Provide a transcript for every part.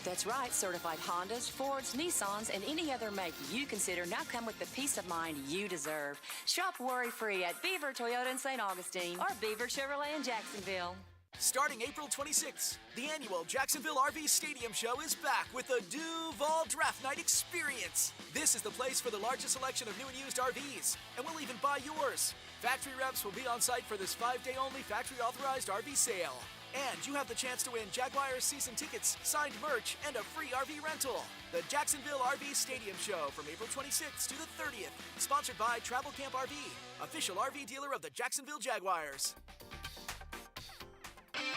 That's right. Certified Hondas, Fords, Nissans, and any other make you consider now come with the peace of mind you deserve. Shop worry-free at Beaver Toyota in St. Augustine or Beaver Chevrolet in Jacksonville. Starting April 26th, the annual Jacksonville RV Stadium Show is back with the Duval Draft Night Experience. This is the place for the largest selection of new and used RVs, and we'll even buy yours. Factory reps will be on site for this 5-day-only factory-authorized RV sale. And you have the chance to win Jaguars season tickets, signed merch, and a free RV rental. The Jacksonville RV Stadium Show from April 26th to the 30th. Sponsored by Travel Camp RV, official RV dealer of the Jacksonville Jaguars.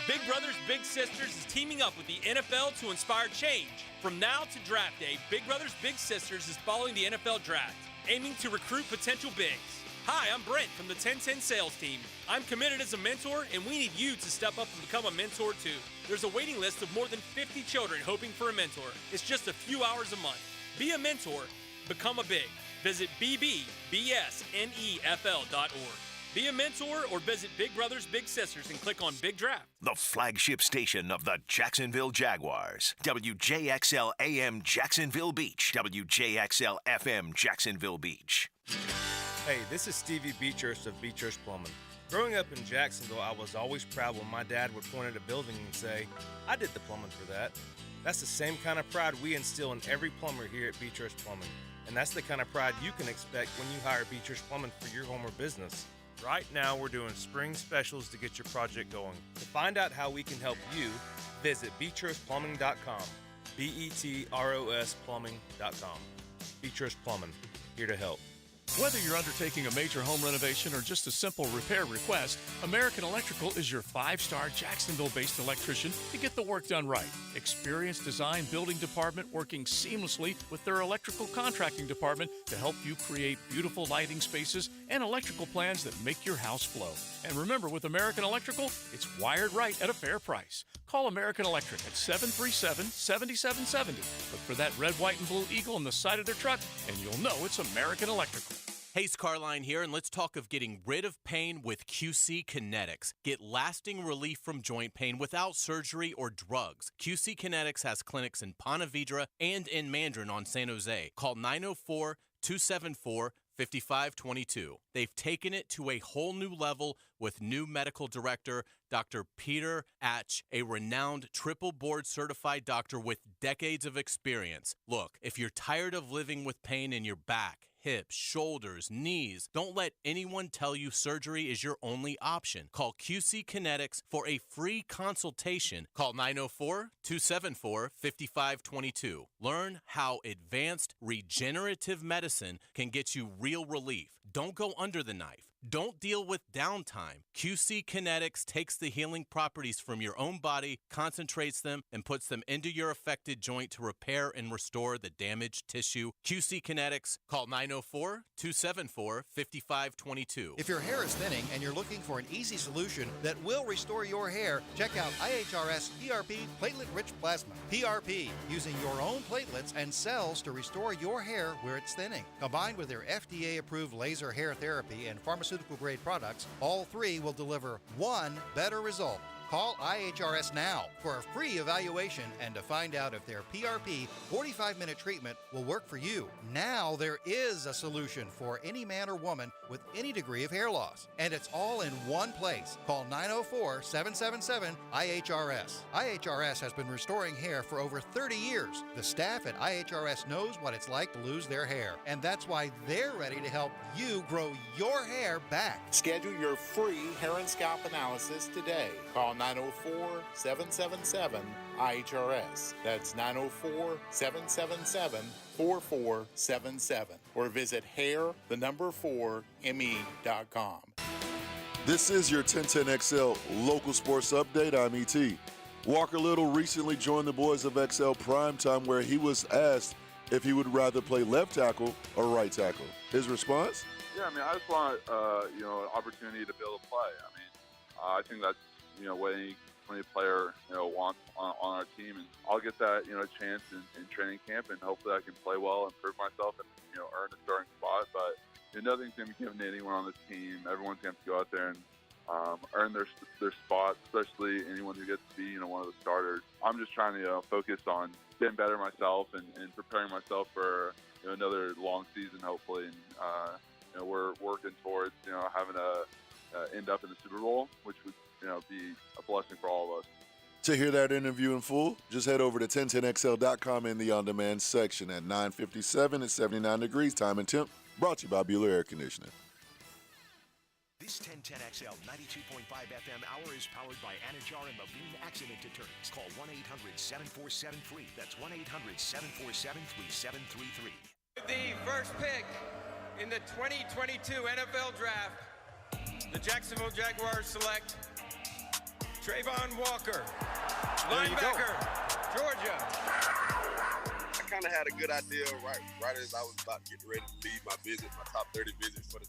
Big Brothers Big Sisters is teaming up with the NFL to inspire change. From now to draft day, Big Brothers Big Sisters is following the NFL draft, aiming to recruit potential bigs. Hi, I'm Brent from the 1010 sales team. I'm committed as a mentor, and we need you to step up and become a mentor too. There's a waiting list of more than 50 children hoping for a mentor. It's just a few hours a month. Be a mentor, become a big. Visit bbsnefl.org. Be a mentor or visit Big Brothers Big Sisters and click on Big Draft. The flagship station of the Jacksonville Jaguars. WJXL AM Jacksonville Beach. WJXL FM Jacksonville Beach. Hey, this is Stevie Beechurst of Beechurst Plumbing. Growing up in Jacksonville, I was always proud when my dad would point at a building and say, I did the plumbing for that. That's the same kind of pride we instill in every plumber here at Beechurst Plumbing. And that's the kind of pride you can expect when you hire Beechurst Plumbing for your home or business. Right now, we're doing spring specials to get your project going. To find out how we can help you, visit beechurstplumbing.com. BETROS plumbing.com. Beechurst Plumbing, here to help. Whether you're undertaking a major home renovation or just a simple repair request, American Electrical is your 5-star Jacksonville-based electrician to get the work done right. Experienced design building department working seamlessly with their electrical contracting department to help you create beautiful lighting spaces and electrical plans that make your house flow. And remember, with American Electrical, it's wired right at a fair price. Call American Electric at 737-7770. Look for that red, white, and blue eagle on the side of their truck, and you'll know it's American Electrical. Hey, it's Carline here, and let's talk of getting rid of pain with QC Kinetics. Get lasting relief from joint pain without surgery or drugs. QC Kinetics has clinics in Ponte Vedra and in Mandarin on San Jose. Call 904-274-5522. They've taken it to a whole new level with new medical director, Dr. Peter Atch, a renowned triple board certified doctor with decades of experience. Look, if you're tired of living with pain in your back, hips, shoulders, knees, don't let anyone tell you surgery is your only option. Call QC Kinetics for a free consultation. Call 904-274-5522. Learn how advanced regenerative medicine can get you real relief. Don't go under the knife. Don't deal with downtime. QC Kinetics takes the healing properties from your own body, concentrates them, and puts them into your affected joint to repair and restore the damaged tissue. QC Kinetics, call 904-274-5522. If your hair is thinning and you're looking for an easy solution that will restore your hair, check out IHRS PRP Platelet-Rich Plasma. PRP, using your own platelets and cells to restore your hair where it's thinning. Combined with their FDA-approved laser hair therapy and pharmaceutical-grade products, all three will deliver one better result. Call IHRS now for a free evaluation and to find out if their PRP 45-minute treatment will work for you. Now there is a solution for any man or woman with any degree of hair loss, and it's all in one place. Call 904-777-IHRS. IHRS has been restoring hair for over 30 years. The staff at IHRS knows what it's like to lose their hair, and that's why they're ready to help you grow your hair back. Schedule your free hair and scalp analysis today. Call 904-777-IHRS. That's 904-777-4477. Or visit hair4me.com. This is your 1010XL Local Sports Update. I'm E.T. Walker Little recently joined the boys of XL Primetime, where he was asked if he would rather play left tackle or right tackle. His response? Yeah, I just want, an opportunity to be able to play. I think that's, what any player, wants on our team. And I'll get that, chance in training camp, and hopefully I can play well, improve myself, and, earn a starting spot. But nothing's going to be given to anyone on this team. Everyone's going to have to go out there and earn their spot, especially anyone who gets to be one of the starters. I'm just trying to focus on getting better myself and preparing myself for another long season, hopefully. And we're working towards having a end up in the Super Bowl, which would be a blessing for all of us. To hear that interview in full, just head over to 1010XL.com in the on-demand section at 9:57 at 79 degrees time and temp. Brought to you by Bueller Air Conditioning. This 1010XL 92.5 FM hour is powered by Anajar and Levine Accident Deterrents. Call 1-800-747-FREE. That's 1-800-747-3733. The first pick in the 2022 NFL Draft, the Jacksonville Jaguars select Trayvon Walker, linebacker, Georgia. I kind of had a good idea right as I was about to get ready to leave my top 30 visits for the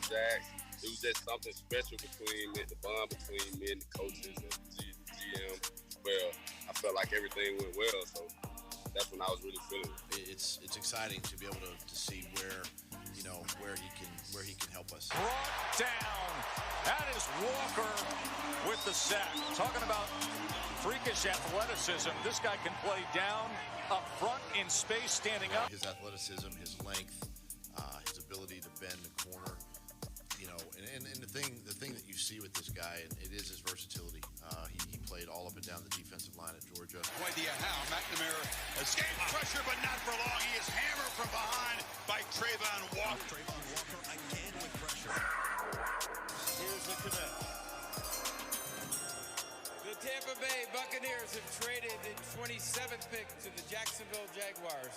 Jags. It was just something special between the bond between me and the coaches and the GM. Well, I felt like everything went well, so that's when I was really feeling it. It's exciting to be able to see where he can help us. Brought down. That is Walker with the sack. Talking about freakish athleticism. This guy can play down, up front, in space, standing up. His athleticism, his length, his ability to bend the corner. And the thing that you see with this guy, and it is his versatility. He played all up and down the defensive line at Georgia. No idea how. McNamara escaped pressure, but not for long. He is hammered from behind by Trayvon Walker. Trayvon Walker again with pressure. Here's the connect. The Tampa Bay Buccaneers have traded the 27th pick to the Jacksonville Jaguars.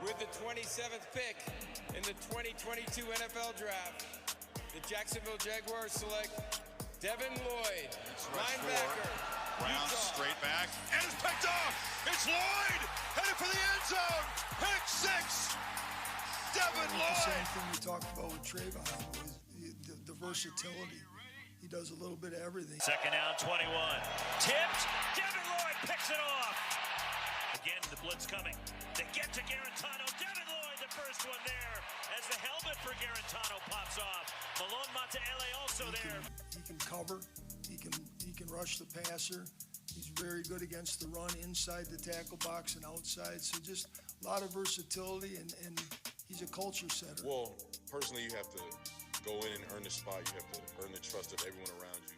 With the 27th pick in the 2022 NFL Draft, the Jacksonville Jaguars select Devin Lloyd, linebacker. Brown straight back, and it's picked off. It's Lloyd, headed for the end zone. Pick six. Devin Lloyd. The same thing we talked about with Trayvon was the versatility. He does a little bit of everything. Second down, 21. Tipped. Devin Lloyd picks it off. Again, the blitz coming. They get to Garantano. Devin Lloyd, the first one there, as the helmet for Garantano pops off. Malone Monteale also there. He can cover. He can rush the passer. He's very good against the run inside the tackle box and outside. So just a lot of versatility, and he's a culture setter. Well, personally, you have to go in and earn the spot. You have to earn the trust of everyone around you,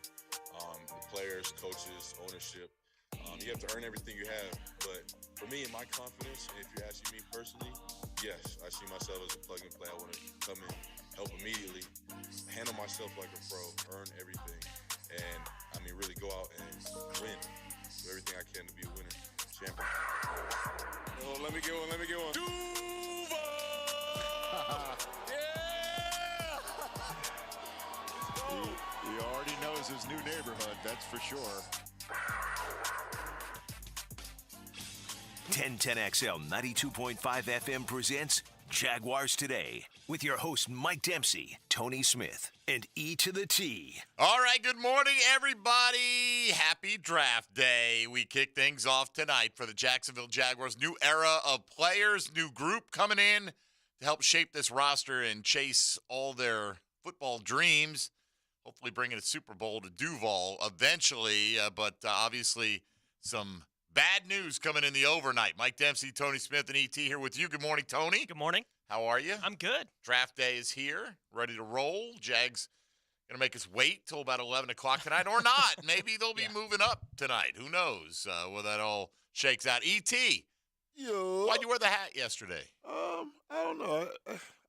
the players, coaches, ownership. You have to earn everything you have. But for me and my confidence, and if you're asking me personally, yes, I see myself as a plug and play. I want to come in, help immediately, handle myself like a pro, earn everything, and really go out and win. Do everything I can to be a winner, champion. Oh, let me get one. Duval! Yeah! He already knows his new neighborhood, that's for sure. 1010XL 92.5 FM presents Jaguars Today with your host Mike Dempsey, Tony Smith, and E to the T. All right, good morning, everybody. Happy draft day. We kick things off tonight for the Jacksonville Jaguars. New era of players, new group coming in to help shape this roster and chase all their football dreams. Hopefully bringing a Super Bowl to Duval eventually, but obviously some bad news coming in the overnight. Mike Dempsey, Tony Smith, and E.T. here with you. Good morning, Tony. Good morning. How are you? I'm good. Draft day is here, ready to roll. Jags going to make us wait till about 11 o'clock tonight or not. Maybe they'll be moving up tonight. Who knows where that all shakes out. E.T., why'd you wear the hat yesterday? I don't know.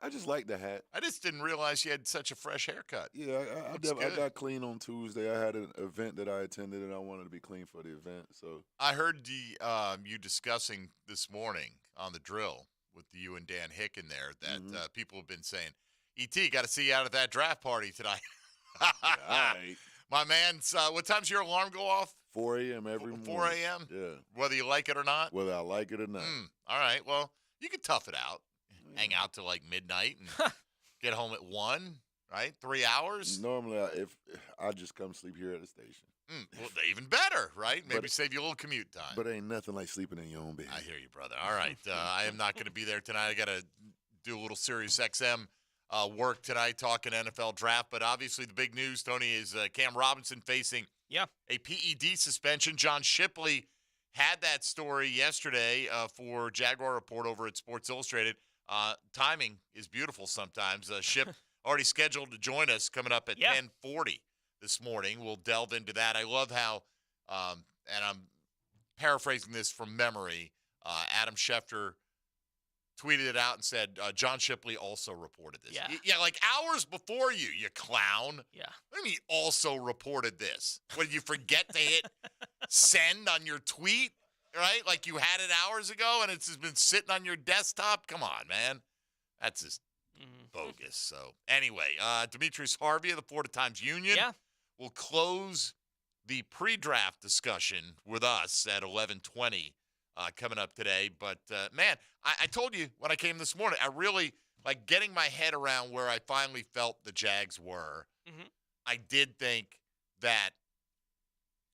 I just like the hat. I just didn't realize you had such a fresh haircut. Yeah, I got clean on Tuesday. I had an event that I attended, and I wanted to be clean for the event. So I heard you discussing this morning on the drill with you and Dan Hick in there that people have been saying, E.T., got to see you out at that draft party tonight. Right. My man, what time's your alarm go off? 4 a.m. every morning. 4 a.m.? Yeah. Whether you like it or not? Whether I like it or not. All right. Well, you can tough it out. Hang out till like midnight and get home at 1, right? 3 hours? Normally, if I just come sleep here at the station. Well, even better, right? Maybe save you a little commute time. But ain't nothing like sleeping in your own bed. I hear you, brother. All right. I am not going to be there tonight. I got to do a little Sirius XM work tonight talking NFL draft. But obviously the big news, Tony, is Cam Robinson facing a PED suspension. John Shipley had that story yesterday for Jaguar Report over at Sports Illustrated. Timing is beautiful sometimes. Ship already scheduled to join us coming up at 10:40 this morning. We'll delve into that. I love how, and I'm paraphrasing this from memory, Adam Schefter tweeted it out and said, John Shipley also reported this. Yeah, like hours before you clown. Yeah. What do you mean also reported this? What, did you forget to hit send on your tweet, right? Like you had it hours ago and it's just been sitting on your desktop? Come on, man. That's just bogus. So anyway, Demetrius Harvey of the Florida Times-Union will close the pre-draft discussion with us at 11:20 coming up today. But, man, I told you when I came this morning, I really, like, getting my head around where I finally felt the Jags were. I did think that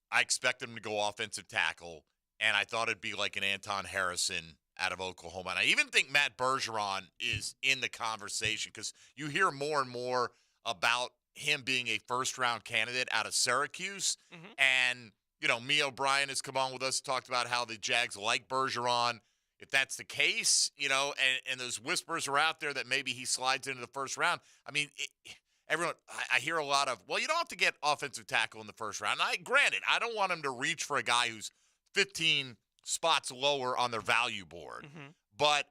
I expected them to go offensive tackle, and I thought it'd be like an Anton Harrison out of Oklahoma. And I even think Matt Bergeron is in the conversation because you hear more and more about him being a first-round candidate out of Syracuse. And, you know, Mia O'Brien has come on with us, talked about how the Jags like Bergeron. If that's the case, you know, and those whispers are out there that maybe he slides into the first round. I mean, everyone, I hear a lot of, well, you don't have to get offensive tackle in the first round. Granted, I don't want him to reach for a guy who's 15 spots lower on their value board. But,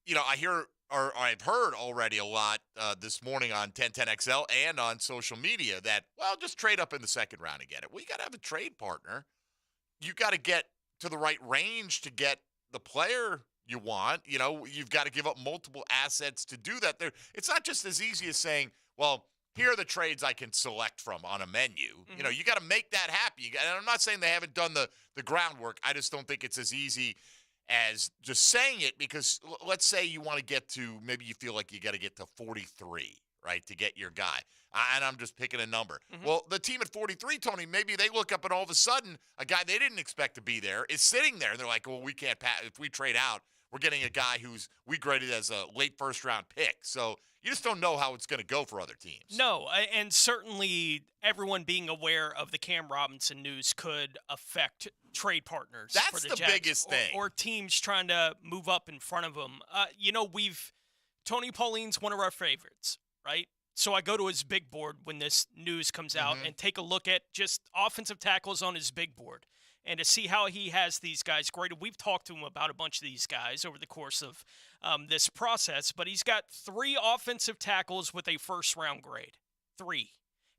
you know, I hear, or I've heard already a lot this morning on 1010XL and on social media that, well, just trade up in the second round and get it. Well, you got to have a trade partner. You got to get to the right range to get the player you want. You know, you've got to give up multiple assets to do that. It's not just as easy as saying, well, here are the trades I can select from on a menu. You know, you got to make that happen. And I'm not saying they haven't done the groundwork. I just don't think it's as easy as just saying it, because let's say you want to get to, maybe you feel like you got to get to 43, right, to get your guy. And I'm just picking a number. Well, the team at 43, Tony, maybe they look up and all of a sudden a guy they didn't expect to be there is sitting there. They're like, well, we can't pass. If we trade out, we're getting a guy who's we graded as a late first-round pick. So you just don't know how it's going to go for other teams. No, and certainly everyone being aware of the Cam Robinson news could affect trade partners. That's for the the Jags, biggest thing. Or teams trying to move up in front of them. You know, Tony Pauline's one of our favorites, right? So I go to his big board when this news comes out and take a look at just offensive tackles on his big board and to see how he has these guys graded. We've talked to him about a bunch of these guys over the course of this process, but he's got 3 offensive tackles with a first-round grade. 3.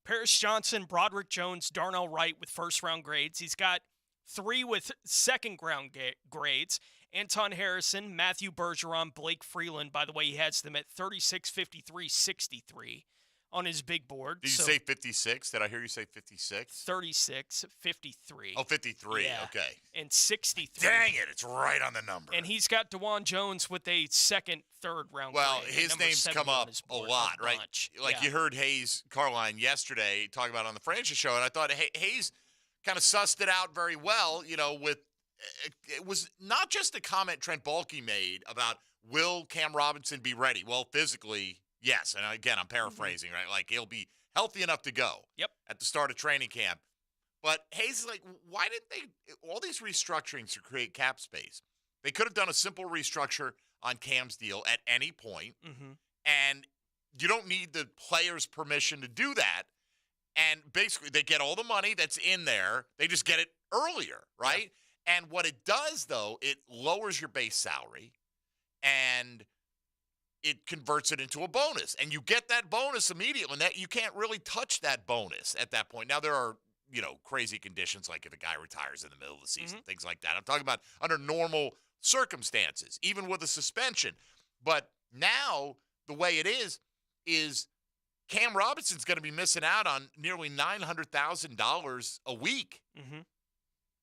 Paris Johnson, Broderick Jones, Darnell Wright with first-round grades. He's got 3 with second-round grades. Anton Harrison, Matthew Bergeron, Blake Freeland. By the way, he has them at 36, 53, 63 on his big board. Did you say 56? Did I hear you say 56? 36, 53. Oh, 53. Yeah. Okay. And 63. Dang it. It's right on the number. And he's got DeJuan Jones with a second, third round Well, grade. his name's come up a lot, right? Like you heard Hayes Carline yesterday talk about it on the Franchise Show, and I thought Hayes kind of sussed it out very well, you know, with it was not just a comment Trent Baalke made about will Cam Robinson be ready? Well, physically, yes. And again, I'm paraphrasing, right? Like he'll be healthy enough to go at the start of training camp. But Hayes is like, why didn't they all these restructurings to create cap space? They could have done a simple restructure on Cam's deal at any point, and you don't need the player's permission to do that. And basically, they get all the money that's in there. They just get it earlier, right? Yeah. And what it does, though, it lowers your base salary, and it converts it into a bonus. And you get that bonus immediately. And that you can't really touch that bonus at that point. Now, there are, you know, crazy conditions, like if a guy retires in the middle of the season, things like that. I'm talking about under normal circumstances, even with a suspension. But now, the way it is Cam Robinson's going to be missing out on nearly $900,000 a week.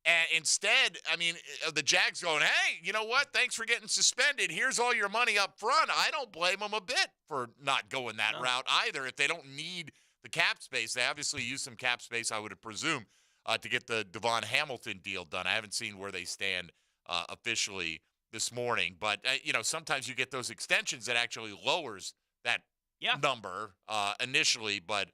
And instead, I mean, the Jags going, hey, you know what? Thanks for getting suspended. Here's all your money up front. I don't blame them a bit for not going that route either. If they don't need the cap space, they obviously use some cap space, I would presume, to get the Devon Hamilton deal done. I haven't seen where they stand officially this morning. But, you know, sometimes you get those extensions that actually lowers that number initially, but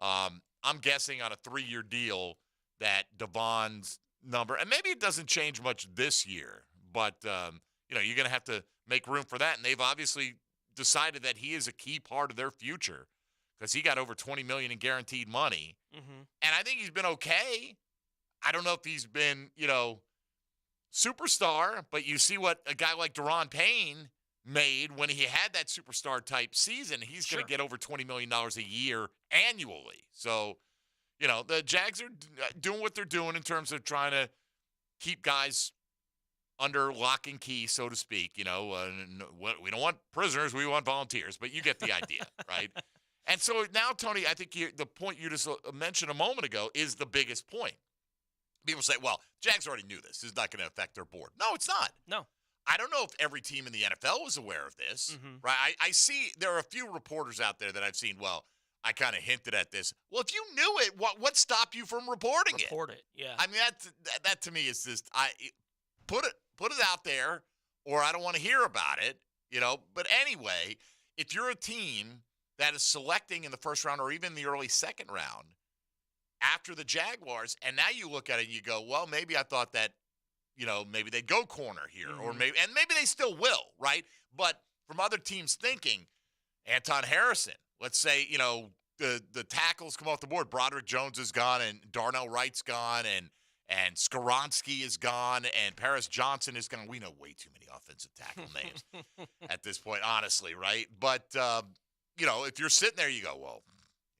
I'm guessing on a 3-year deal that Devon's number, and maybe it doesn't change much this year, but you're going to have to make room for that, and they've obviously decided that he is a key part of their future because he got over $20 million in guaranteed money, and I think he's been okay. I don't know if he's been, superstar, but you see what a guy like Daron Payne made when he had that superstar type season. He's going to get over $20 million a year annually. So, the Jags are doing what they're doing in terms of trying to keep guys under lock and key, so to speak. We don't want prisoners, we want volunteers, but you get the idea, right? And so now, Tony, I think the point you just mentioned a moment ago is the biggest point. People say, well, Jags already knew this. This is not going to affect their board. No, it's not. No. I don't know if every team in the NFL was aware of this, right? I see there are a few reporters out there that I've seen, well, I kind of hinted at this. Well, if you knew it, what stopped you from reporting it? Report it, yeah. I mean, that to me is just, put it out there, or I don't want to hear about it, But anyway, if you're a team that is selecting in the first round or even the early second round after the Jaguars, and now you look at it and you go, well, maybe I thought that, maybe they'd go corner here, or maybe they still will, right? But from other teams thinking, Anton Harrison, let's say, the tackles come off the board. Broderick Jones is gone, and Darnell Wright's gone, and Skoronski is gone, and Paris Johnson is gone. We know way too many offensive tackle names at this point, honestly, right? But, if you're sitting there, you go, well,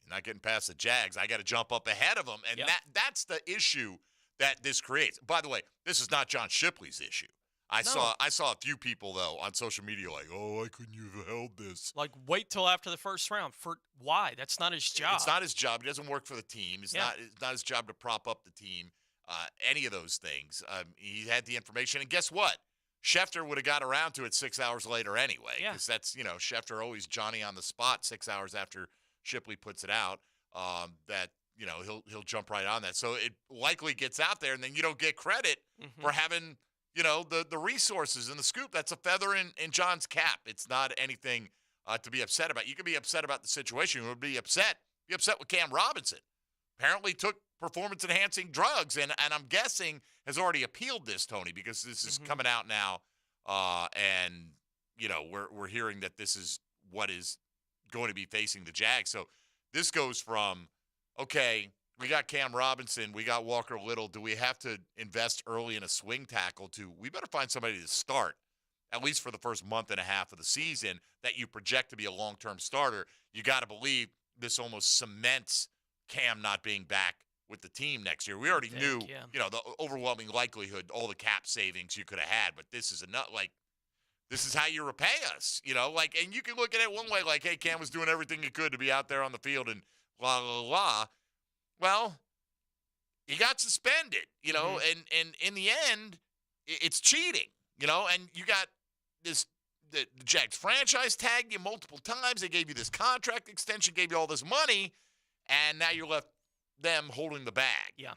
you're not getting past the Jags. I got to jump up ahead of them, and that's the issue that this creates. By the way, this is not John Shipley's issue. I saw a few people, though, on social media like, oh, why couldn't you have held this? Like, wait till after the first round. For why? That's not his job. It's not his job. He doesn't work for the team. It's not his job to prop up the team, any of those things. He had the information. And guess what? Schefter would have got around to it 6 hours later anyway. Because that's, Schefter always Johnny on the spot 6 hours after Shipley puts it out. He'll jump right on that. So it likely gets out there, and then you don't get credit for having – the resources and the scoop. That's a feather in John's cap. It's not anything to be upset about. You can be upset about the situation. You would be upset with Cam Robinson. Apparently took performance-enhancing drugs, and I'm guessing has already appealed this, Tony, because this is coming out now, and we're hearing that this is what is going to be facing the Jags. So this goes from, okay, we got Cam Robinson, we got Walker Little. Do we have to invest early in a swing tackle to we better find somebody to start, at least for the first month and a half of the season, that you project to be a long-term starter? You got to believe this almost cements Cam not being back with the team next year. We already knew, the overwhelming likelihood, all the cap savings you could have had, but this is this is how you repay us, and you can look at it one way, like, hey, Cam was doing everything he could to be out there on the field and blah, blah, blah. Well, he got suspended, and in the end, it's cheating, and you got the Jags franchise tagged you multiple times. They gave you this contract extension, gave you all this money, and now you're left them holding the bag. Yeah.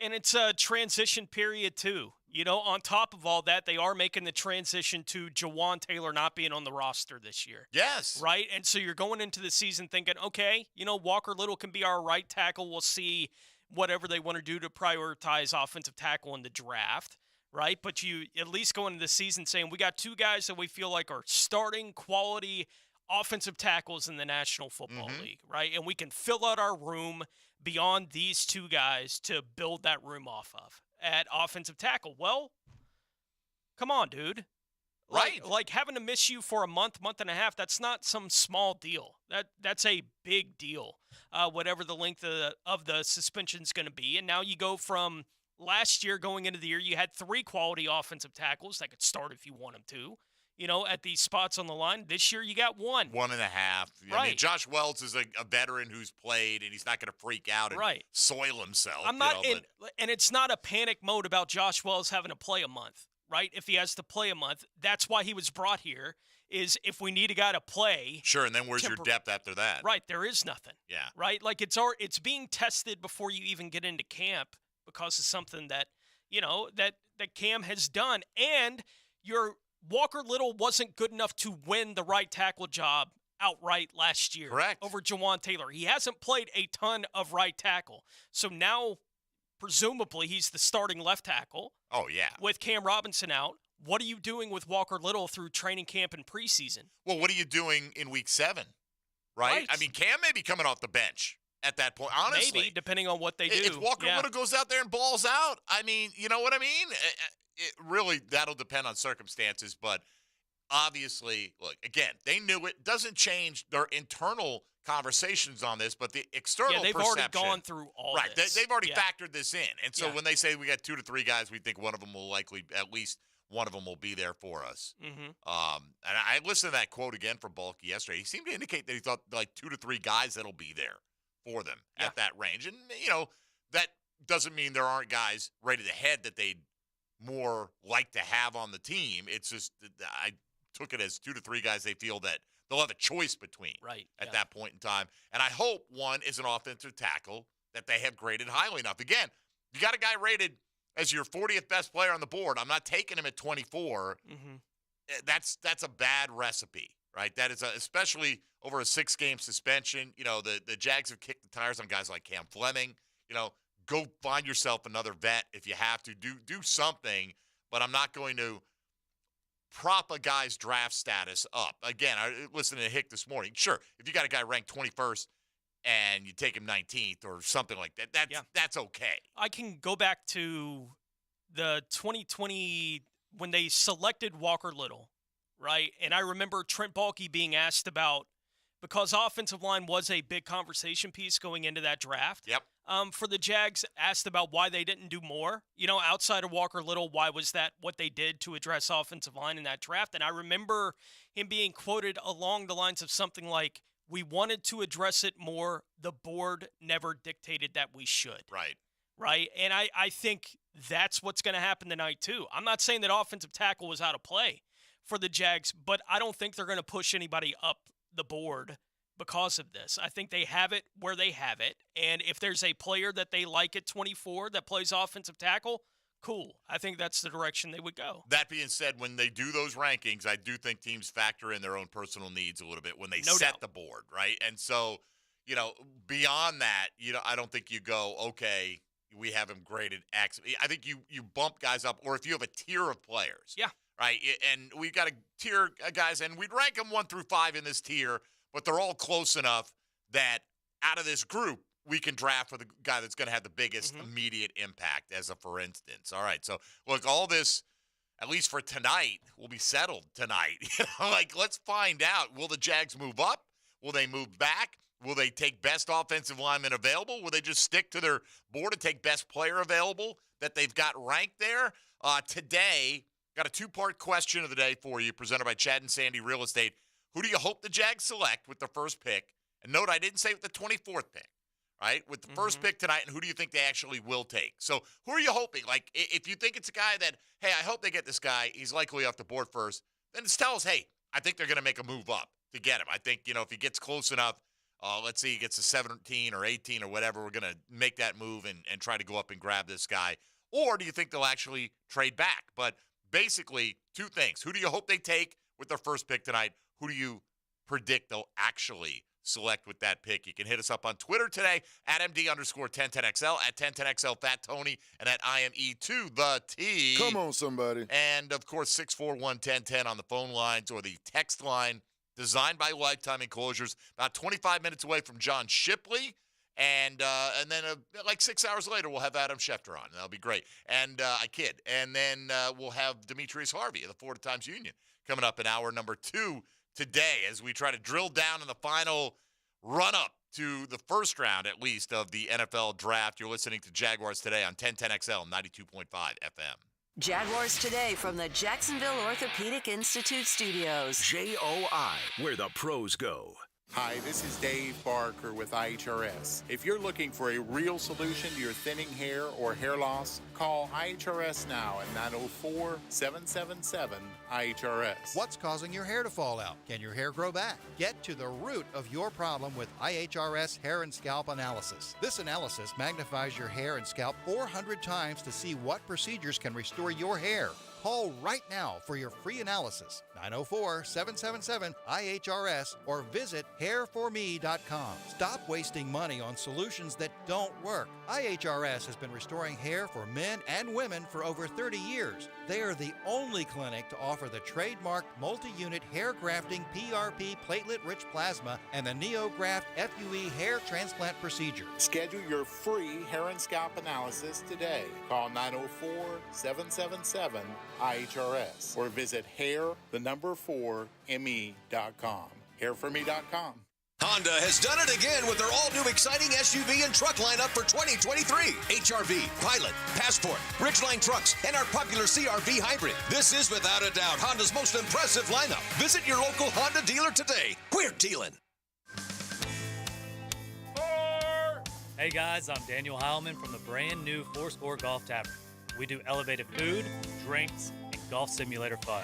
And it's a transition period, too. On top of all that, they are making the transition to Jawan Taylor not being on the roster this year. Yes. Right? And so you're going into the season thinking, okay, Walker Little can be our right tackle. We'll see whatever they want to do to prioritize offensive tackle in the draft, right? But you at least go into the season saying we got two guys that we feel like are starting quality offensive tackles in the National Football League, right? And we can fill out our room beyond these two guys to build that room off of at offensive tackle. Well, come on, dude. Right. Like having to miss you for a month and a half, that's not some small deal. That's a big deal, whatever the length of the suspension's going to be. And now you go from last year going into the year, you had 3 quality offensive tackles that could start if you want them to. At these spots on the line. This year, you got 1. 1.5. Right. I mean, Josh Wells is a veteran who's played, and he's not going to freak out and soil himself. I'm not and it's not a panic mode about Josh Wells having to play a month, right? If he has to play a month, that's why he was brought here, is if we need a guy to play. Sure, and then where's your depth after that? Right, there is nothing. Yeah. Right? Like, it's being tested before you even get into camp because of something that, that Cam has done. And Walker Little wasn't good enough to win the right tackle job outright last year. Correct. Over Jawan Taylor. He hasn't played a ton of right tackle. So now, presumably, he's the starting left tackle. Oh, yeah. With Cam Robinson out. What are you doing with Walker Little through training camp and preseason? Well, what are you doing in week 7? Right? I mean, Cam may be coming off the bench at that point, honestly. Maybe, depending on what they do. If Walker Little goes out there and balls out, I mean, you know what I mean? Really, that'll depend on circumstances. But obviously, look, again, they knew it. Doesn't change their internal conversations on this, but the external they've perception. already gone through all right, this. they've already factored this in. And so Yeah. when they say we got 2 to 3 guys, we think one of them will likely, at least one of them will be there for us. Mm-hmm. And I listened to that quote again from Bulky yesterday. He seemed to indicate that he thought like 2 to 3 guys that'll be there for them at that range. And, you know, that doesn't mean there aren't guys ready to head that they'd more like to have on the team. It's just I took it as 2 to 3 guys they feel that they'll have a choice between at that point in time. And I hope one is an offensive tackle that they have graded highly enough. Again, you got a guy rated as your 40th best player on the board. I'm not taking him at 24. Mm-hmm. That's a bad recipe, right? That is especially over a 6-game suspension. You know, the Jags have kicked the tires on guys like Cam Fleming. You know, go find yourself another vet if you have to. Do something, but I'm not going to prop a guy's draft status up. Again, I listened to Hick this morning. Sure, if you got a guy ranked 21st and you take him 19th or something like that, that's okay. I can go back to the 2020 when they selected Walker Little, right? And I remember Trent Baalke being asked about, because offensive line was a big conversation piece going into that draft. Yep. For the Jags, asked about why they didn't do more. You know, outside of Walker Little, why was that what they did to address offensive line in that draft? And I remember him being quoted along the lines of something like, "We wanted to address it more. The board never dictated that we should." Right? And I think that's what's going to happen tonight, too. I'm not saying that offensive tackle was out of play for the Jags, but I don't think they're going to push anybody up the board because of this. I think they have it where they have it. And if there's a player that they like at 24 that plays offensive tackle, cool. I think that's the direction they would go. That being said, when they do those rankings, I do think teams factor in their own personal needs a little bit when they set the board, right? And so, you know, beyond that, you know, I don't think you go, okay, we have him graded X. I think you bump guys up, or if you have a tier of players. Yeah. Right? And we've got a tier of guys, and we'd rank them 1 through 5 in this tier, but they're all close enough that out of this group, we can draft for the guy that's going to have the biggest immediate impact, as a for instance. All right, so look, all this, at least for tonight, will be settled tonight. You know, like, let's find out. Will the Jags move up? Will they move back? Will they take best offensive lineman available? Will they just stick to their board and take best player available that they've got ranked there? Today, got a 2-part question of the day for you, presented by Chad and Sandy Real Estate. Who do you hope the Jags select with their first pick? And note, I didn't say with the 24th pick, right? With the first pick tonight, and who do you think they actually will take? So who are you hoping? Like, if you think it's a guy that, hey, I hope they get this guy, he's likely off the board first, then just tell us, hey, I think they're going to make a move up to get him. I think, you know, if he gets close enough, let's say he gets a 17 or 18 or whatever, we're going to make that move and try to go up and grab this guy. Or do you think they'll actually trade back? But basically, 2 things. Who do you hope they take with their first pick tonight? Who do you predict they'll actually select with that pick? You can hit us up on Twitter today at MD_1010XL, at 1010XL Fat Tony, and at IME to the T. Come on, somebody. And, of course, 641-1010 on the phone lines or the text line, designed by Lifetime Enclosures, about 25 minutes away from John Shipley. And then like 6 hours later, we'll have Adam Schefter on. That'll be great. And I kid. And then we'll have Demetrius Harvey of the Florida Times Union coming up in hour number 2 today as we try to drill down in the final run-up to the first round, at least, of the NFL draft. You're listening to Jaguars Today on 1010XL 92.5 FM. Jaguars Today from the Jacksonville Orthopedic Institute studios. JOI, where the pros go. Hi, this is Dave Barker with IHRS. If you're looking for a real solution to your thinning hair or hair loss, call IHRS now at 904-777-IHRS. What's causing your hair to fall out? Can your hair grow back? Get to the root of your problem with IHRS Hair and Scalp Analysis. This analysis magnifies your hair and scalp 400 times to see what procedures can restore your hair. Call right now for your free analysis. 904-777-IHRS or visit hairforme.com. Stop wasting money on solutions that don't work. IHRS has been restoring hair for men and women for over 30 years. They are the only clinic to offer the trademarked multi-unit hair grafting PRP platelet-rich plasma and the NeoGraft FUE hair transplant procedure. Schedule your free hair and scalp analysis today. Call 904-777-IHRS or visit hair4me.com. Hairforme.com. Honda has done it again with their all-new exciting SUV and truck lineup for 2023. HRV, Pilot, Passport, Ridgeline trucks, and our popular CRV Hybrid. This is without a doubt Honda's most impressive lineup. Visit your local Honda dealer today. We're dealing. Hey guys, I'm Daniel Heilman from the brand new Fourscore Golf Tavern. We do elevated food, drinks, and golf simulator fun.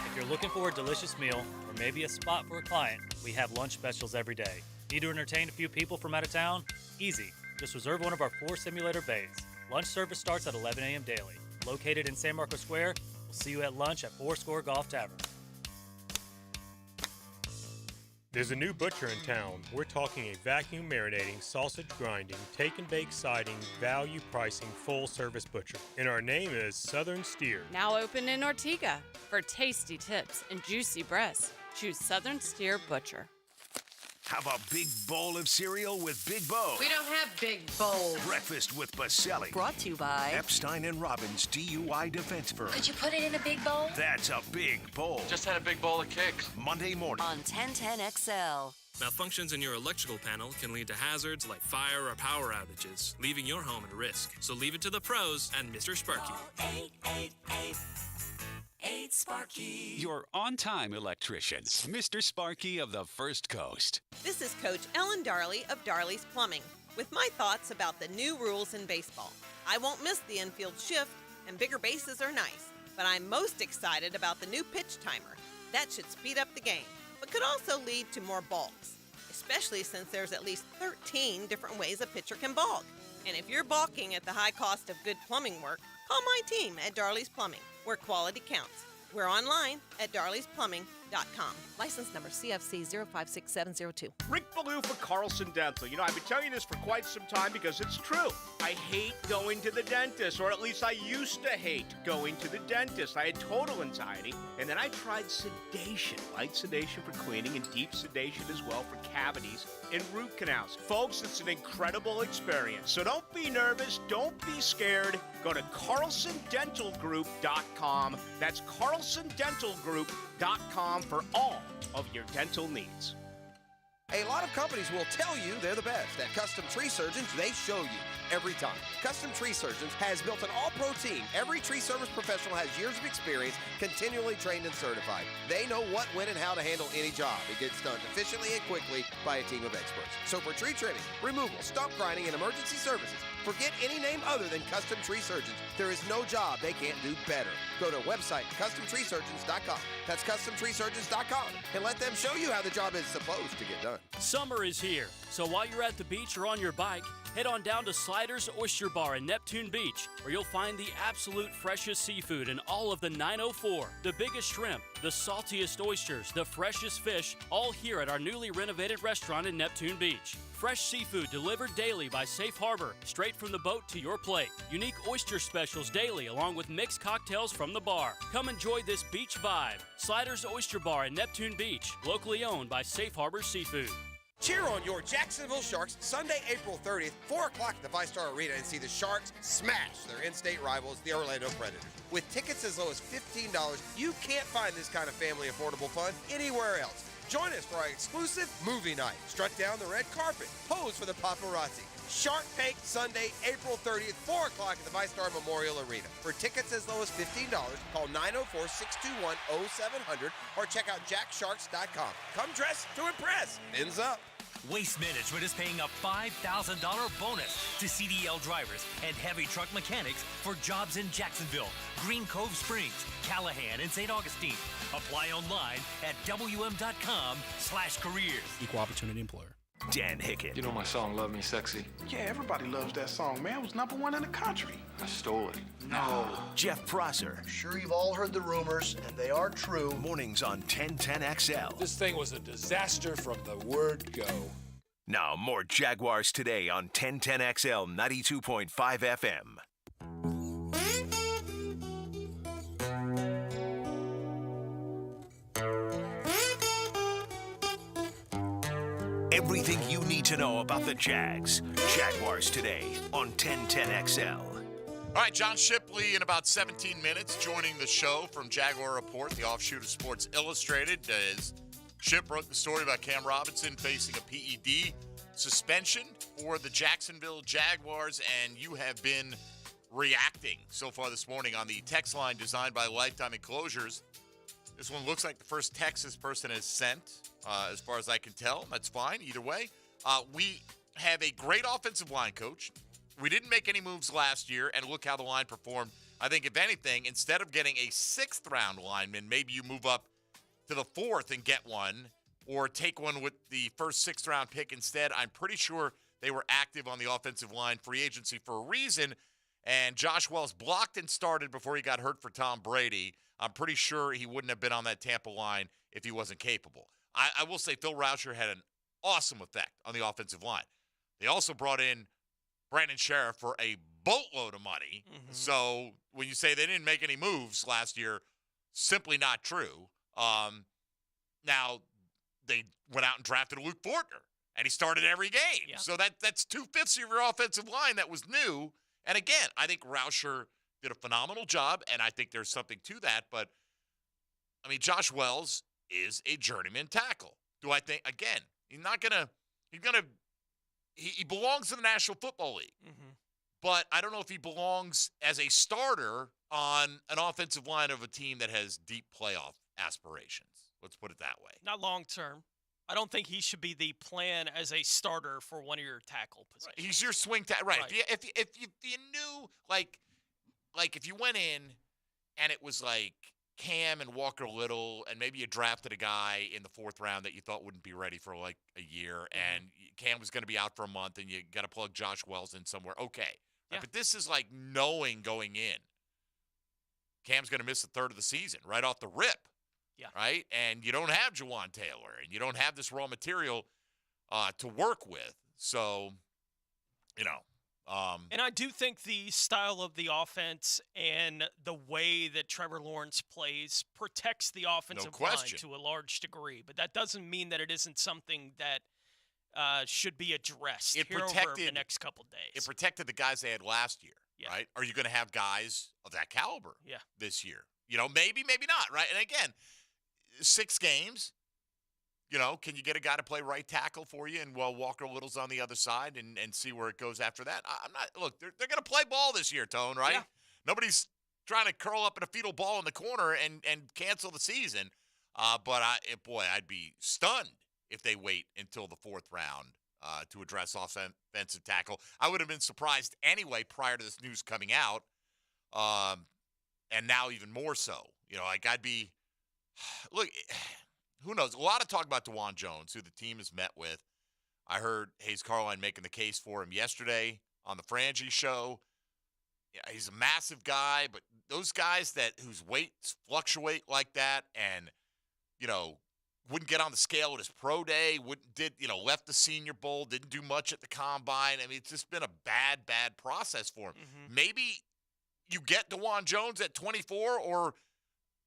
If you're looking for a delicious meal or maybe a spot for a client, we have lunch specials every day. Need to entertain a few people from out of town? Easy. Just reserve one of our 4 simulator bays. Lunch service starts at 11 a.m. daily. Located in San Marcos Square, we'll see you at lunch at Fourscore Golf Tavern. There's a new butcher in town. We're talking a vacuum marinating, sausage grinding, take and bake siding, value pricing, full service butcher. And our name is Southern Steer. Now open in Ortega. For tasty tips and juicy breasts, choose Southern Steer Butcher. Have a big bowl of cereal with Big Bo. We don't have big bowls. Breakfast with Baselli. Brought to you by Epstein and Robbins DUI defense firm. Could you put it in a big bowl? That's a big bowl. Just had a big bowl of kicks. Monday morning. On 1010XL. Malfunctions in your electrical panel can lead to hazards like fire or power outages, leaving your home at risk. So leave it to the pros and Mr. Sparky. 8 Sparky. Your on-time electrician, Mr. Sparky of the First Coast. This is Coach Ellen Darley of Darley's Plumbing with my thoughts about the new rules in baseball. I won't miss the infield shift, and bigger bases are nice, but I'm most excited about the new pitch timer. That should speed up the game, but could also lead to more balks, especially since there's at least 13 different ways a pitcher can balk. And if you're balking at the high cost of good plumbing work, call my team at Darley's Plumbing, where quality counts. We're online at darleysplumbing.com. License number CFC 056702. Rick Ballou for Carlson Dental. You know, I've been telling you this for quite some time because it's true. I hate going to the dentist, or at least I used to hate going to the dentist. I had total anxiety, and then I tried sedation, light sedation for cleaning and deep sedation as well for cavities and root canals. Folks, it's an incredible experience. So don't be nervous, don't be scared. Go to carlsondentalgroup.com. That's carlsondentalgroup.com for all of your dental needs. A lot of companies will tell you they're the best. At Custom Tree Surgeons, they show you every time. Custom Tree Surgeons has built an all-pro team. Every tree service professional has years of experience, continually trained and certified. They know what, when, and how to handle any job. It gets done efficiently and quickly by a team of experts. So for tree trimming, removal, stump grinding, and emergency services, forget any name other than Custom Tree Surgeons. There is no job they can't do better. Go to website CustomTreeSurgeons.com. That's CustomTreeSurgeons.com, and let them show you how the job is supposed to get done. Summer is here, so while you're at the beach or on your bike, head on down to Sliders Oyster Bar in Neptune Beach, where you'll find the absolute freshest seafood in all of the 904. The biggest shrimp, the saltiest oysters, the freshest fish, all here at our newly renovated restaurant in Neptune Beach. Fresh seafood delivered daily by Safe Harbor, straight from the boat to your plate. Unique oyster specials daily, along with mixed cocktails from the bar. Come enjoy this beach vibe. Sliders Oyster Bar in Neptune Beach, locally owned by Safe Harbor Seafood. Cheer on your Jacksonville Sharks Sunday, April 30th, 4 o'clock at the ViStar Arena, and see the Sharks smash their in-state rivals, the Orlando Predators. With tickets as low as $15, you can't find this kind of family affordable fun anywhere else. Join us for our exclusive movie night. Strut down the red carpet. Pose for the paparazzi. Shark Tank Sunday, April 30th, 4 o'clock at the ViStar Memorial Arena. For tickets as low as $15, call 904-621-0700 or check out jacksharks.com. Come dressed to impress. Ends up. Waste Management is paying a $5,000 bonus to CDL drivers and heavy truck mechanics for jobs in Jacksonville, Green Cove Springs, Callahan, and St. Augustine. Apply online at WM.com/careers. Equal Opportunity Employer. Dan Hicken. You know my song, Love Me Sexy? Yeah, everybody loves that song, man. It was #1 in the country. I stole it. No. Jeff Prosser. Sure, you've all heard the rumors, and they are true. Mornings on 1010XL. This thing was a disaster from the word go. Now, more Jaguars today on 1010XL 92.5 FM. Everything you need to know about the Jags. Jaguars today on 1010XL. All right, John Shipley in about 17 minutes joining the show from Jaguar Report, the offshoot of Sports Illustrated. As Ship wrote the story about Cam Robinson facing a PED suspension for the Jacksonville Jaguars, and you have been reacting so far this morning on the text line designed by Lifetime Enclosures. This one looks like the first text this person has sent, as far as I can tell. That's fine, either way. We have a great offensive line coach. We didn't make any moves last year, and look how the line performed. I think, if anything, instead of getting a 6th-round lineman, maybe you move up to the 4th and get one, or take one with the first 6th-round pick instead. I'm pretty sure they were active on the offensive line free agency for a reason, and Josh Wells blocked and started before he got hurt for Tom Brady. I'm pretty sure he wouldn't have been on that Tampa line if he wasn't capable. I will say Phil Rauscher had an awesome effect on the offensive line. They also brought in Brandon Sheriff for a boatload of money. Mm-hmm. So when you say they didn't make any moves last year, simply not true. Now, they went out and drafted Luke Fortner, and he started every game. Yeah. So that's 2/5 of your offensive line that was new. And again, I think Rauscher did a phenomenal job, and I think there's something to that. But, I mean, Josh Wells is a journeyman tackle. Do I think, again, he belongs in the National Football League. Mm-hmm. But I don't know if he belongs as a starter on an offensive line of a team that has deep playoff aspirations. Let's put it that way. Not long term. I don't think he should be the plan as a starter for one of your tackle positions. Right. He's your swing tackle. Right. If you knew, like if you went in and it was like Cam and Walker Little, and maybe you drafted a guy in the 4th round that you thought wouldn't be ready for like a year, and Cam was going to be out for a month, and you got to plug Josh Wells in somewhere. Okay. Yeah. Right? But this is like knowing going in, Cam's going to miss a third of the season right off the rip. Yeah. Right? And you don't have Jawan Taylor, and you don't have this raw material to work with. So, and I do think the style of the offense and the way that Trevor Lawrence plays protects the offensive line to a large degree. But that doesn't mean that it isn't something that should be addressed over the next couple of days. It protected the guys they had last year, right? Are you going to have guys of that caliber this year? Maybe, maybe not, right? And again, 6 games. Can you get a guy to play right tackle for you, and Walker Little's on the other side, and see where it goes after that? I'm not. Look, they're going to play ball this year, Tone. Right? Yeah. Nobody's trying to curl up in a fetal ball in the corner and cancel the season. But I'd be stunned if they wait until the 4th round to address offensive tackle. I would have been surprised anyway prior to this news coming out, and now even more so. I'd be. Look. Who knows? A lot of talk about DeJuan Jones, who the team has met with. I heard Hayes Carline making the case for him yesterday on the Frangie show. Yeah, he's a massive guy, but those guys whose weights fluctuate like that, and wouldn't get on the scale at his pro day, left the Senior Bowl, didn't do much at the combine. I mean, it's just been a bad process for him. Mm-hmm. Maybe you get DeJuan Jones at 24, or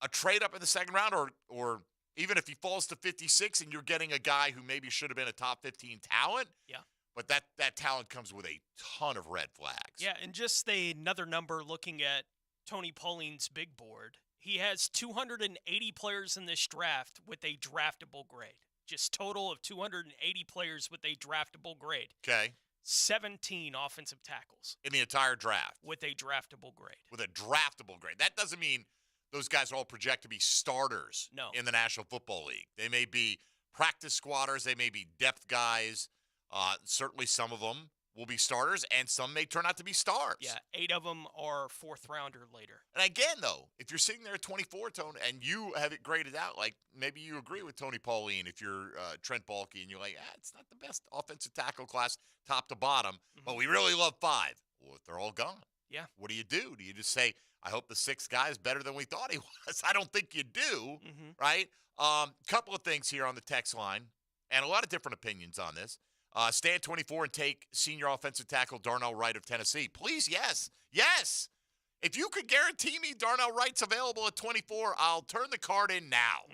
a trade up in the 2nd round, or even if he falls to 56 and you're getting a guy who maybe should have been a top 15 talent. Yeah. But that talent comes with a ton of red flags. Yeah, and just another number looking at Tony Pauline's big board. He has 280 players in this draft with a draftable grade. Just total of 280 players with a draftable grade. Okay. 17 offensive tackles. In the entire draft. With a draftable grade. With a draftable grade. That doesn't mean those guys all project to be starters in the National Football League. They may be practice squatters. They may be depth guys. Certainly some of them will be starters, and some may turn out to be stars. Yeah, 8 of them are fourth-rounder later. And again, though, if you're sitting there at 24, Tone, and you have it graded out, like maybe you agree with Tony Pauline if you're Trent Baalke, and you're like, it's not the best offensive tackle class top to bottom, but we really love 5. Well, if they're all gone, yeah, what do? Do you just say, I hope the 6th guy is better than we thought he was? I don't think you do, right? Couple of things here on the text line, and a lot of different opinions on this. Stay at 24 and take senior offensive tackle Darnell Wright of Tennessee. Please, yes. Yes. If you could guarantee me Darnell Wright's available at 24, I'll turn the card in now.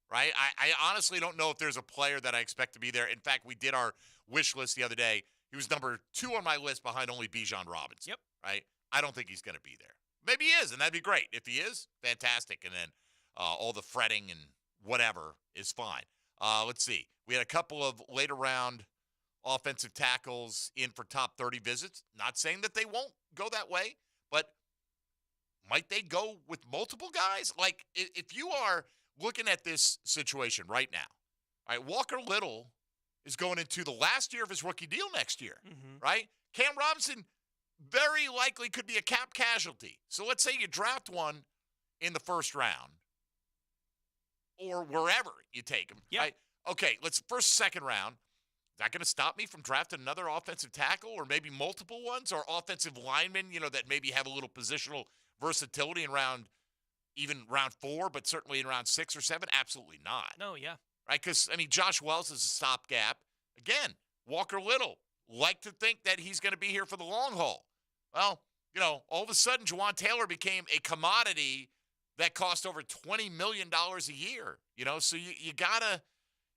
Right? I honestly don't know if there's a player that I expect to be there. In fact, we did our wish list the other day. He was number 2 on my list behind only Bijan Robinson. Yep. Right? I don't think he's going to be there. Maybe he is, and that'd be great. If he is, fantastic. And then all the fretting and whatever is fine. Let's see. We had a couple of later round offensive tackles in for top 30 visits. Not saying that they won't go that way, but might they go with multiple guys? Like, if you are looking at this situation right now, all right, Walker Little is going into the last year of his rookie deal next year, right? Cam Robinson very likely could be a cap casualty. So let's say you draft one in the first round or wherever you take him, right? Okay, let's second round. Is that going to stop me from drafting another offensive tackle or maybe multiple ones or offensive linemen, that maybe have a little positional versatility in round 4, but certainly in round 6 or 7? Absolutely not. No, yeah. Right? Because, Josh Wells is a stopgap. Again, Walker Little, like to think that he's going to be here for the long haul. Well, all of a sudden, Juwan Taylor became a commodity that cost over $20 million a year. So you got to...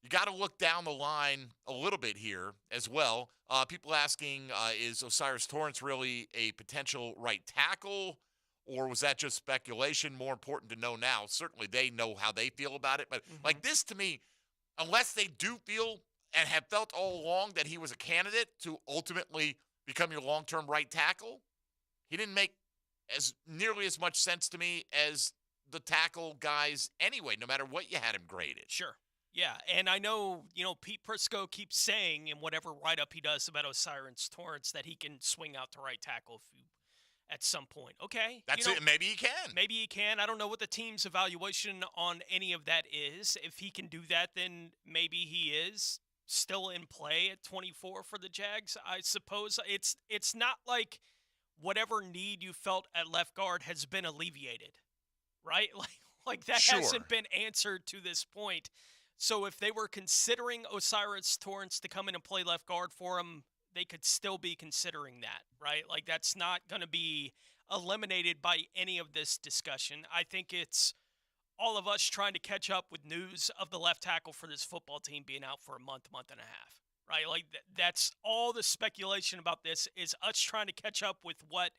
You got to look down the line a little bit here as well. People asking, is Osiris Torrance really a potential right tackle, or was that just speculation? More important to know now. Certainly they know how they feel about it. But like this to me, unless they do feel and have felt all along that he was a candidate to ultimately become your long-term right tackle, he didn't make nearly as much sense to me as the tackle guys anyway, no matter what you had him graded. Sure. Yeah, and I know, Pete Prisco keeps saying in whatever write-up he does about Osiris Torrance that he can swing out to right tackle at some point. Okay. That's it. Maybe he can. Maybe he can. I don't know what the team's evaluation on any of that is. If he can do that, then maybe he is still in play at 24 for the Jags, I suppose. It's not like whatever need you felt at left guard has been alleviated, right? Like that hasn't been answered to this point. So if they were considering Osiris Torrance to come in and play left guard for him, they could still be considering that, right? Like that's not going to be eliminated by any of this discussion. I think it's all of us trying to catch up with news of the left tackle for this football team being out for a month and a half, right? Like that's all the speculation about this is us trying to catch up with what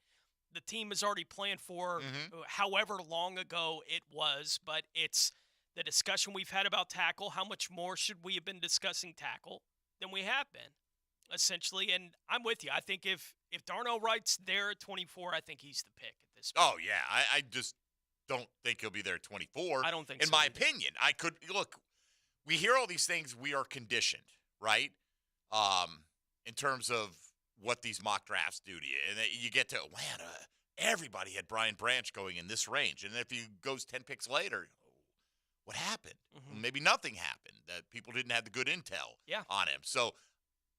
the team has already planned for however long ago it was, but it's the discussion we've had about tackle. How much more should we have been discussing tackle than we have been, essentially? And I'm with you. I think if Darnell Wright's there at 24, I think he's the pick at this point. Oh, yeah. I just don't think he'll be there at 24. I don't think so. In my opinion, we hear all these things. We are conditioned, right? In terms of what these mock drafts do to you. And you get to Atlanta. Everybody had Brian Branch going in this range. And if he goes 10 picks later, what happened? Maybe nothing happened, that people didn't have the good intel on him. So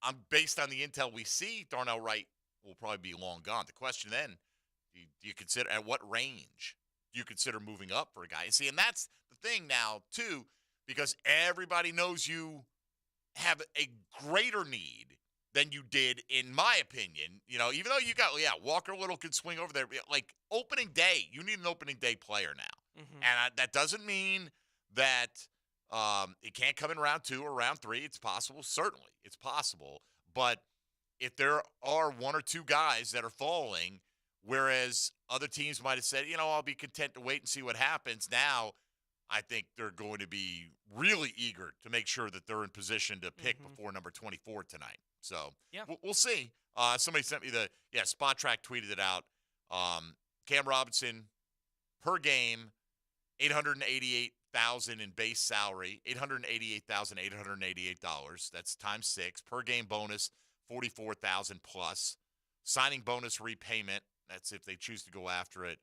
I'm based on the intel we see, Darnell Wright will probably be long gone. The question then, do you consider at what range do you consider moving up for a guy? See, and that's the thing now, too, because everybody knows you have a greater need than you did, in my opinion. Even though you got, Walker Little could swing over there. Like, opening day, you need an opening day player now. And that doesn't mean that it can't come in round 2 or round 3. It's possible. Certainly, it's possible. But if there are 1 or 2 guys that are falling, whereas other teams might have said, I'll be content to wait and see what happens. Now, I think they're going to be really eager to make sure that they're in position to pick before number 24 tonight. So we'll see. Somebody sent me Spot Track tweeted it out. Cam Robinson, per game, $888,000 in base salary, $888,888. That's times 6. Per game bonus, $44,000 plus. Signing bonus repayment, that's if they choose to go after it,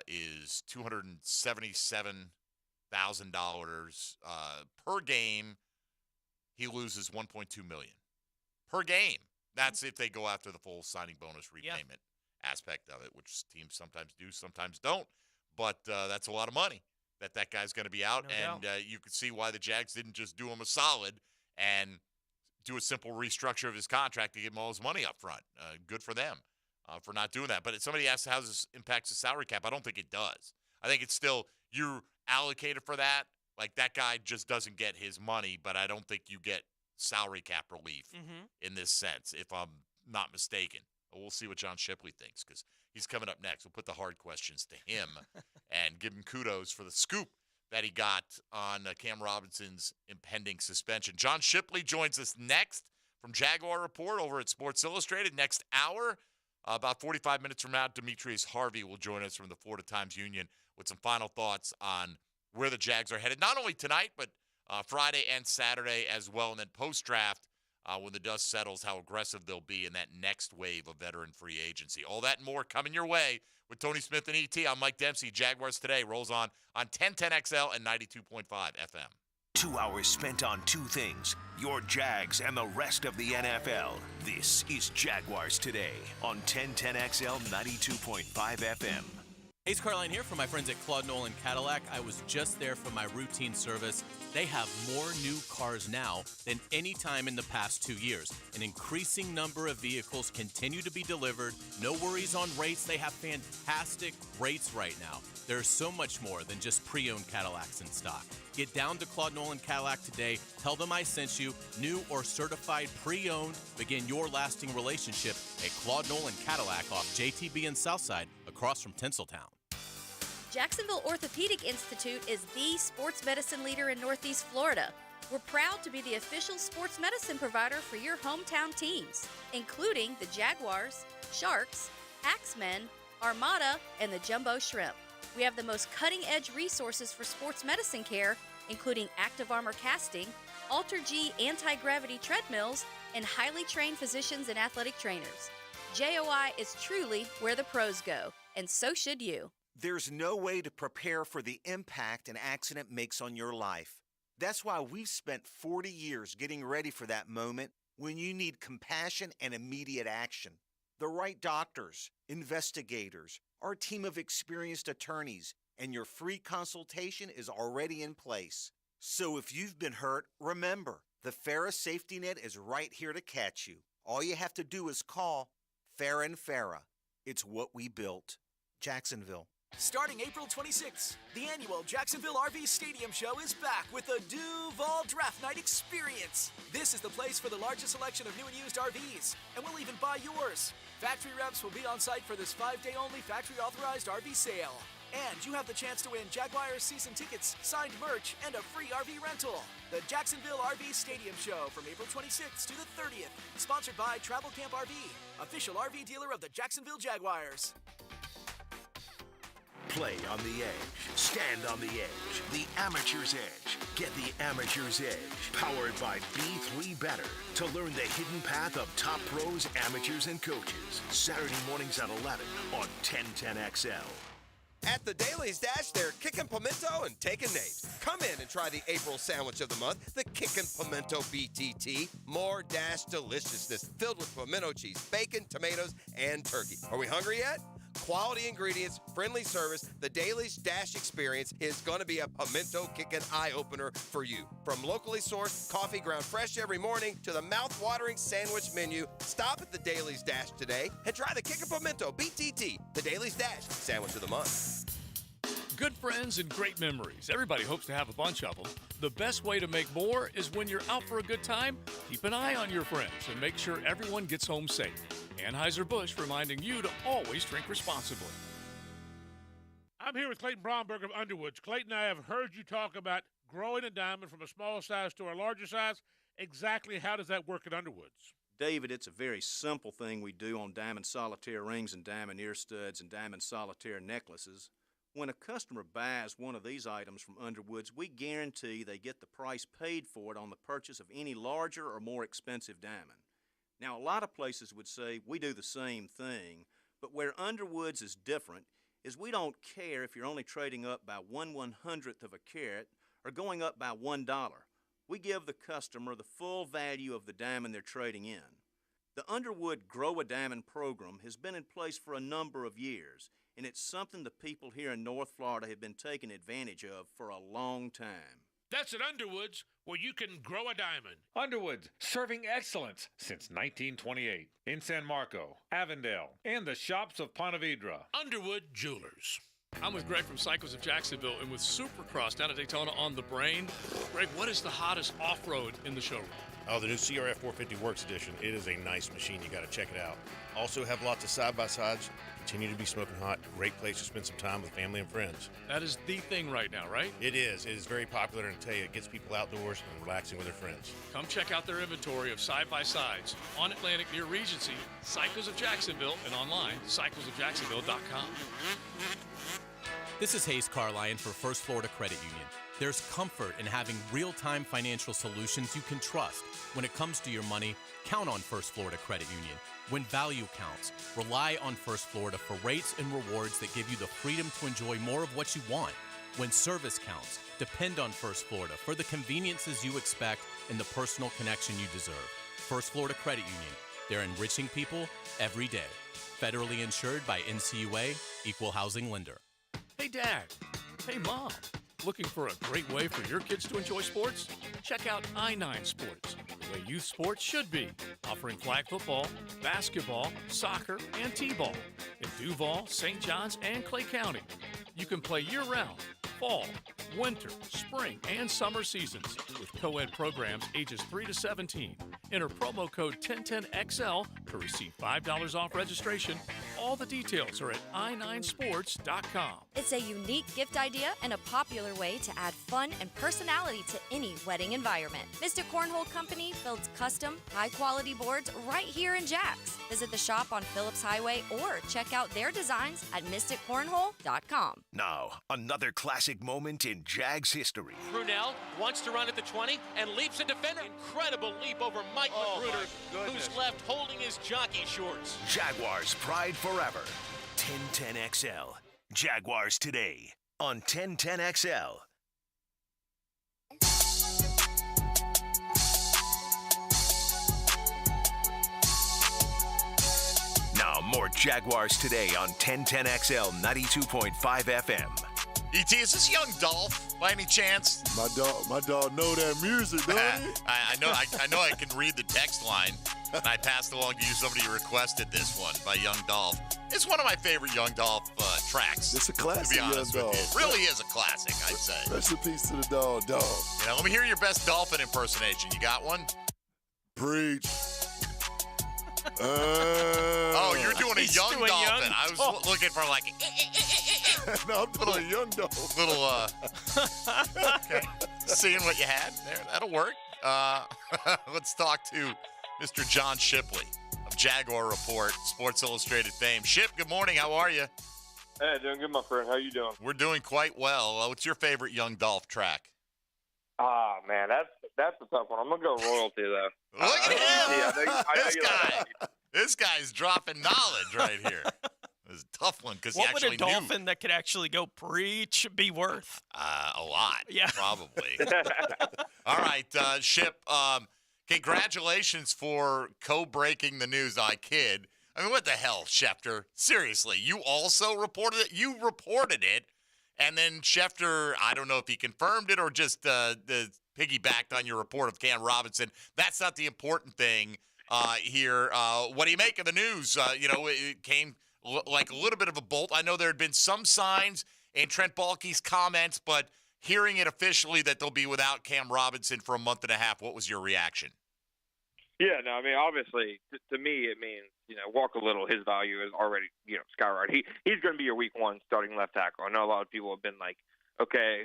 is $277,000 per game. He loses $1.2 million per game. That's if they go after the full signing bonus repayment aspect of it, which teams sometimes do, sometimes don't. But that's a lot of money that guy's going to be out. No doubt. You could see why the Jags didn't just do him a solid and do a simple restructure of his contract to give him all his money up front. Good for them for not doing that. But somebody asked how this impacts the salary cap. I don't think it does. I think it's still you're allocated for that. Like, that guy just doesn't get his money, but I don't think you get salary cap relief in this sense, if I'm not mistaken. We'll see what John Shipley thinks, because he's coming up next. We'll put the hard questions to him and give him kudos for the scoop that he got on Cam Robinson's impending suspension. John Shipley joins us next from Jaguar Report over at Sports Illustrated next hour. About 45 minutes from now, Demetrius Harvey will join us from the Florida Times-Union with some final thoughts on where the Jags are headed, not only tonight, but Friday and Saturday as well, and then post-draft, when the dust settles, how aggressive they'll be in that next wave of veteran free agency. All that and more coming your way with Tony Smith and ET. I'm Mike Dempsey. Jaguars Today rolls on 1010XL and 92.5 FM. 2 hours spent on two things, your Jags and the rest of the NFL. This is Jaguars Today on 1010XL 92.5 FM. Ace Carline here from my friends at Claude Nolan Cadillac. I was just there for my routine service. They have more new cars now than any time in the past 2 years. An increasing number of vehicles continue to be delivered. No worries on rates. They have fantastic rates right now. There's so much more than just pre-owned Cadillacs in stock. Get down to Claude Nolan Cadillac today. Tell them I sent you. New or certified pre-owned. Begin your lasting relationship at Claude Nolan Cadillac off JTB and Southside across from Tinseltown. Jacksonville Orthopedic Institute is the sports medicine leader in Northeast Florida. We're proud to be the official sports medicine provider for your hometown teams, including the Jaguars, Sharks, Axemen, Armada, and the Jumbo Shrimp. We have the most cutting-edge resources for sports medicine care, including Active Armor casting, Alter-G anti-gravity treadmills, and highly trained physicians and athletic trainers. JOI is truly where the pros go, and so should you. There's no way to prepare for the impact an accident makes on your life. That's why we've spent 40 years getting ready for that moment when you need compassion and immediate action. The right doctors, investigators, our team of experienced attorneys, and your free consultation is already in place. So if you've been hurt, remember, the Farah Safety Net is right here to catch you. All you have to do is call Farah and Farah. It's what we built. Jacksonville. Starting April 26th, the annual Jacksonville RV Stadium Show is back with the Duval Draft Night Experience. This is the place for the largest selection of new and used RVs, and we'll even buy yours. Factory reps will be on site for this 5-day-only factory-authorized RV sale. And you have the chance to win Jaguars season tickets, signed merch, and a free RV rental. The Jacksonville RV Stadium Show from April 26th to the 30th. Sponsored by Travel Camp RV, official RV dealer of the Jacksonville Jaguars. Play on the edge. Stand on the edge. The Amateur's Edge. Get the Amateur's Edge. Powered by B3 Better. To learn the hidden path of top pros, amateurs, and coaches. Saturday mornings at 11 on 1010XL. At the Dailies Dash, they're kicking pimento and taking names. Come in and try the April sandwich of the month, the Kickin' Pimento BTT. More Dash deliciousness filled with pimento cheese, bacon, tomatoes, and turkey. Are we hungry yet? Quality ingredients, friendly service, the Dailies Dash experience is going to be a pimento kickin' eye-opener for you. From locally sourced coffee ground fresh every morning to the mouth-watering sandwich menu, stop at the Dailies Dash today and try the Kickin' Pimento BTT, the Dailies Dash sandwich of the month. Good friends and great memories. Everybody hopes to have a bunch of them. The best way to make more is when you're out for a good time, keep an eye on your friends and make sure everyone gets home safe. Anheuser-Busch reminding you to always drink responsibly. I'm here with Clayton Bromberg of Underwoods. Clayton, I have heard you talk about growing a diamond from a small size to a larger size. Exactly how does that work at Underwoods? David, it's a very simple thing we do on diamond solitaire rings and diamond ear studs and diamond solitaire necklaces. When a customer buys one of these items from Underwoods, we guarantee they get the price paid for it on the purchase of any larger or more expensive diamond. Now, a lot of places would say we do the same thing, but where Underwood's is different is we don't care if you're only trading up by 1/100th of a carat or going up by $1. We give the customer the full value of the diamond they're trading in. The Underwood Grow a Diamond program has been in place for a number of years, and it's something the people here in North Florida have been taking advantage of for a long time. That's at Underwood's, where you can grow a diamond. Underwood's, serving excellence since 1928 in San Marco, Avondale, and the shops of Ponte Vedra. Underwood Jewelers. I'm with Greg from Cycles of Jacksonville, and with Supercross down at Daytona on the brain. Greg, what is the hottest off-road in the showroom? Oh, the new CRF 450 Works Edition. It is a nice machine. You got to check it out. Also have lots of side-by-sides. Continue to be smoking hot. Great place to spend some time with family and friends. That is the thing right now, right? It is. It is very popular, and I tell you, it gets people outdoors and relaxing with their friends. Come check out their inventory of side-by-sides on Atlantic near Regency, Cycles of Jacksonville, and online, cyclesofjacksonville.com. This is Hayes Carline for First Florida Credit Union. There's comfort in having real-time financial solutions you can trust. When it comes to your money, count on First Florida Credit Union. When value counts, rely on First Florida for rates and rewards that give you the freedom to enjoy more of what you want. When service counts, depend on First Florida for the conveniences you expect and the personal connection you deserve. First Florida Credit Union. They're enriching people every day. Federally insured by NCUA, Equal Housing Lender. Hey, Dad. Hey, Mom. Looking for a great way for your kids to enjoy sports? Check out I-9 Sports, the way youth sports should be, offering flag football, basketball, soccer, and t-ball in Duval, St. Johns, and Clay County. You can play year-round, fall, winter, spring, and summer seasons with co-ed programs ages 3 to 17. Enter promo code 1010XL to receive $5 off registration. All the details are at i9sports.com. It's a unique gift idea and a popular way to add fun and personality to any wedding environment. Mystic Cornhole Company builds custom, high-quality boards right here in Jax. Visit the shop on Phillips Highway or check out their designs at mysticcornhole.com. Now, another classic moment in Jags history. Brunel wants to run at the 20 and leaps a defender. Incredible leap over Mike Magruder, who's left holding his jockey shorts. Jaguars pride forever. 1010XL. Jaguars today on 1010XL. Now more Jaguars today on 1010XL 92.5 FM. E.T., is this Young Dolph by any chance? My dog know that music, don't he? I know I can read the text line, and I passed along to you somebody who requested this one by Young Dolph. It's one of my favorite Young Dolph tracks. It's a classic, to be honest Young with Dolph. you. It really is a classic, I'd say. Rest in peace to the dog. You know, let me hear your best Dolphin impersonation. You got one? Preach. Oh, you're doing a Young doing Dolphin. Young I was Dolph. looking for like no, I'm doing a Young Dolph. Okay. Seeing what you had there. That'll work. Let's talk to Mr. John Shipley of Jaguar Report, Sports Illustrated fame. Ship, good morning. How are you? Hey, doing good, my friend. How you doing? We're doing quite well. What's your favorite Young Dolph track? Ah, man, that's a tough one. I'm gonna go Royalty though. Look at him! This guy. This guy's dropping knowledge right here. It's a tough one because he What would actually a dolphin that could actually go preach be worth? A lot. Yeah. Probably. All right, Ship, congratulations for co-breaking the news. I kid. I mean, what the hell, Schefter? Seriously, you also reported it? You reported it, and then Schefter, I don't know if he confirmed it or just piggybacked on your report of Cam Robinson. That's not the important thing here. What do you make of the news? It came like a little bit of a bolt. I know there had been some signs in Trent Baalke's comments, but hearing it officially that they'll be without Cam Robinson for a month and a half, what was your reaction? Yeah, no, I mean, obviously, to me, it means, Walker Little, his value is already, skyrocketed. He's going to be your week one starting left tackle. I know a lot of people have been like, okay,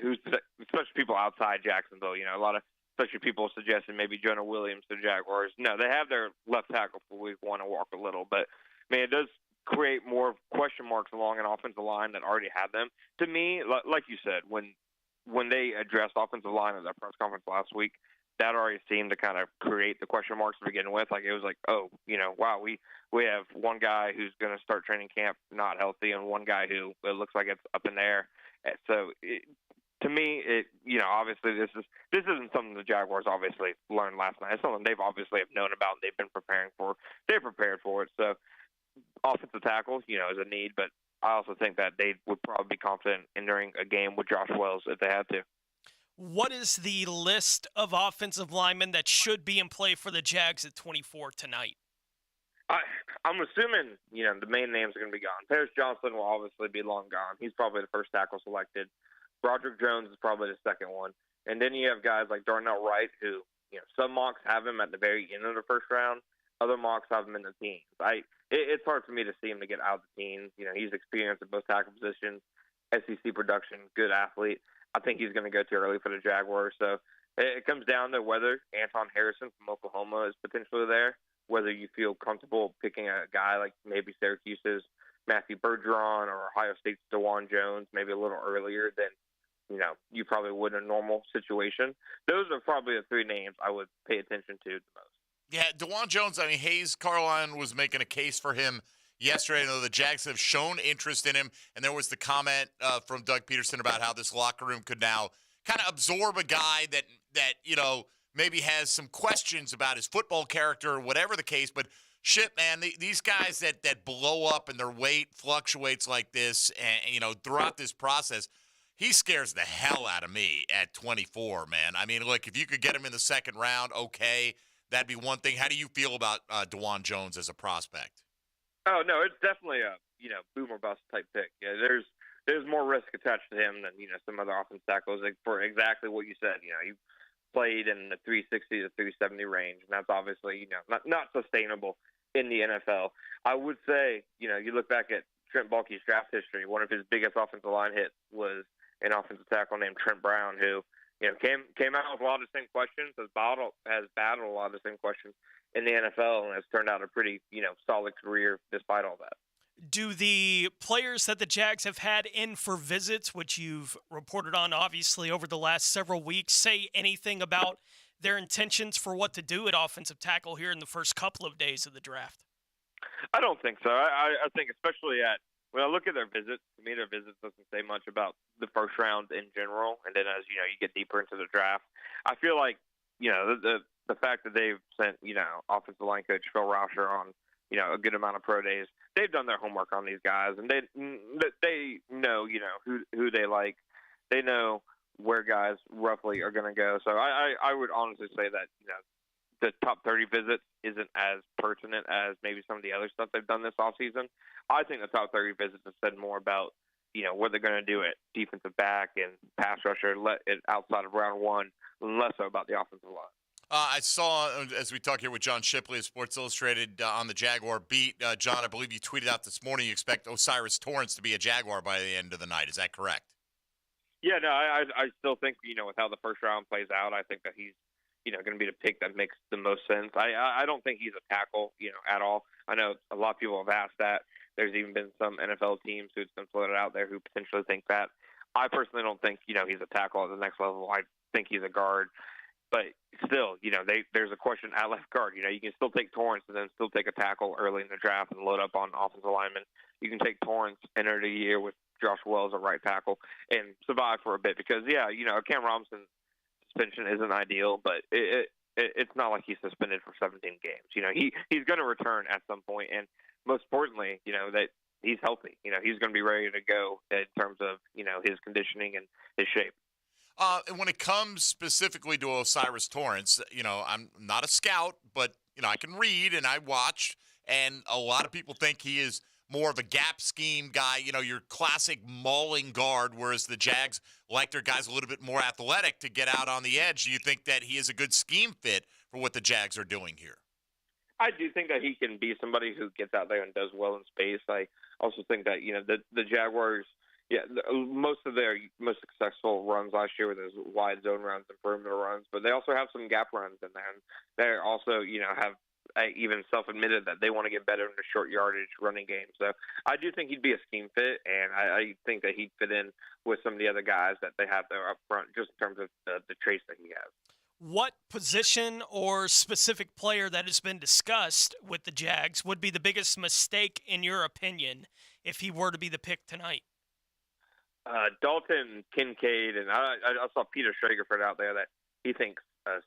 especially people outside Jacksonville, a lot of, especially people suggesting maybe Jonah Williams to the Jaguars. No, they have their left tackle for week one and Walker Little, but, man, it does create more question marks along an offensive line that already had them. To me, like you said, when they addressed offensive line at that press conference last week, that already seemed to kind of create the question marks to begin with. Like, it was like, oh, wow, we have one guy who's going to start training camp not healthy and one guy who it looks like it's up in the air. So to me, obviously this isn't something the Jaguars obviously learned last night. It's something they've obviously have known about and they've been preparing for. They're prepared for it. So offensive tackles, is a need, but I also think that they would probably be confident entering a game with Josh Wells if they had to. What is the list of offensive linemen that should be in play for the Jags at 24 tonight? I'm assuming, the main names are going to be gone. Paris Johnson will obviously be long gone. He's probably the first tackle selected. Broderick Jones is probably the second one. And then you have guys like Darnell Wright who, some mocks have him at the very end of the first round. Other mocks have him in the teens. It's hard for me to see him to get out of the teens. He's experienced at both tackle positions, SEC production, good athlete. I think he's going to go too early for the Jaguars. So it comes down to whether Anton Harrison from Oklahoma is potentially there, whether you feel comfortable picking a guy like maybe Syracuse's Matthew Bergeron or Ohio State's DeJuan Jones maybe a little earlier than, you probably would in a normal situation. Those are probably the three names I would pay attention to the most. Yeah, DeJuan Jones, Hayes Carline was making a case for him yesterday. Though the Jags have shown interest in him, and there was the comment from Doug Peterson about how this locker room could now kind of absorb a guy that maybe has some questions about his football character or whatever the case. But shit, man, these guys that blow up and their weight fluctuates like this, and throughout this process, he scares the hell out of me at 24, man. Look, if you could get him in the second round, okay, that'd be one thing. How do you feel about DeJuan Jones as a prospect? Oh, no, it's definitely a, boom or bust type pick. Yeah, there's more risk attached to him than, some other offensive tackles for exactly what you said. He played in the 360 to 370 range, and that's obviously, not sustainable in the NFL. I would say, you look back at Trent Baalke's draft history, one of his biggest offensive line hits was an offensive tackle named Trent Brown, who, came out with a lot of the same questions, has battled a lot of the same questions in the NFL, and has turned out a pretty, solid career despite all that. Do the players that the Jags have had in for visits, which you've reported on obviously over the last several weeks, say anything about their intentions for what to do at offensive tackle here in the first couple of days of the draft? I don't think so. I think especially when I look at their visits, to me their visits doesn't say much about the first round in general. And then as, you get deeper into the draft, I feel like, the fact that they've sent, offensive line coach Phil Rauscher on, a good amount of pro days, they've done their homework on these guys, and they know, who they like. They know where guys roughly are going to go. So I would honestly say that, the top 30 visits isn't as pertinent as maybe some of the other stuff they've done this offseason. I think the top 30 visits have said more about, what they're going to do at defensive back and pass rusher outside of round one, less so about the offensive line. I saw, as we talk here with John Shipley of Sports Illustrated on the Jaguar beat, John, I believe you tweeted out this morning you expect Osiris Torrance to be a Jaguar by the end of the night. Is that correct? Yeah, no, I still think, with how the first round plays out, I think that he's, going to be the pick that makes the most sense. I don't think he's a tackle, at all. I know a lot of people have asked that. There's even been some NFL teams who's been floated out there who potentially think that. I personally don't think, he's a tackle at the next level. I think he's a guard. But still, there's a question at left guard. You can still take Torrance and then still take a tackle early in the draft and load up on offensive linemen. You can take Torrance, enter the year with Josh Wells at right tackle, and survive for a bit because, Cam Robinson suspension isn't ideal, but it's not like he's suspended for 17 games. He's going to return at some point, and most importantly, that he's healthy. He's going to be ready to go in terms of, his conditioning and his shape. And when it comes specifically to Osiris Torrance, I'm not a scout, but, I can read and I watch, and a lot of people think he is more of a gap scheme guy, your classic mauling guard, whereas the Jags like their guys a little bit more athletic to get out on the edge. Do you think that he is a good scheme fit for what the Jags are doing here? I do think that he can be somebody who gets out there and does well in space. I also think that, the Jaguars, most of their most successful runs last year were those wide zone runs and perimeter runs, but they also have some gap runs in there. And they also, have even self-admitted that they want to get better in the short yardage running game. So I do think he'd be a scheme fit, and I think that he'd fit in with some of the other guys that they have there up front, just in terms of the traits that he has. What position or specific player that has been discussed with the Jags would be the biggest mistake, in your opinion, if he were to be the pick tonight? Dalton Kincaid, and I saw Peter Schragerford out there that he thinks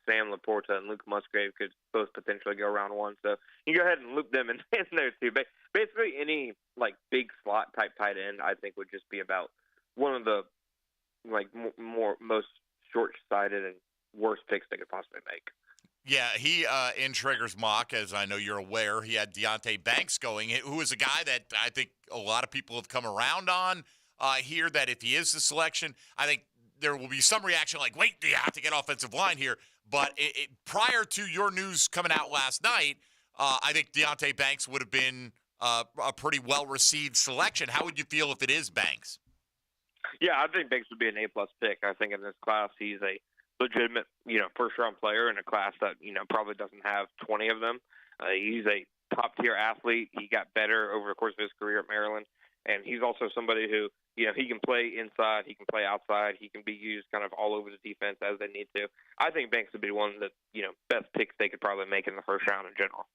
Sam Laporta and Luke Musgrave could both potentially go round one. So you go ahead and loop them in there too. Basically, any like big slot type tight end, I think would just be about one of the like most short-sighted and worst picks they could possibly make. Yeah, he in Traeger's mock, as I know you're aware, he had Deonte Banks going, who is a guy that I think a lot of people have come around on here, that if he is the selection, I think there will be some reaction like, wait, do you have to get offensive line here? But prior to your news coming out last night, I think Deonte Banks would have been a pretty well-received selection. How would you feel if it is Banks? Yeah, I think Banks would be an A-plus pick. I think in this class he's a legitimate, first-round player in a class that, probably doesn't have 20 of them. He's a top-tier athlete. He got better over the course of his career at Maryland. And he's also somebody who, he can play inside, he can play outside, he can be used kind of all over the defense as they need to. I think Banks would be one of the, best picks they could probably make in the first round in general.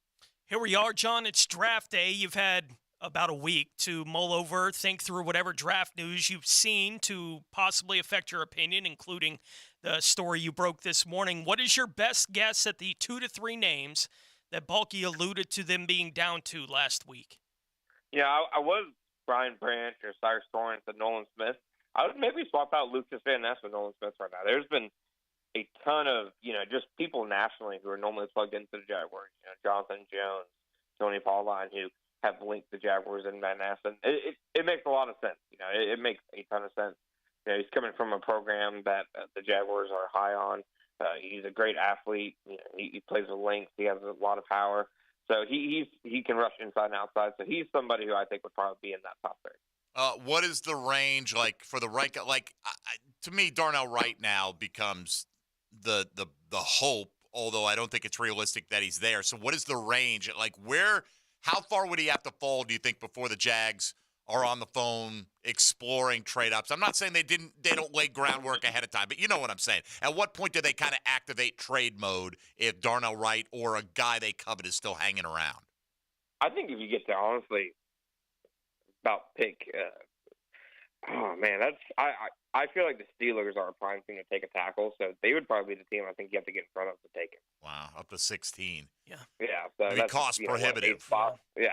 Here we are, John. It's draft day. You've had about a week to mull over, think through whatever draft news you've seen to possibly affect your opinion, including the story you broke this morning. What is your best guess at the 2 to 3 names that Balky alluded to them being down to last week? Yeah, I was Brian Branch or Cyrus Torrence and Nolan Smith. I would maybe swap out Lucas Van Ness with Nolan Smith right now. There's been a ton of, just people nationally who are normally plugged into the Jaguars. Jonathan Jones, Tony Pauline, who have linked the Jaguars and Van Ness. And it makes a lot of sense. It makes a ton of sense. He's coming from a program that the Jaguars are high on. He's a great athlete. He plays with length. He has a lot of power. So he can rush inside and outside. So he's somebody who I think would probably be in that top 3. What is the range like for the right guy? Like to me, Darnell Wright now becomes the hope. Although I don't think it's realistic that he's there. So what is the range? Like how far would he have to fall, do you think, before the Jags are on the phone exploring trade-ups? I'm not saying they don't lay groundwork ahead of time, but you know what I'm saying. At what point do they kind of activate trade mode if Darnell Wright or a guy they covet is still hanging around? I think if you get to, honestly, about pick, I feel like the Steelers are a prime team to take a tackle, so they would probably be the team I think you have to get in front of to take it. Wow, up to 16. Yeah. Yeah. So it'd be cost prohibitive. Yeah.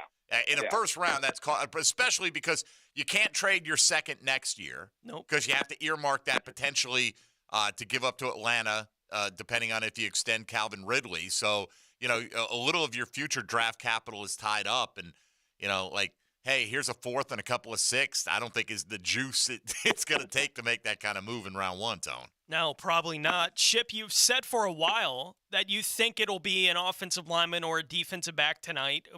In the first round, that's especially because you can't trade your second next year. Nope. Because you have to earmark that potentially to give up to Atlanta, depending on if you extend Calvin Ridley. So, a little of your future draft capital is tied up. And, hey, here's a 4th and a couple of 6th. I don't think is the juice it's going to take to make that kind of move in round 1, Tone. No, probably not. Chip, you've said for a while that you think it'll be an offensive lineman or a defensive back tonight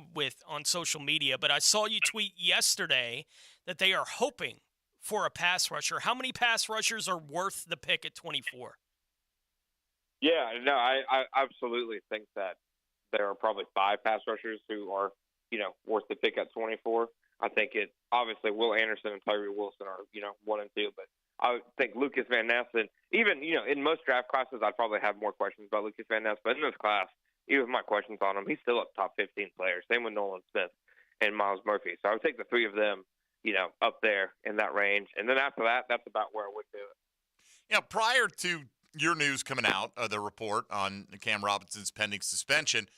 on social media, but I saw you tweet yesterday that they are hoping for a pass rusher. How many pass rushers are worth the pick at 24? Yeah, no, I absolutely think that there are probably 5 pass rushers who are, worth the pick at 24. I think obviously Will Anderson and Tyree Wilson are, 1 and 2, but I would think Lucas Van Ness, and even, in most draft classes, I'd probably have more questions about Lucas Van Ness, but in this class, even with my questions on him, he's still up top 15 players. Same with Nolan Smith and Miles Murphy. So I would take the 3 of them, up there in that range. And then after that, that's about where I would do it. Prior to your news coming out, the report on Cam Robinson's pending suspension,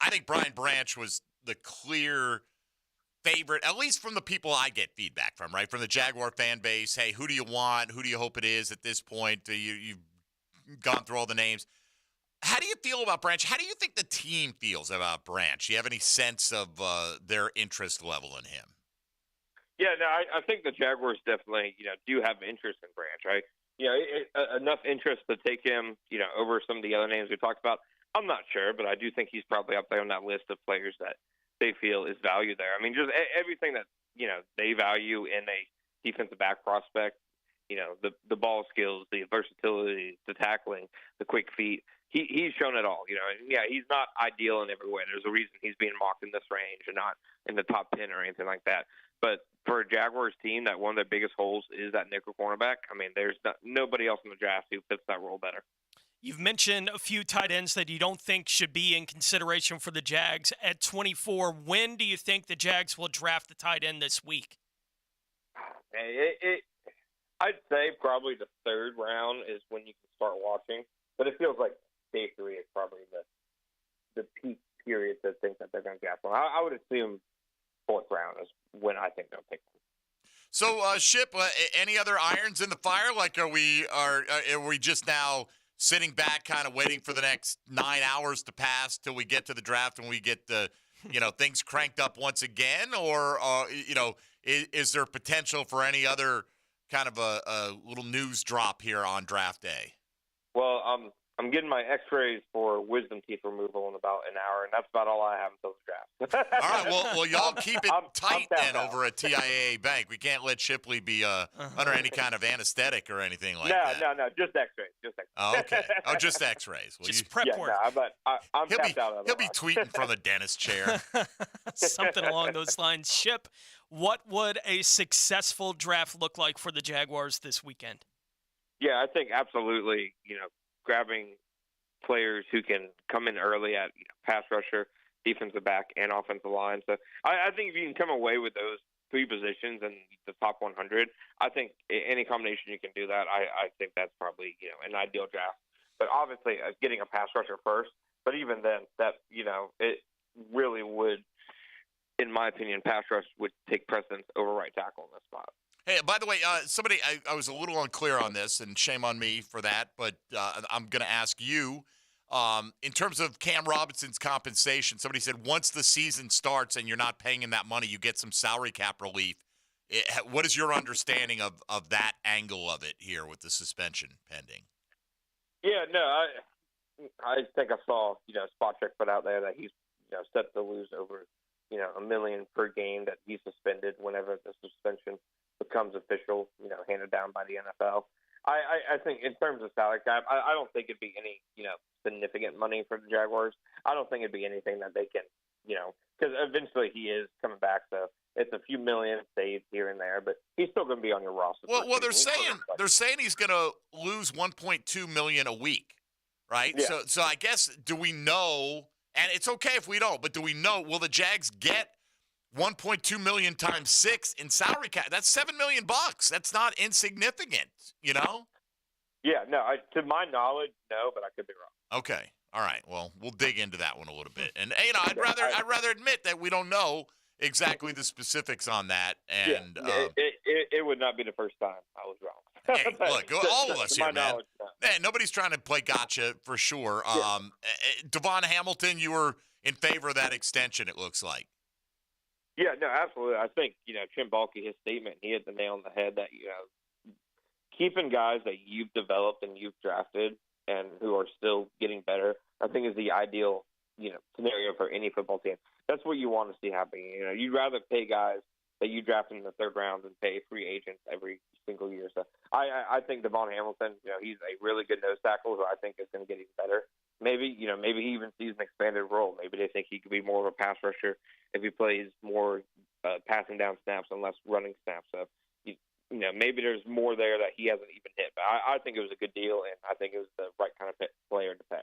I think Brian Branch was the clear favorite, at least from the people I get feedback from, right? From the Jaguar fan base. Hey, who do you want? Who do you hope it is at this point? You've gone through all the names. How do you feel about Branch? How do you think the team feels about Branch? Do you have any sense of their interest level in him? Yeah, no, I think the Jaguars definitely, do have interest in Branch, right? Enough interest to take him, over some of the other names we talked about. I'm not sure, but I do think he's probably up there on that list of players that they feel is valued there. I mean, just everything that, they value in a defensive back prospect, the ball skills, the versatility, the tackling, the quick feet. He's shown it all, Yeah, he's not ideal in every way. There's a reason he's being mocked in this range and not in the top 10 or anything like that. But for a Jaguars team, that one of their biggest holes is that nickel cornerback. I mean, there's nobody else in the draft who fits that role better. You've mentioned a few tight ends that you don't think should be in consideration for the Jags at 24. When do you think the Jags will draft the tight end this week? I'd say probably the third round is when you can start watching, but it feels like day 3 is probably the peak period to think that they're going to draft one. I would assume 4th round is when I think they'll pick one. So, Ship, any other irons in the fire? Like, are we just now sitting back, kind of waiting for the next 9 hours to pass till we get to the draft and we get the, things cranked up once again? Or, is there potential for any other kind of a little news drop here on draft day? Well, I'm getting my X-rays for wisdom teeth removal in about an hour, and that's about all I have until the draft. All right, well, y'all keep it tight then over at TIAA Bank. We can't let Shipley be under any kind of anesthetic or anything like that. No, just X-rays. Oh, okay. Oh, just X-rays. Well, just prep work. No, but I'm tapped out. He'll be tweeting from the dentist chair. Something along those lines. Ship, what would a successful draft look like for the Jaguars this weekend? Yeah, I think absolutely, grabbing players who can come in early at pass rusher, defensive back, and offensive line. So I think if you can come away with those 3 positions in the top 100, I think any combination you can do that, I think that's probably, an ideal draft. But obviously getting a pass rusher first, but even then that, it really would, in my opinion, pass rush would take precedence over right tackle in this spot. Hey, by the way, I was a little unclear on this, and shame on me for that, but I'm going to ask you, in terms of Cam Robinson's compensation, somebody said once the season starts and you're not paying him that money, you get some salary cap relief. What is your understanding of that angle of it here with the suspension pending? Yeah, no, I think I saw, spot check put out there that he's, set to lose over, $1 million per game that he's suspended whenever the suspension becomes official, handed down by the NFL. I think in terms of salary cap, I don't think it'd be any, significant money for the Jaguars. I don't think it'd be anything that they can, because eventually he is coming back, so it's a few million saved here and there, but he's still going to be on your roster. Well, they're saying he's going to lose $1.2 million a week, right? Yeah. So I guess, do we know? And it's okay if we don't, but do we know? Will the Jags get $1.2 million times 6 in salary cap? That's $7 million. That's not insignificant, Yeah, no. To my knowledge, no, but I could be wrong. Okay, all right. Well, we'll dig into that one a little bit, and I'd rather admit that we don't know exactly the specifics on that. And it would not be the first time I was wrong. Hey, look, all of us here, man. Man, nobody's trying to play gotcha for sure. Yeah. Devon Hamilton, you were in favor of that extension, it looks like. Yeah, no, absolutely. I think, Tim Balky, his statement, he hit the nail on the head that, keeping guys that you've developed and you've drafted and who are still getting better, I think is the ideal, scenario for any football team. That's what you want to see happen. You'd rather pay guys that you draft in the 3rd round than pay free agents every single year. So I think Devon Hamilton, he's a really good nose tackle who I think is going to get even better. Maybe he even sees an expanded role. Maybe they think he could be more of a pass rusher if he plays more passing down snaps and less running snaps. So, maybe there's more there that he hasn't even hit. But I think it was a good deal, and I think it was the right kind of player to pay.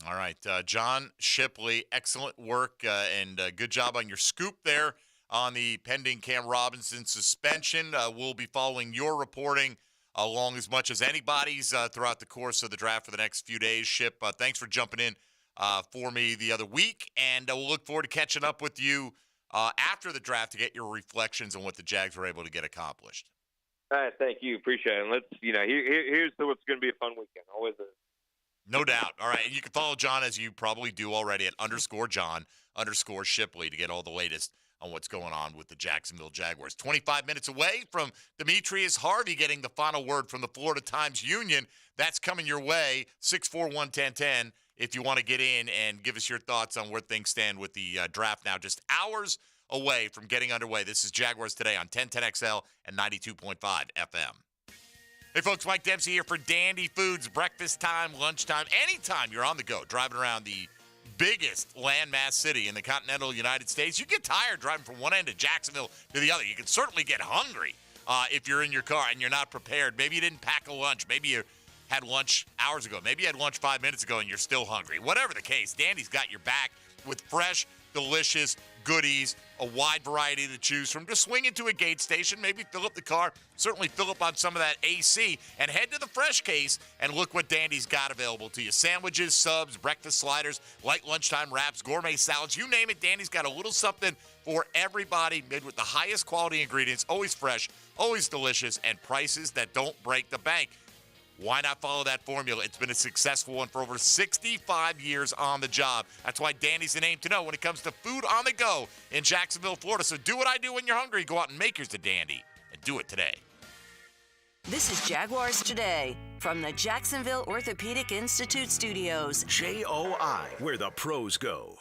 All right. John Shipley, excellent work and good job on your scoop there on the pending Cam Robinson suspension. We'll be following your reporting along as much as anybody's throughout the course of the draft for the next few days. Ship, thanks for jumping in for me the other week, and we'll look forward to catching up with you after the draft to get your reflections on what the Jags were able to get accomplished. Thank you. Appreciate it. And let's, here's what's going to be a fun weekend. Always is. No doubt. All right. And you can follow John, as you probably do already, at _John_Shipley to get all the latest on what's going on with the Jacksonville Jaguars. 25 minutes away from Demetrius Harvey getting the final word from the Florida Times-Union. That's coming your way, 641-1010, if you want to get in and give us your thoughts on where things stand with the draft now. Just hours away from getting underway. This is Jaguars Today on 1010XL and 92.5 FM. Hey, folks, Mike Dempsey here for Dandy Foods. Breakfast time, lunchtime, anytime you're on the go, driving around the biggest landmass city in the continental United States. You get tired driving from one end of Jacksonville to the other. You can certainly get hungry if you're in your car and you're not prepared. Maybe you didn't pack a lunch. Maybe you had lunch hours ago. Maybe you had lunch 5 minutes ago and you're still hungry. Whatever the case, Dandy's got your back with fresh, delicious goodies, a wide variety to choose from. Just swing into a Gate station, maybe fill up the car, certainly fill up on some of that AC, and head to the Fresh Case and look what Dandy's got available to you. Sandwiches, subs, breakfast sliders, light lunchtime wraps, gourmet salads, you name it, Dandy's got a little something for everybody, made with the highest quality ingredients, always fresh, always delicious, and prices that don't break the bank. Why not follow that formula? It's been a successful one for over 65 years on the job. That's why Dandy's the name to know when it comes to food on the go in Jacksonville, Florida. So do what I do when you're hungry. Go out and make yours to Dandy, and do it today. This is Jaguars Today from the Jacksonville Orthopedic Institute studios. JOI, where the pros go.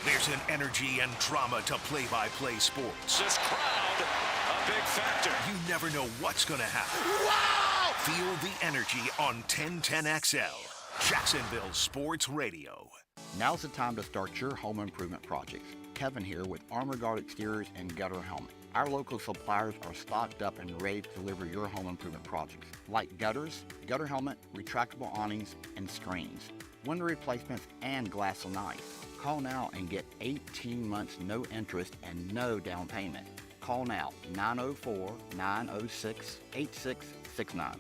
There's an energy and drama to play-by-play sports. This crowd, a big factor. You never know what's going to happen. Wow! Feel the energy on 1010XL, Jacksonville Sports Radio. Now's the time to start your home improvement projects. Kevin here with Armor Guard Exteriors and Gutter Helmet. Our local suppliers are stocked up and ready to deliver your home improvement projects, like gutters, gutter helmet, retractable awnings, and screens, window replacements, and glass and ice. Call now and get 18 months no interest and no down payment. Call now, 904-906-8669.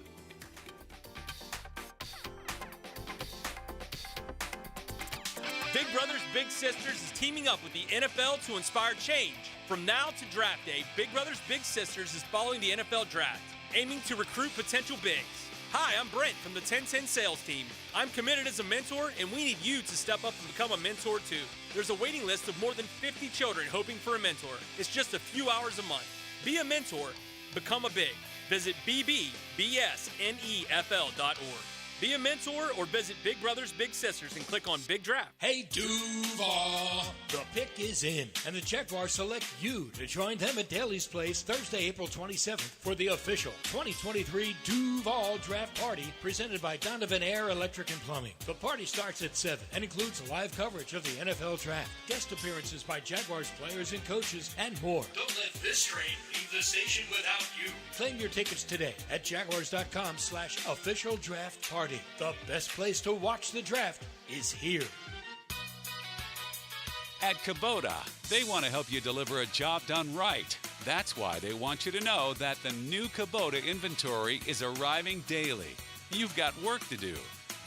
Big Brothers Big Sisters is teaming up with the NFL to inspire change. From now to draft day, Big Brothers Big Sisters is following the NFL draft, aiming to recruit potential bigs. Hi, I'm Brent from the 1010 sales team. I'm committed as a mentor, and we need you to step up and become a mentor too. There's a waiting list of more than 50 children hoping for a mentor. It's just a few hours a month. Be a mentor. Become a big. Visit bbsnefl.org. Be a mentor or visit Big Brothers Big Sisters and click on Big Draft. Hey Duval, the pick is in, and the Jaguars select you to join them at Daly's Place Thursday, April 27th for the official 2023 Duval Draft Party presented by Donovan Air Electric and Plumbing. The party starts at 7 and includes live coverage of the NFL Draft, guest appearances by Jaguars players and coaches, and more. Don't let this train leave the station without you. Claim your tickets today at jaguars.com/official draft party. The best place to watch the draft is here. At Kubota, they want to help you deliver a job done right. That's why they want you to know that the new Kubota inventory is arriving daily. You've got work to do.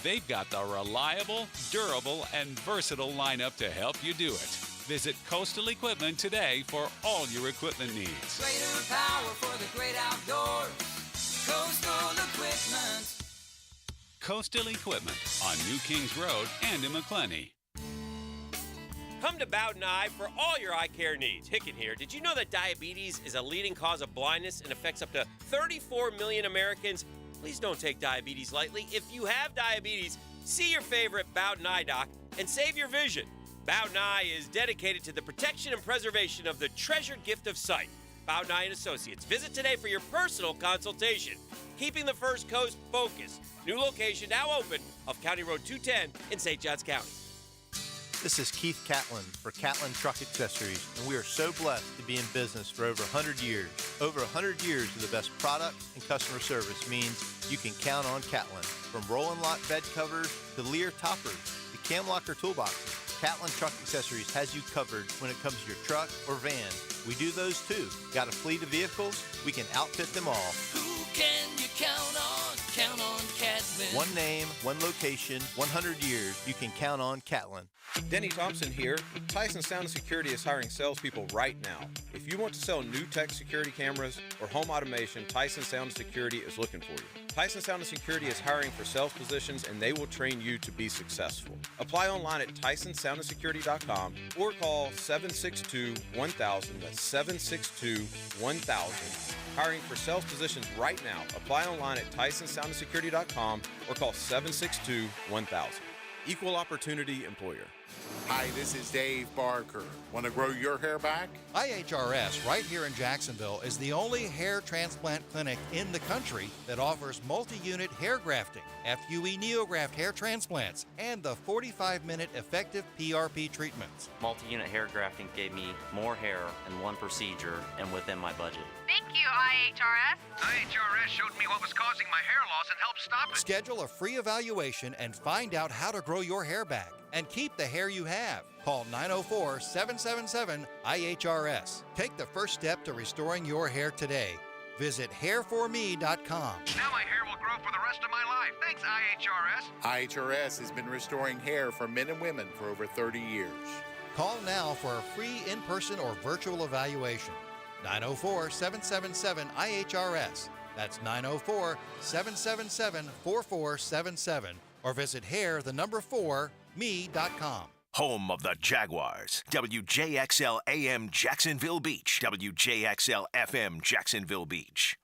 They've got the reliable, durable, and versatile lineup to help you do it. Visit Coastal Equipment today for all your equipment needs. Greater power for the great outdoors. Coastal Equipment. Coastal Equipment on New Kings Road and in McClenny. Come to Bowden Eye for all your eye care needs. Hicken here. Did you know that diabetes is a leading cause of blindness and affects up to 34 million Americans? Please don't take diabetes lightly. If you have diabetes, see your favorite Bowden Eye doc and save your vision. Bowden Eye is dedicated to the protection and preservation of the treasured gift of sight. Bowden Eye & Associates. Visit today for your personal consultation. Keeping the First Coast focused. New location now open off County Road 210 in St. Johns County. This is Keith Catlin for Catlin Truck Accessories, and we are so blessed to be in business for over 100 years. Over 100 years of the best product and customer service means you can count on Catlin. From Roll and Lock bed covers to Lear toppers to Cam Locker toolboxes, Catlin Truck Accessories has you covered when it comes to your truck or van. We do those too. Got a fleet of vehicles? We can outfit them all. Who can you count on? Count on Catlin. One name, one location, 100 years. You can count on Catlin. Denny Thompson here. Tyson Sound & Security is hiring salespeople right now. If you want to sell new tech security cameras or home automation, Tyson Sound & Security is looking for you. Tyson Sound & Security is hiring for sales positions, and they will train you to be successful. Apply online at TysonSoundandSecurity.com or call 762-1000. That's 762-1000. Hiring for sales positions right now. Apply online at TysonSoundandSecurity.com or call 762-1000. Equal Opportunity Employer. Hi, this is Dave Barker. Want to grow your hair back? IHRS right here in Jacksonville is the only hair transplant clinic in the country that offers multi-unit hair grafting, FUE NeoGraft hair transplants, and the 45-minute effective PRP treatments. Multi-unit hair grafting gave me more hair in one procedure and within my budget. Thank you, IHRS. IHRS showed me what was causing my hair loss and helped stop it. Schedule a free evaluation and find out how to grow your hair back and keep the hair you have. Call 904-777-IHRS. Take the first step to restoring your hair today. Visit hairforme.com. Now my hair will grow for the rest of my life. Thanks, IHRS. IHRS has been restoring hair for men and women for over 30 years. Call now for a free in-person or virtual evaluation. 904-777-IHRS. That's 904-777-4477. Or visit hair4me.com. Home of the Jaguars. WJXL AM Jacksonville Beach. WJXL FM Jacksonville Beach.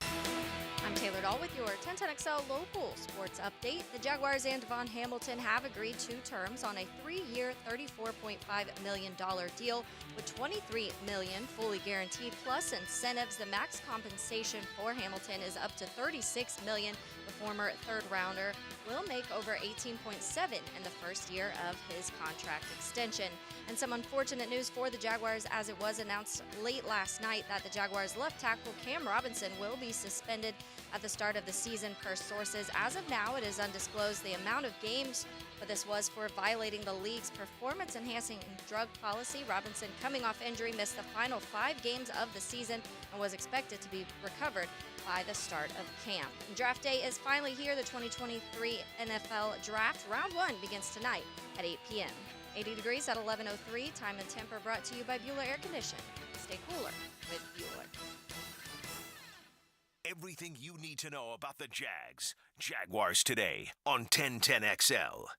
I'm Taylor Dahl with your 1010XL local sports update. The Jaguars and Devon Hamilton have agreed to terms on a 3-year, $34.5 million deal with $23 million fully guaranteed plus incentives. The max compensation for Hamilton is up to $36 million. The former third-rounder will make over $18.7 in the first year of his contract extension. And some unfortunate news for the Jaguars, as it was announced late last night that the Jaguars left tackle Cam Robinson will be suspended at the start of the season per sources. As of now, it is undisclosed the amount of games, but this was for violating the league's performance-enhancing drug policy. Robinson, coming off injury, missed the final 5 games of the season and was expected to be recovered by the start of camp. Draft day is finally here. The 2023 NFL Draft Round 1 begins tonight at 8 p.m. 80 degrees at 11:03. Time and temper brought to you by Bueller Air Conditioning. Stay cooler with Bueller. Everything you need to know about the Jags. Jaguars today on 1010XL.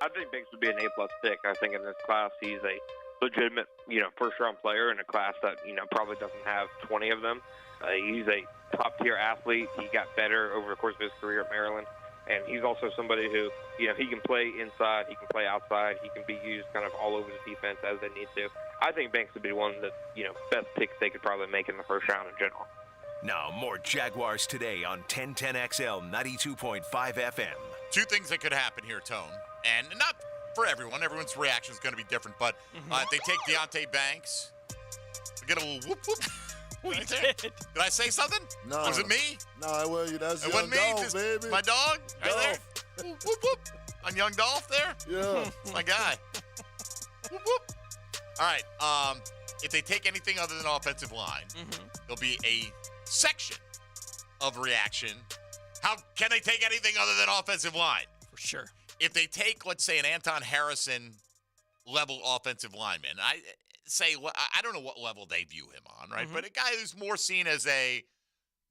I think Banks would be an A-plus pick. I think in this class he's a legitimate, first-round player in a class that, probably doesn't have 20 of them. He's a top-tier athlete. He got better over the course of his career at Maryland. And he's also somebody who, he can play inside, he can play outside, he can be used kind of all over the defense as they need to. I think Banks would be one of the, best picks they could probably make in the first round in general. Now, more Jaguars today on 1010XL 92.5 FM. 2 things that could happen here, Tone. And not for everyone. Everyone's reaction is going to be different. But they take Deonte Banks. We get a little whoop-whoop. Right there. Did I say something? No. Was it me? No, well, that's it Young wasn't me. Dolph, Just baby. my dog right Dolph. there. Whoop, whoop, whoop. On Young Dolph there? Yeah. My guy. Whoop, whoop. All right. If they take anything other than offensive line, there'll be a section of reaction. How can they take anything other than offensive line? For sure. If they take, let's say, an Anton Harrison level offensive lineman, I don't know what level they view him on, right? But a guy who's more seen as a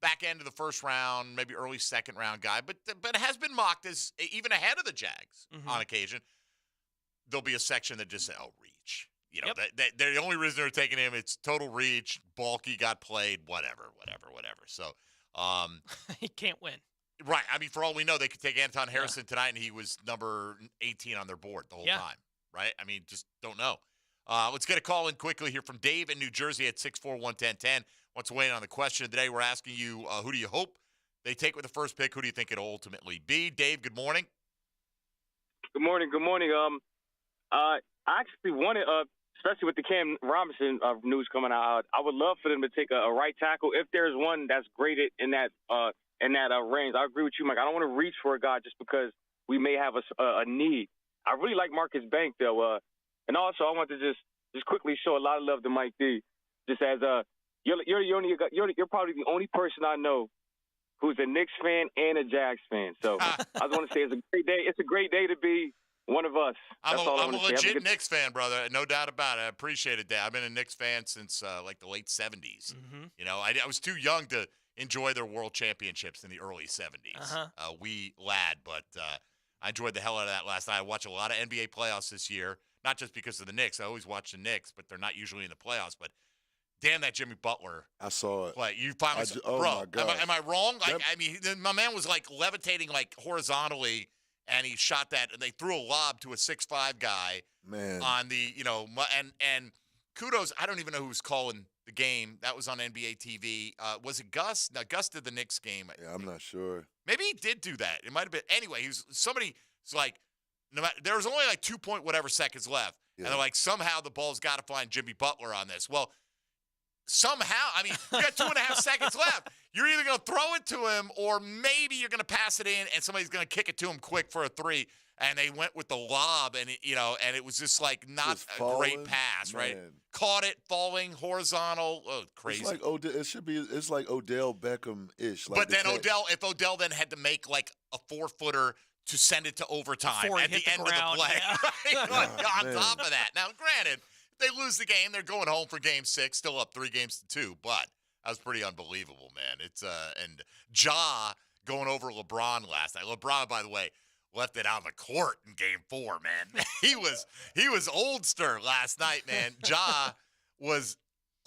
back end of the first round, maybe early second round guy, but has been mocked as even ahead of the Jags on occasion. There'll be a section that just say, "Oh, reach." They're the only reason they're taking him. It's total reach, bulky, got played, whatever. So he can't win. Right. I mean, for all we know, they could take Anton Harrison tonight, and he was number 18 on their board the whole time. Right? I mean, just don't know. Let's get a call in quickly here from Dave in New Jersey at 641-1010. Wants to weigh in on the question of the day. We're asking you, who do you hope they take with the first pick? Who do you think it'll ultimately be? Dave, good morning. Good morning. I actually wanted, especially with the Cam Robinson news coming out, I would love for them to take a right tackle if there's one that's graded in that range. I agree with you, Mike. I don't want to reach for a guy just because we may have a need. I really like Marcus Banks, though. And also, I want to just quickly show a lot of love to Mike D. Just as you're probably the only person I know who's a Knicks fan and a Jags fan. So I just want to say it's a great day. It's a great day to be one of us. That's I'm a legit Knicks fan, brother. No doubt about it. I appreciate it, Dad. I've been a Knicks fan since like the late 70s. I was too young to enjoy their world championships in the early 70s. Wee lad, but I enjoyed the hell out of that last night. I watched a lot of NBA playoffs this year, not just because of the Knicks. I always watch the Knicks, but they're not usually in the playoffs. But damn that Jimmy Butler. I saw it. Like you finally, oh bro. my God. Am I wrong? I mean, my man was like levitating like horizontally, and he shot that, and they threw a lob to a 6'5" guy. Man. On the and kudos. I don't even know who was calling the game. That was on NBA TV. Was it Gus? No, Gus did the Knicks game. Yeah, I'm not sure. Maybe he did do that. It might have been. Anyway, somebody's like, no matter, there was only like 2 point whatever seconds left. Yeah. And they're like, somehow the ball's got to find Jimmy Butler on this. Well, somehow, I mean, you got 2.5 seconds left. You're either going to throw it to him or maybe you're going to pass it in and somebody's going to kick it to him quick for a three. And they went with the lob, and it was just like not a great pass, right? Caught it falling horizontal, crazy. It's like Odell. It's like Odell Beckham-ish. Like but then if Odell then had to make like a 4-footer to send it to overtime at the end of the play, yeah. Right? On top of that. Now, granted, if they lose the game, they're going home for Game 6, still up 3-2. But that was pretty unbelievable, man. It's and Ja going over LeBron last night. LeBron, by the way, left it on the court in Game 4, man. he was oldster last night, man. Ja was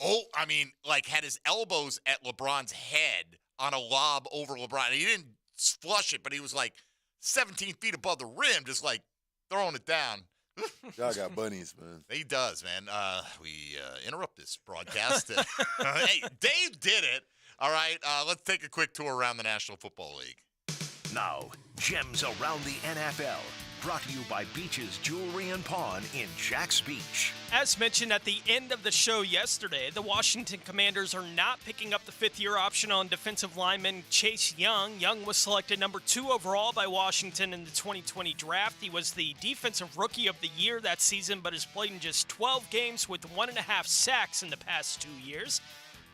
had his elbows at LeBron's head on a lob over LeBron. And he didn't flush it, but he was like 17 feet above the rim, just like throwing it down. Ja got bunnies, man. He does, man. We interrupt this broadcast. Hey, Dave did it. All right, let's take a quick tour around the National Football League. Now, Gems Around the NFL, brought to you by Beach's Jewelry and Pawn in Jax Beach. As mentioned at the end of the show yesterday, the Washington Commanders are not picking up the fifth-year option on defensive lineman Chase Young. Young was selected number 2 overall by Washington in the 2020 draft. He was the Defensive Rookie of the Year that season, but has played in just 12 games with 1.5 sacks in the past 2 years.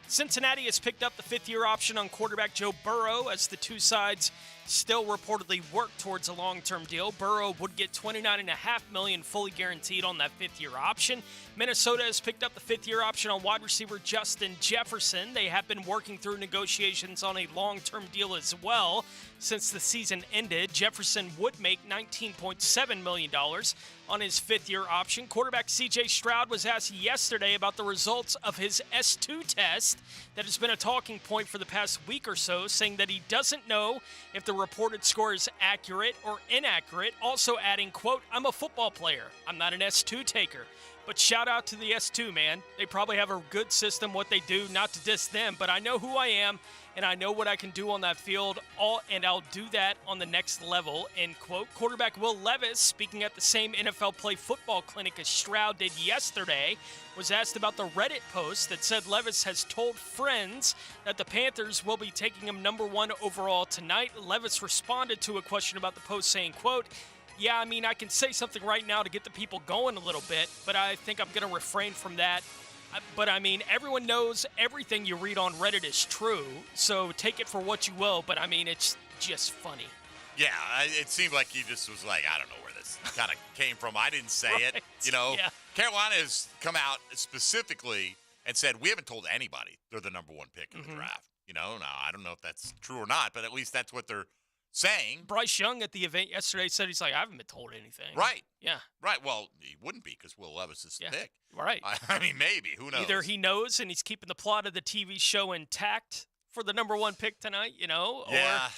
Cincinnati has picked up the fifth-year option on quarterback Joe Burrow as the two sides still reportedly work towards a long-term deal. Burrow would get $29.5 million fully guaranteed on that fifth-year option. Minnesota has picked up the fifth-year option on wide receiver Justin Jefferson. They have been working through negotiations on a long-term deal as well. Since the season ended, Jefferson would make $19.7 million on his fifth-year option. Quarterback C.J. Stroud was asked yesterday about the results of his S2 test that has been a talking point for the past week or so, saying that he doesn't know if the reported score is accurate or inaccurate, also adding, quote, "I'm a football player. I'm not an S2 taker." But shout out to the S2, man. They probably have a good system, what they do, not to diss them, but I know who I am, and I know what I can do on that field, and I'll do that on the next level, end quote. Quarterback Will Levis, speaking at the same NFL Play Football clinic as Stroud did yesterday, was asked about the Reddit post that said Levis has told friends that the Panthers will be taking him number 1 overall tonight. Levis responded to a question about the post saying, quote, "Yeah, I mean, I can say something right now to get the people going a little bit, but I think I'm going to refrain from that. But, I mean, everyone knows everything you read on Reddit is true, so take it for what you will, but, I mean, it's just funny." Yeah, it seemed like he just was like, I don't know where this kind of came from. I didn't say it, Yeah. Carolina has come out specifically and said, we haven't told anybody they're the number 1 pick in the draft. Now, I don't know if that's true or not, but at least that's what they're saying. Bryce Young at the event yesterday said he's like, I haven't been told anything. Right. Yeah. Right. Well, he wouldn't be because Will Levis is the pick. Right. I mean, maybe. Who knows? Either he knows and he's keeping the plot of the TV show intact for the number 1 pick tonight,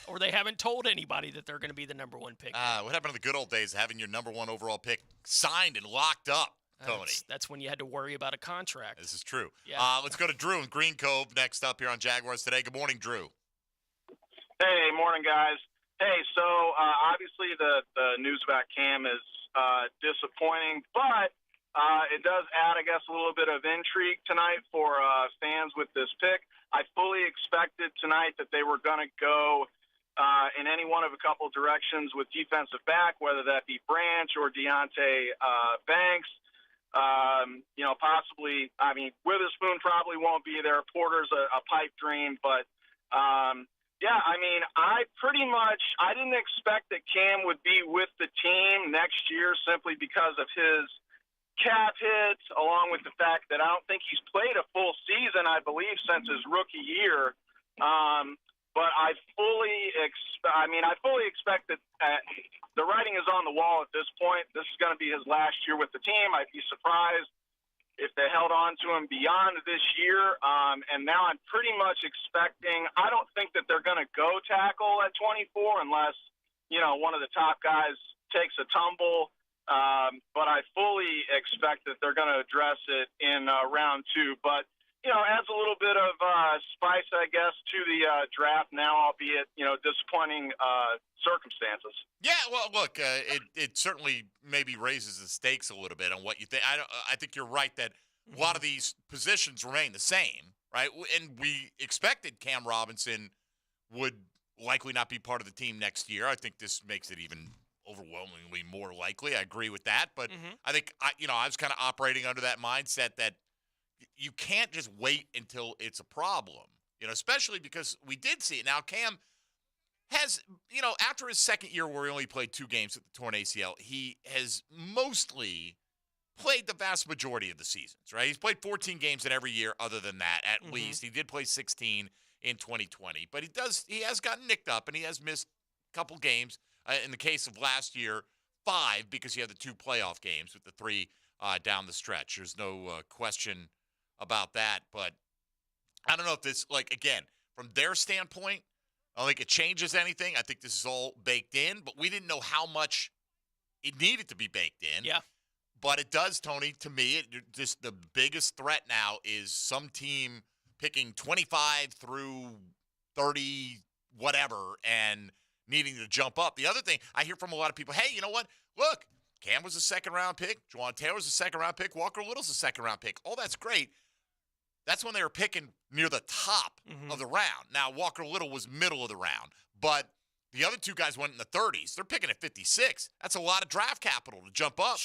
or they haven't told anybody that they're going to be the number 1 pick. What happened to the good old days, having your number 1 overall pick signed and locked up, Tony? That's when you had to worry about a contract. This is true. Yeah. Let's go to Drew in Green Cove next up here on Jaguars Today. Good morning, Drew. Hey, morning, guys. Hey, so obviously the news about Cam is disappointing, but it does add, I guess, a little bit of intrigue tonight for fans with this pick. I fully expected tonight that they were going to go in any one of a couple directions with defensive back, whether that be Branch or Deontay Banks. Possibly, I mean, Witherspoon probably won't be there. Porter's a pipe dream, but yeah, I mean, I didn't expect that Cam would be with the team next year simply because of his cap hits, along with the fact that I don't think he's played a full season, I believe, since his rookie year. But I fully expect that the writing is on the wall at this point. This is going to be his last year with the team. I'd be surprised if they held on to him beyond this year. And now I'm pretty much expecting, I don't think that they're going to go tackle at 24 unless, one of the top guys takes a tumble. But I fully expect that they're going to address it in round 2. But, adds a little bit of spice, I guess, to the draft now, albeit, disappointing circumstances. Yeah, well, look, it certainly maybe raises the stakes a little bit on what you think. I think you're right that a lot of these positions remain the same, right? And we expected Cam Robinson would likely not be part of the team next year. I think this makes it even overwhelmingly more likely. I agree with that. But I think, I was kind of operating under that mindset that you can't just wait until it's a problem, especially because we did see it. Now, Cam has, after his second year where he only played 2 games with the torn ACL, he has mostly played the vast majority of the seasons, right? He's played 14 games in every year other than that, at least. He did play 16 in 2020, but he has gotten nicked up and he has missed a couple games. In the case of last year, 5 because he had the 2 playoff games with the 3 down the stretch. There's no question about that, but I don't know if this, again, from their standpoint, I don't think it changes anything. I think this is all baked in, but we didn't know how much it needed to be baked in. Yeah. But it does, Tony, to me, just the biggest threat now is some team picking 25 through 30, whatever, and needing to jump up. The other thing, I hear from a lot of people, hey, you know what? Look, Cam was a second-round pick. Juwan Taylor's a second-round pick. Walker Little's a second-round pick. All that's great. That's when they were picking near the top of the round. Now, Walker Little was middle of the round, but the other 2 guys went in the 30s. They're picking at 56. That's a lot of draft capital to jump up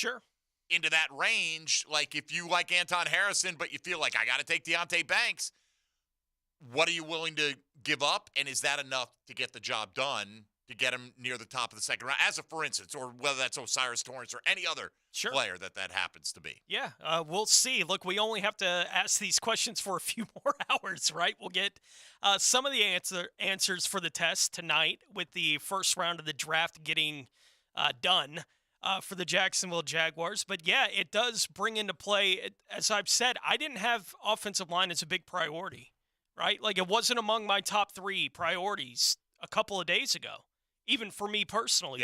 into that range. Like, if you like Anton Harrison, but you feel like, I got to take Deonte Banks, what are you willing to give up, and is that enough to get the job done, to get him near the top of the second round, as a for instance, or whether that's Osiris Torrance or any other player that happens to be. Yeah, we'll see. Look, we only have to ask these questions for a few more hours, right? We'll get some of the answers for the test tonight with the first round of the draft getting done for the Jacksonville Jaguars. But, yeah, it does bring into play, as I've said, I didn't have offensive line as a big priority, right? Like, it wasn't among my top 3 priorities a couple of days ago. Even for me personally,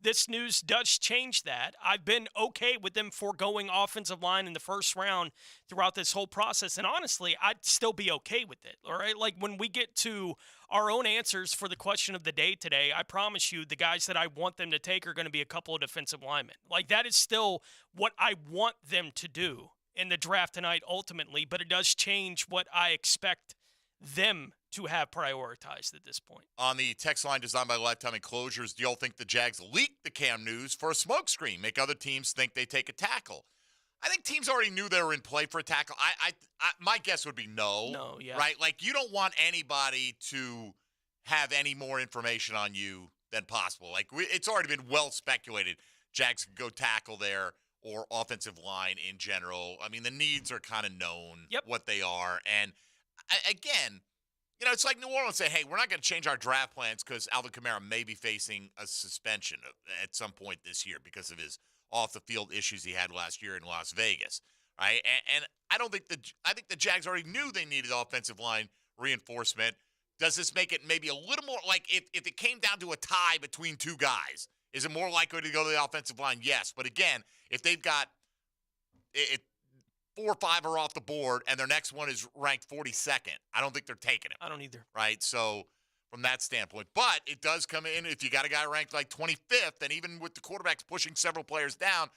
this news does change that. I've been okay with them foregoing offensive line in the first round throughout this whole process. And honestly, I'd still be okay with it. All right. Like, when we get to our own answers for the question of the day today, I promise you the guys that I want them to take are going to be a couple of defensive linemen. Like, that is still what I want them to do in the draft tonight ultimately, but it does change what I expect them to have prioritized at this point. On the text line designed by Lifetime Enclosures, do y'all think the Jags leaked the Cam news for a smokescreen, make other teams think they take a tackle? I think teams already knew they were in play for a tackle. My guess would be no. No, yeah. Right? Like, you don't want anybody to have any more information on you than possible. Like, it's already been well speculated. Jags could go tackle there or offensive line in general. I mean, the needs are kind of known what they are. And, again, it's like New Orleans say, hey, we're not going to change our draft plans because Alvin Kamara may be facing a suspension at some point this year because of his off-the-field issues he had last year in Las Vegas, right? And I think the Jags already knew they needed offensive line reinforcement. Does this make it maybe a little more like if it came down to a tie between 2 guys, is it more likely to go to the offensive line? Yes. But again, if they've got 4 or 5 are off the board, and their next one is ranked 42nd. I don't think they're taking it. I don't either. Right? So, from that standpoint. But it does come in, if you got a guy ranked like 25th, and even with the quarterbacks pushing several players down,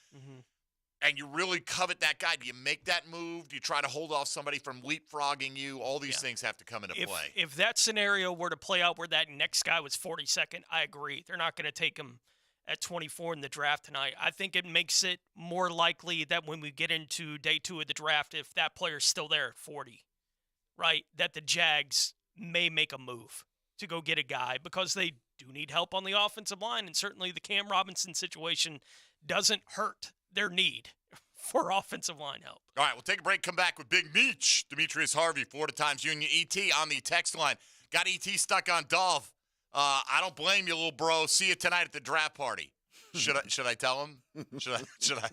and you really covet that guy, do you make that move? Do you try to hold off somebody from leapfrogging you? All these things have to come into play. If that scenario were to play out where that next guy was 42nd, I agree. They're not going to take him at 24 in the draft tonight. I think it makes it more likely that when we get into day 2 of the draft, if that player's still there at 40, right, that the Jags may make a move to go get a guy because they do need help on the offensive line, and certainly the Cam Robinson situation doesn't hurt their need for offensive line help. All right, we'll take a break, come back with Big Meech, Demetrius Harvey, Florida Times Union ET on the text line. Got ET stuck on Dolph. I don't blame you, little bro. See you tonight at the draft party. Should I tell him? Should I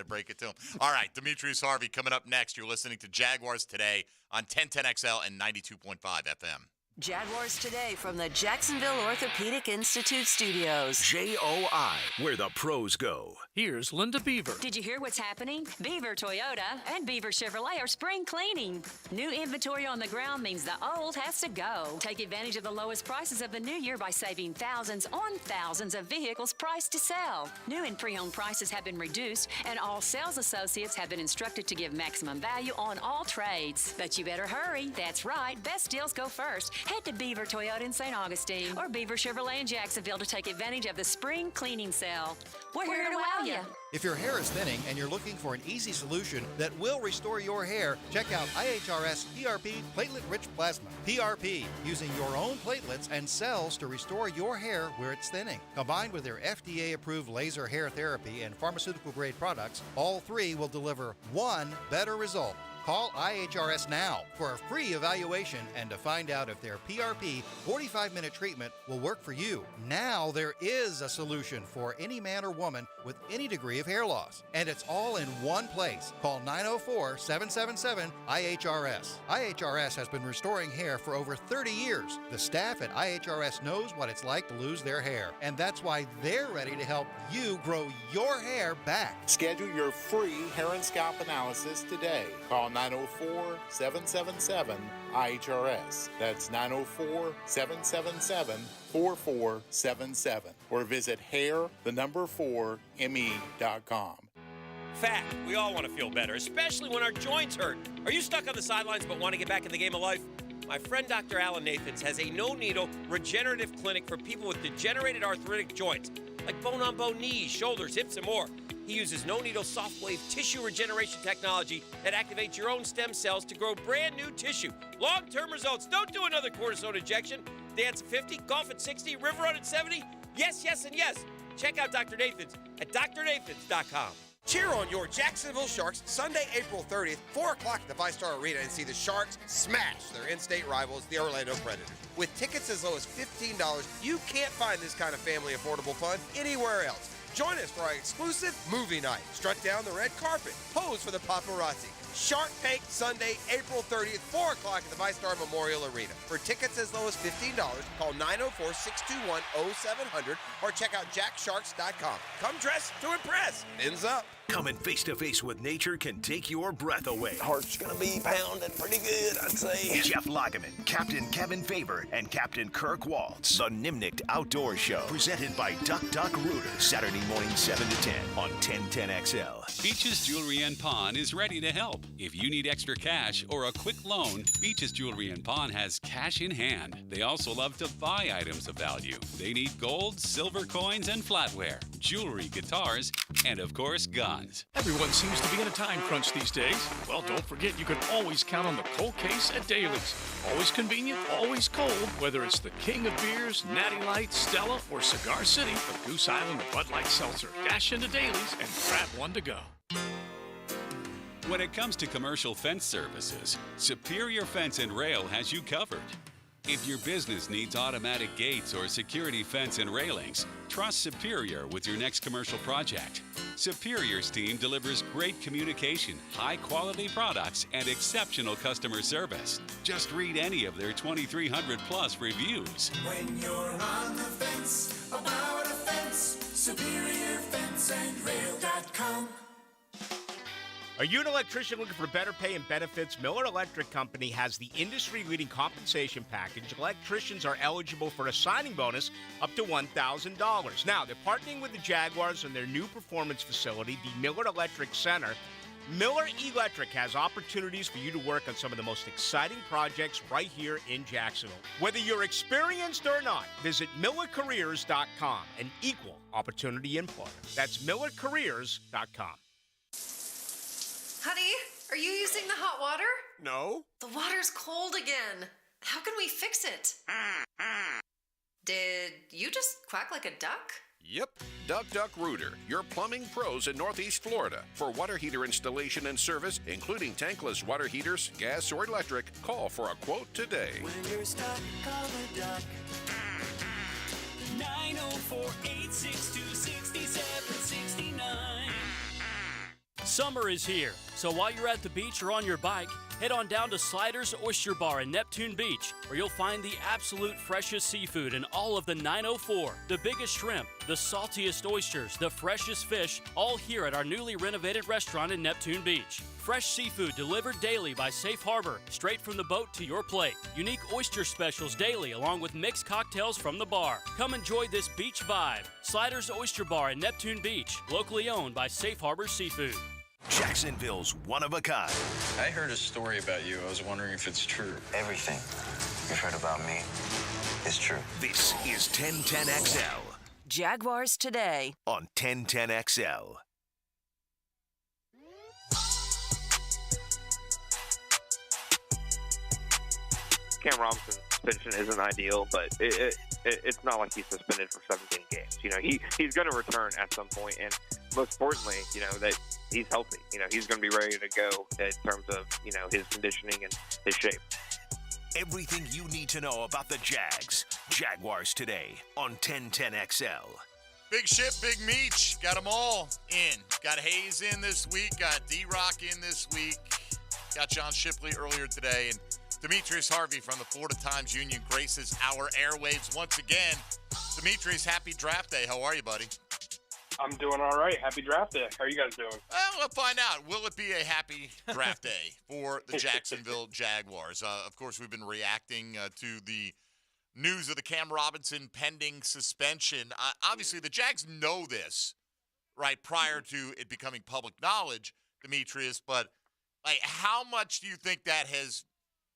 break it to him? All right, Demetrius Harvey coming up next. You're listening to Jaguars Today on 1010XL and 92.5 FM. Jaguars Today from the Jacksonville Orthopedic Institute studios. JOI, where the pros go. Here's Linda Beaver. Did you hear what's happening? Beaver Toyota and Beaver Chevrolet are spring cleaning. New inventory on the ground means the old has to go. Take advantage of the lowest prices of the new year by saving thousands on thousands of vehicles priced to sell. New and pre-owned prices have been reduced, and all sales associates have been instructed to give maximum value on all trades. But you better hurry. That's right. Best deals go first. Head to Beaver Toyota in St. Augustine or Beaver Chevrolet in Jacksonville to take advantage of the spring cleaning sale. We're here to wow you. If your hair is thinning and you're looking for an easy solution that will restore your hair, check out IHRS PRP Platelet-Rich Plasma. PRP, using your own platelets and cells to restore your hair where it's thinning. Combined with their FDA-approved laser hair therapy and pharmaceutical-grade products, all three will deliver one better result. Call IHRS now for a free evaluation and to find out if their PRP 45-minute treatment will work for you. Now there is a solution for any man or woman with any degree of hair loss. And it's all in one place. Call 904-777-IHRS. IHRS has been restoring hair for over 30 years. The staff at IHRS knows what it's like to lose their hair. And that's why they're ready to help you grow your hair back. Schedule your free hair and scalp analysis today. Call 904-777-IHRS. That's 904-777-4477. Or visit hair4me.com. Fact, we all want to feel better, especially when our joints hurt. Are you stuck on the sidelines but want to get back in the game of life? My friend Dr. Alan Nathans has a no-needle regenerative clinic for people with degenerated arthritic joints, like bone-on-bone knees, shoulders, hips, and more. He uses no-needle soft wave tissue regeneration technology that activates your own stem cells to grow brand new tissue. Long-term results. Don't do another cortisone injection. Dance at 50, golf at 60, river run at 70. Yes, yes, and yes. Check out Dr. Nathans at drnathans.com. Cheer on your Jacksonville Sharks Sunday, April 30th, 4 o'clock at the VyStar Arena, and see the Sharks smash their in-state rivals, the Orlando Predators. With tickets as low as $15, you can't find this kind of family affordable fun anywhere else. Join us for our exclusive movie night. Strut down the red carpet. Pose for the paparazzi. Shark Tank Sunday, April 30th, 4 o'clock at the VyStar Memorial Arena. For tickets as low as $15, call 904-621-0700 or check out jacksharks.com. Come dressed to impress. Fins up. Coming face-to-face with nature can take your breath away. Heart's gonna be pounding pretty good, I'd say. Jeff Lageman, Captain Kevin Favor, and Captain Kirk Waltz. The Nimnicht Outdoor Show, presented by Duck Rooter. Saturday morning 7 to 10 on 1010XL. Beaches Jewelry and Pawn is ready to help. If you need extra cash or a quick loan, Beaches Jewelry and Pawn has cash in hand. They also love to buy items of value. They need gold, silver coins, and flatware, jewelry, guitars, and of course, guns. Everyone seems to be in a time crunch these days. Well, don't forget you can always count on the cold case at Daly's. Always convenient, always cold, whether it's the king of beers, Natty Light, Stella, or Cigar City, or Goose Island or Bud Light Seltzer. Dash into Daly's and grab one to go. When it comes to commercial fence services, Superior Fence and Rail has you covered. If your business needs automatic gates or security fence and railings, trust Superior with your next commercial project. Superior's team delivers great communication, high-quality products, and exceptional customer service. Just read any of their 2,300-plus reviews. When you're on the fence, about a fence, SuperiorFenceandRail.com. Are you an electrician looking for better pay and benefits? Miller Electric Company has the industry-leading compensation package. Electricians are eligible for a signing bonus up to $1,000. Now, they're partnering with the Jaguars in their new performance facility, the Miller Electric Center. Miller Electric has opportunities for you to work on some of the most exciting projects right here in Jacksonville. Whether you're experienced or not, visit MillerCareers.com, an equal opportunity employer. That's MillerCareers.com. Honey, are you using the hot water? No. The water's cold again. How can we fix it? Did you just quack like a duck? Yep. Duck Rooter, your plumbing pros in Northeast Florida. For water heater installation and service, including tankless water heaters, gas, or electric, call for a quote today. When you're stuck, call the duck. 904-862-67 Summer is here, so while you're at the beach or on your bike, head on down to Sliders Oyster Bar in Neptune Beach, where you'll find the absolute freshest seafood in all of the 904. The biggest shrimp, the saltiest oysters, the freshest fish, all here at our newly renovated restaurant in Neptune Beach. Fresh seafood delivered daily by Safe Harbor, straight from the boat to your plate. Unique oyster specials daily, along with mixed cocktails from the bar. Come enjoy this beach vibe. Sliders Oyster Bar in Neptune Beach, locally owned by Safe Harbor Seafood. Jacksonville's one of a kind. I heard a story about you. I was wondering if it's true. Everything you've heard about me is true. This is 1010XL. Jaguars Today on 1010XL. Cam Robinson's suspension isn't ideal, but it's not like he's suspended for 17 games. You know, he's going to return at some point, and most importantly, you know, that he's healthy. You know, he's going to be ready to go in terms of, you know, his conditioning and his shape. Everything you need to know about the Jags. Jaguars Today on 1010XL. Big Ship, Big Meech, got them all in. Got Hayes in this week, got D-Rock in this week, got John Shipley earlier today, and Demetrius Harvey from the Florida Times-Union graces our airwaves once again. Demetrius, happy draft day. How are you, buddy? I'm doing all right. Happy draft day. How are you guys doing? Well, we'll find out. Will it be a happy draft day for the Jacksonville Jaguars? Of course, we've been reacting to the news of the Cam Robinson pending suspension. Obviously, the Jags know this, right, prior to it becoming public knowledge, Demetrius, but like, how much do you think that has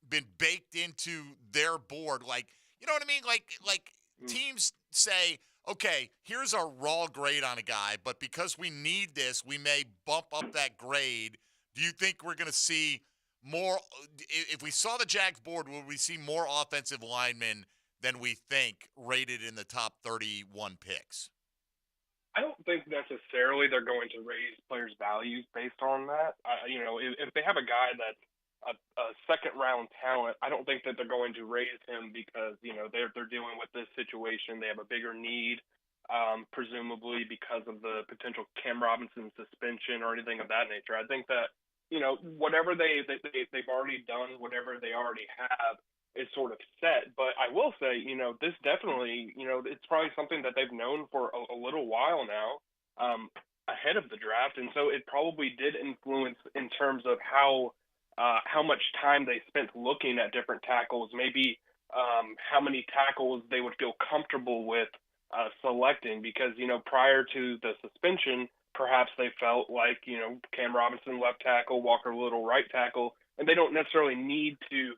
been baked into their board? Like, you know what I mean? Like teams say, okay, here's our raw grade on a guy, but because we need this, we may bump up that grade. Do you think we're going to see more? If we saw the Jags board, will we see more offensive linemen than we think rated in the top 31 picks? I don't think necessarily they're going to raise players' values based on that. You know, if they have a guy that's a second-round talent, I don't think that they're going to raise him because, you know, they're dealing with this situation. They have a bigger need, presumably because of the potential Cam Robinson suspension or anything of that nature. I think that, you know, whatever they've already done, whatever they already have is sort of set. But I will say, you know, this definitely, you know, it's probably something that they've known for a little while now, ahead of the draft. And so it probably did influence in terms of how much time they spent looking at different tackles, maybe how many tackles they would feel comfortable with selecting, because, you know, prior to the suspension, perhaps they felt like, you know, Cam Robinson left tackle, Walker Little right tackle, and they don't necessarily need to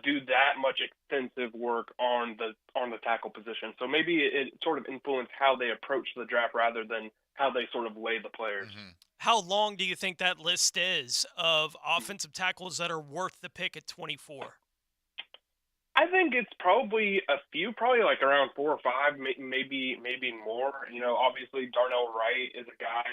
do that much extensive work on the tackle position. So maybe it sort of influenced how they approach the draft rather than how they sort of lay the players. Mm-hmm. How long do you think that list is of offensive tackles that are worth the pick at 24? I think it's probably a few, probably like around 4 or 5, maybe more. You know, obviously Darnell Wright is a guy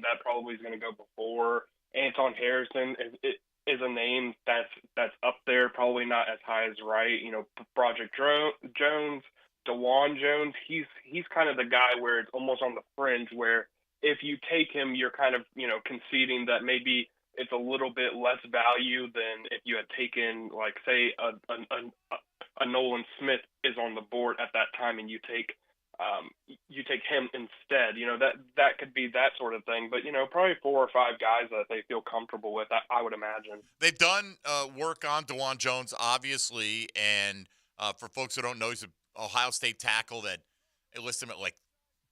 that probably is going to go before. Anton Harrison is a name that's up there, probably not as high as Wright. You know, Broderick Jones, DeJuan Jones, he's kind of the guy where it's almost on the fringe, where if you take him, you're kind of, you know, conceding that maybe it's a little bit less value than if you had taken, like, say, a Nolan Smith is on the board at that time, and you take him instead. You know, that could be that sort of thing. But, you know, probably 4 or 5 guys that they feel comfortable with, I would imagine. They've done work on DeJuan Jones, obviously, and for folks who don't know, he's an Ohio State tackle that they list him at like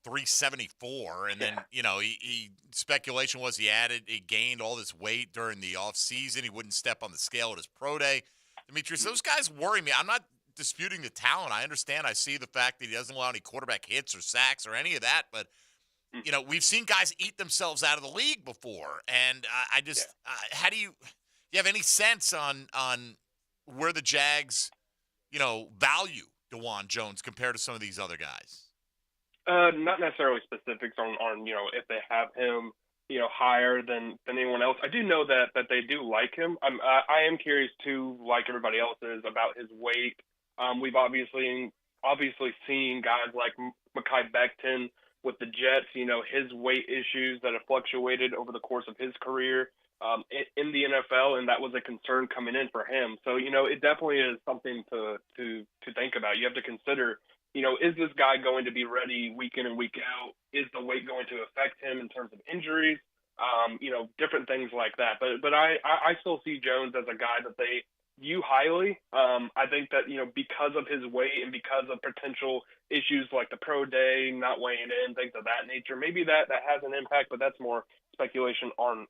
374, and then, you know, he speculation was he gained all this weight during the offseason. He wouldn't step on the scale at his pro day. Demetrius, those guys worry me. I'm not disputing the talent. I understand. I see the fact that he doesn't allow any quarterback hits or sacks or any of that, but, you know, we've seen guys eat themselves out of the league before, and I just how do you have any sense on where the Jags, you know, value DeJuan Jones compared to some of these other guys? Not necessarily specifics on you know, if they have him, you know, higher than anyone else. I do know that they do like him. I am curious too, like everybody else is, about his weight. We've obviously seen guys like Mekhi Becton with the Jets, his weight issues that have fluctuated over the course of his career in the NFL, and that was a concern coming in for him. So, it definitely is something to think about. You have to consider, is this guy going to be ready week in and week out? Is the weight going to affect him in terms of injuries? Different things like that. But I still see Jones as a guy that they view highly. I think that, because of his weight and because of potential issues like the pro day, not weighing in, things of that nature, maybe that has an impact, but that's more speculation on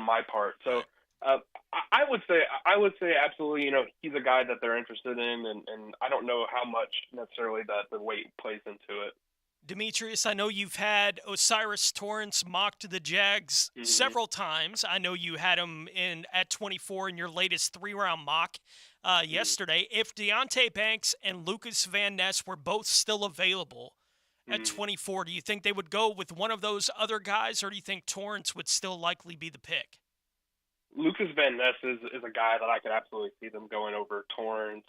my part. So I would say absolutely, he's a guy that they're interested in, and I don't know how much necessarily that the weight plays into it. Demetrius, I know you've had O'Cyrus Torrence mocked to the Jags several times. I know you had him at 24 in your latest 3-round mock yesterday. If Deonte Banks and Lucas Van Ness were both still available at 24, do you think they would go with one of those other guys, or do you think Torrence would still likely be the pick? Lucas Van Ness is a guy that I could absolutely see them going over Torrence.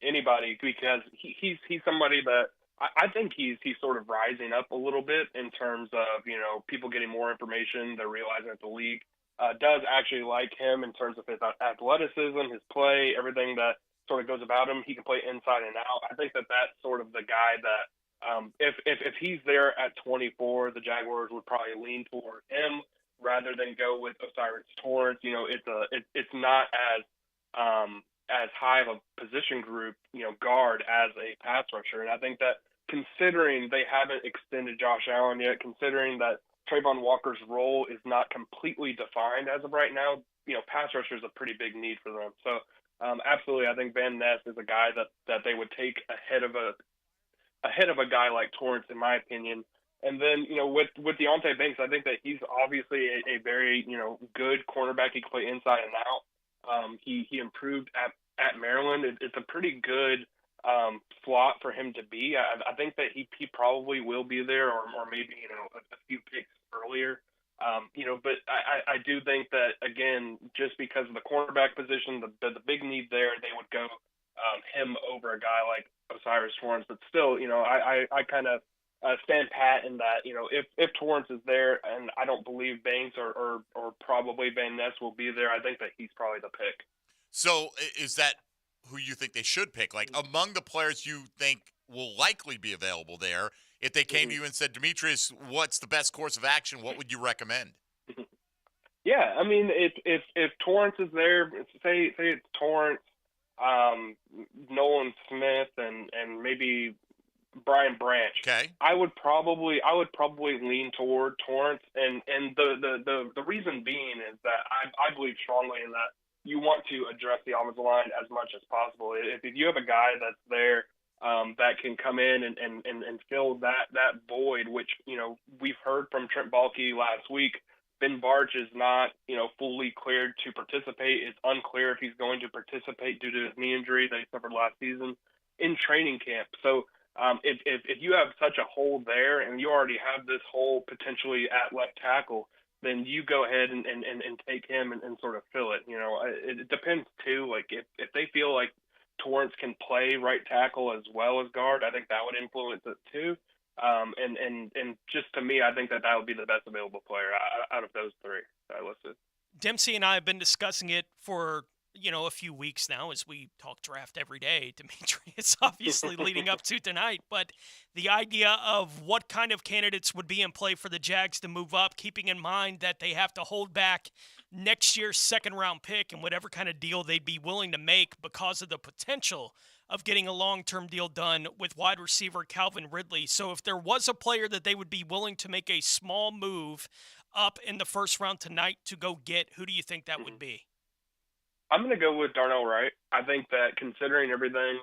Anybody, because he's somebody that I think he's sort of rising up a little bit in terms of, people getting more information. They're realizing that the league does actually like him in terms of his athleticism, his play, everything that sort of goes about him. He can play inside and out. I think that that's sort of the guy that if he's there at 24, the Jaguars would probably lean toward him rather than go with O'Cyrus Torrence. It's not as high of a position group, guard as a pass rusher. And I think that considering they haven't extended Josh Allen yet, considering that Trayvon Walker's role is not completely defined as of right now, pass rusher is a pretty big need for them. So absolutely, I think Van Ness is a guy that they would take ahead of a guy like Torrence, in my opinion. And then, with Deonte Banks, I think that he's obviously a very, good cornerback. He can play inside and out. He improved at Maryland. It's a pretty good slot for him to be. I think that he probably will be there, or maybe a few picks earlier. But I do think that, again, just because of the cornerback position, the big need there, they would go him over a guy like O'Cyrus Torrence. But still, I kind of stand pat in that, if Torrence is there, and I don't believe Banks or probably Van Ness will be there, I think that he's probably the pick. So is that who you think they should pick? Like, among the players you think will likely be available there, if they came to you and said, Demetrius, what's the best course of action, what would you recommend? Yeah, I mean, if Torrence is there, say it's Torrence, Nolan Smith, and maybe Brian Branch. Okay. I would probably lean toward Torrence, and the reason being is that I believe strongly in that you want to address the offensive line as much as possible. If you have a guy that's there that can come in and fill that void, which we've heard from Trent Baalke last week. Ben Bartch is not fully cleared to participate. It's unclear if he's going to participate due to his knee injury that he suffered last season in training camp. So if you have such a hole there and you already have this hole potentially at left tackle, then you go ahead and take him and sort of fill it. It depends too. Like if they feel like Torrence can play right tackle as well as guard, I think that would influence it too. And just to me, I think that would be the best available player out of those three that I listed. Dempsey and I have been discussing it for a few weeks now as we talk draft every day. Dimitri, it's obviously leading up to tonight, but the idea of what kind of candidates would be in play for the Jags to move up, keeping in mind that they have to hold back next year's second-round pick and whatever kind of deal they'd be willing to make because of the potential of getting a long-term deal done with wide receiver Calvin Ridley. So if there was a player that they would be willing to make a small move up in the first round tonight to go get, who do you think that would be? I'm going to go with Darnell Wright. I think that considering everything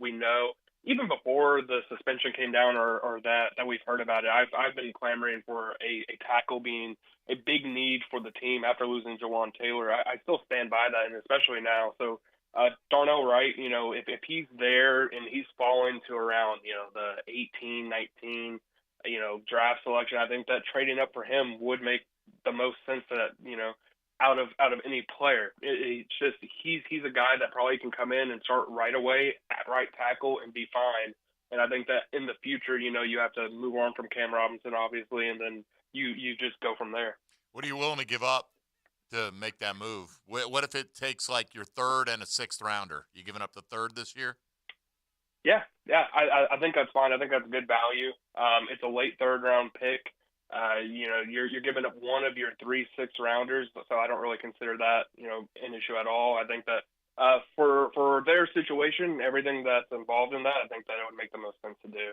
we know, even before the suspension came down or that we've heard about it, I've been clamoring for a tackle being a big need for the team after losing Jawan Taylor. I still stand by that, and especially now. So Darnell Wright, if he's there and he's falling to around, the 18, 19, draft selection, I think that trading up for him would make the most sense that, out of any player. It's just he's a guy that probably can come in and start right away at right tackle and be fine. And I think that in the future, you have to move on from Cam Robinson, obviously, and then you just go from there. What are you willing to give up to make that move? What if it takes like your third and a sixth rounder? You giving up the third this year? Yeah, I think that's fine. I think that's good value. It's a late third-round pick. You're giving up one of your 3 6-rounders, so I don't really consider that, an issue at all. I think that for their situation, everything that's involved in that, I think that it would make the most sense to do.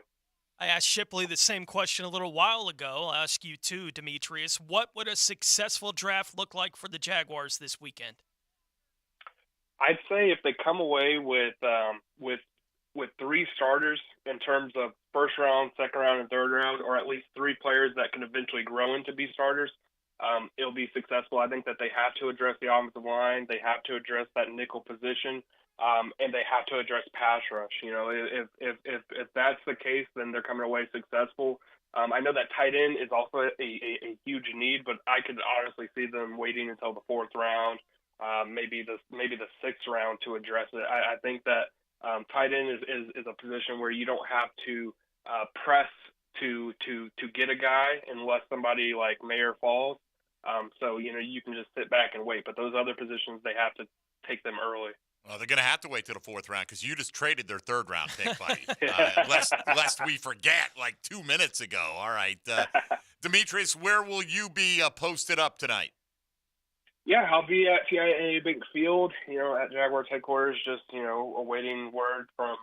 I asked Shipley the same question a little while ago. I'll ask you too, Demetrius. What would a successful draft look like for the Jaguars this weekend? I'd say if they come away with 3 starters in terms of first round, second round, and third round, or at least 3 players that can eventually grow into be starters, it'll be successful. I think that they have to address the offensive line. They have to address that nickel position, and they have to address pass rush. If that's the case, then they're coming away successful. I know that tight end is also a huge need, but I could honestly see them waiting until the 4th round, maybe the 6th round to address it. I think that tight end is a position where you don't have to press to get a guy unless somebody like Mayer falls. So you can just sit back and wait. But those other positions, they have to take them early. Well, they're going to have to wait till the 4th round because you just traded their 3rd round pick, buddy. Lest we forget, like 2 minutes ago. All right, Demetrius, where will you be posted up tonight? Yeah, I'll be at TIAA Bank Field, at Jaguars headquarters, just, awaiting word from,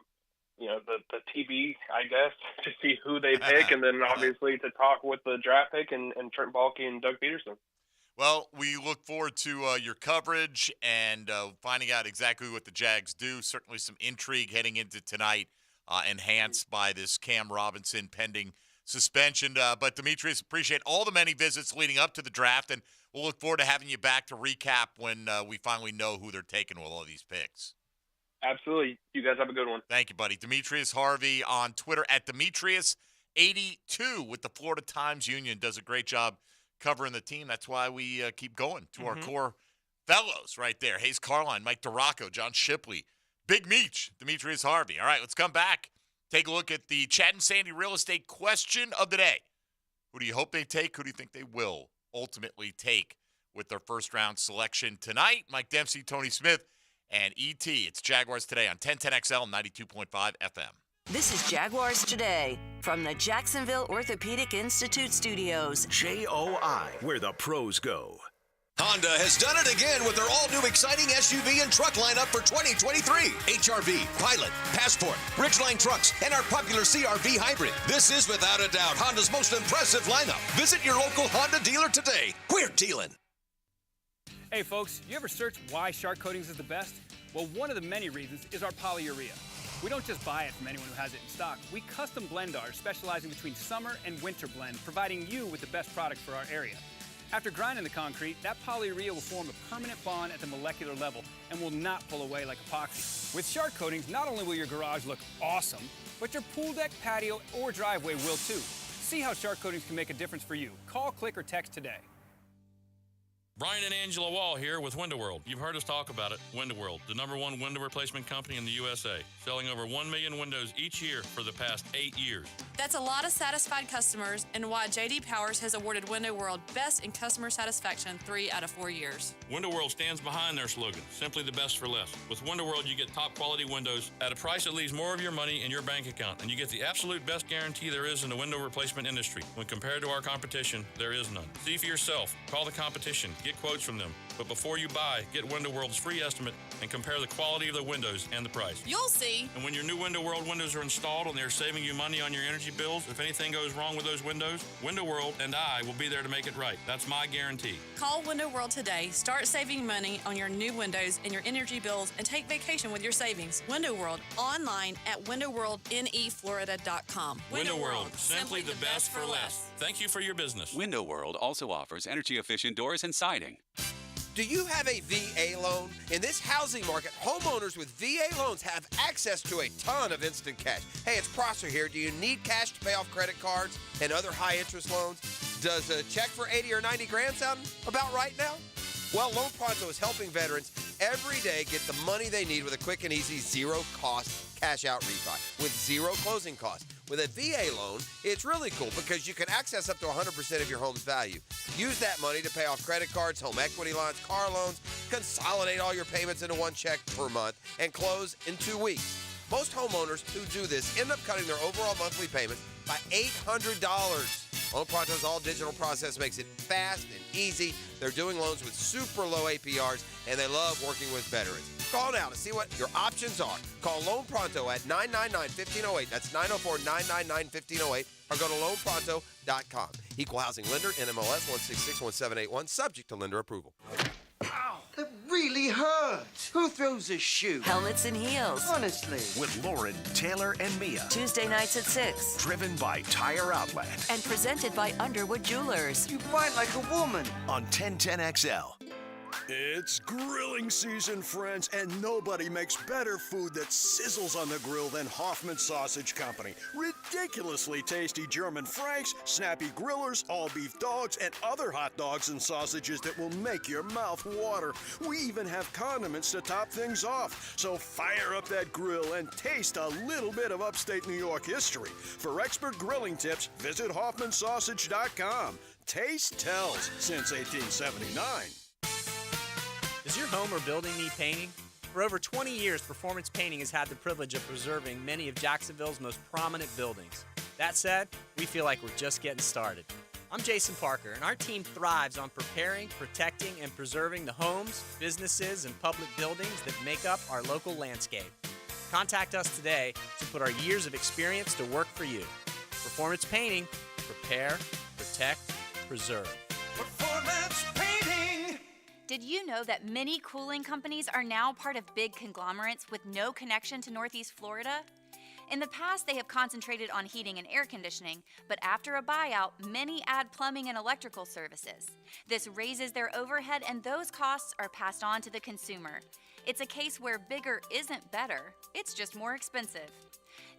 the TB, I guess, to see who they pick, and then obviously to talk with the draft pick and Trent Baalke and Doug Peterson. Well, we look forward to your coverage and finding out exactly what the Jags do. Certainly some intrigue heading into tonight, enhanced by this Cam Robinson pending suspension. But, Demetrius, appreciate all the many visits leading up to the draft, and we'll look forward to having you back to recap when we finally know who they're taking with all these picks. Absolutely. You guys have a good one. Thank you, buddy. Demetrius Harvey on Twitter at Demetrius82 with the Florida Times-Union. Does a great job covering the team. That's why we keep going to our core fellows right there. Hayes Carline, Mike DiRocco, John Shipley, Big Meech, Demetrius Harvey. All right, let's come back. Take a look at the Chad and Sandy real estate question of the day. Who do you hope they take? Who do you think they will ultimately take with their first-round selection tonight? Mike Dempsey, Tony Smith, and E.T. It's Jaguars Today on 1010XL 92.5 FM. This is Jaguars Today from the Jacksonville Orthopedic Institute studios. JOI, where the pros go. Honda has done it again with their all-new exciting SUV and truck lineup for 2023. HR-V, Pilot, Passport, Ridgeline trucks, and our popular CR-V hybrid. This is without a doubt Honda's most impressive lineup. Visit your local Honda dealer today. We're dealing. Hey folks, you ever search why Shark Coatings is the best? Well, one of the many reasons is our polyurea. We don't just buy it from anyone who has it in stock. We custom blend ours, specializing between summer and winter blend, providing you with the best product for our area. After grinding the concrete, that polyurea will form a permanent bond at the molecular level and will not pull away like epoxy. With Shark Coatings, not only will your garage look awesome, but your pool deck, patio, or driveway will too. See how Shark Coatings can make a difference for you. Call, click, or text today. Brian and Angela Wall here with Window World. You've heard us talk about it. Window World, the #1 window replacement company in the USA, selling over 1 million windows each year for the past 8 years. That's a lot of satisfied customers, and why J.D. Powers has awarded Window World Best in Customer Satisfaction 3 out of 4 years. Window World stands behind their slogan, simply the best for less. With Window World, you get top quality windows at a price that leaves more of your money in your bank account, and you get the absolute best guarantee there is in the window replacement industry. When compared to our competition, there is none. See for yourself. Call the competition. Get quotes from them. But before you buy, get Window World's free estimate and compare the quality of the windows and the price. You'll see. And when your new Window World windows are installed and they're saving you money on your energy bills, if anything goes wrong with those windows, Window World and I will be there to make it right. That's my guarantee. Call Window World today. Start saving money on your new windows and your energy bills, and take vacation with your savings. Window World, online at windowworldneflorida.com. Window World, simply the best for less. Thank you for your business. Window World also offers energy-efficient doors and siding. Do you have a VA loan? In this housing market, homeowners with VA loans have access to a ton of instant cash. Hey, it's Prosser here. Do you need cash to pay off credit cards and other high-interest loans? Does a check for 80 or 90 grand sound about right now? Well, Loan Pronto is helping veterans every day get the money they need with a quick and easy zero-cost cash-out refi with zero closing costs. With a VA loan, it's really cool because you can access up to 100% of your home's value. Use that money to pay off credit cards, home equity lines, car loans, consolidate all your payments into one check per month, and close in 2 weeks. Most homeowners who do this end up cutting their overall monthly payments by $800. Loan Pronto's all-digital process makes it fast and easy. They're doing loans with super low APRs, and they love working with veterans. Call now to see what your options are. Call Loan Pronto at 999-1508. That's 904-999-1508. Or go to loanpronto.com. Equal housing lender, NMLS 1661781, subject to lender approval. That really hurts. Who throws a shoe? Helmets and Heels. Honestly. With Lauren, Taylor, and Mia. Tuesday nights at 6. Driven by Tire Outlet. And presented by Underwood Jewelers. You fight like a woman. On 1010XL. It's grilling season, friends, and nobody makes better food that sizzles on the grill than Hoffman Sausage Company. Ridiculously tasty German Franks, snappy grillers, all-beef dogs, and other hot dogs and sausages that will make your mouth water. We even have condiments to top things off. So fire up that grill and taste a little bit of upstate New York history. For expert grilling tips, visit HoffmanSausage.com. Taste tells since 1879. Does your home or building need painting? For over 20 years, Performance Painting has had the privilege of preserving many of Jacksonville's most prominent buildings. That said, we feel like we're just getting started. I'm Jason Parker, and our team thrives on preparing, protecting, and preserving the homes, businesses, and public buildings that make up our local landscape. Contact us today to put our years of experience to work for you. Performance Painting. Prepare, protect, preserve. Performance Painting! Did you know that many cooling companies are now part of big conglomerates with no connection to Northeast Florida? In the past, they have concentrated on heating and air conditioning, but after a buyout, many add plumbing and electrical services. This raises their overhead, and those costs are passed on to the consumer. It's a case where bigger isn't better, it's just more expensive.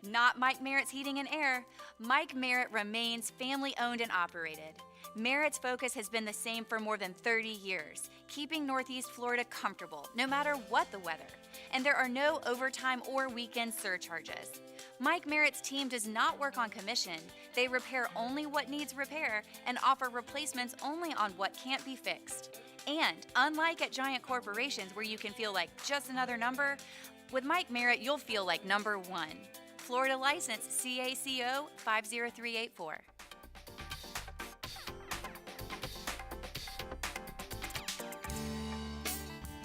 Not Mike Merritt's Heating and Air. Mike Merritt remains family-owned and operated. Merritt's focus has been the same for more than 30 years, keeping Northeast Florida comfortable, no matter what the weather. And there are no overtime or weekend surcharges. Mike Merritt's team does not work on commission. They repair only what needs repair and offer replacements only on what can't be fixed. And unlike at giant corporations where you can feel like just another number, with Mike Merritt, you'll feel like number one. Florida license CACO 50384.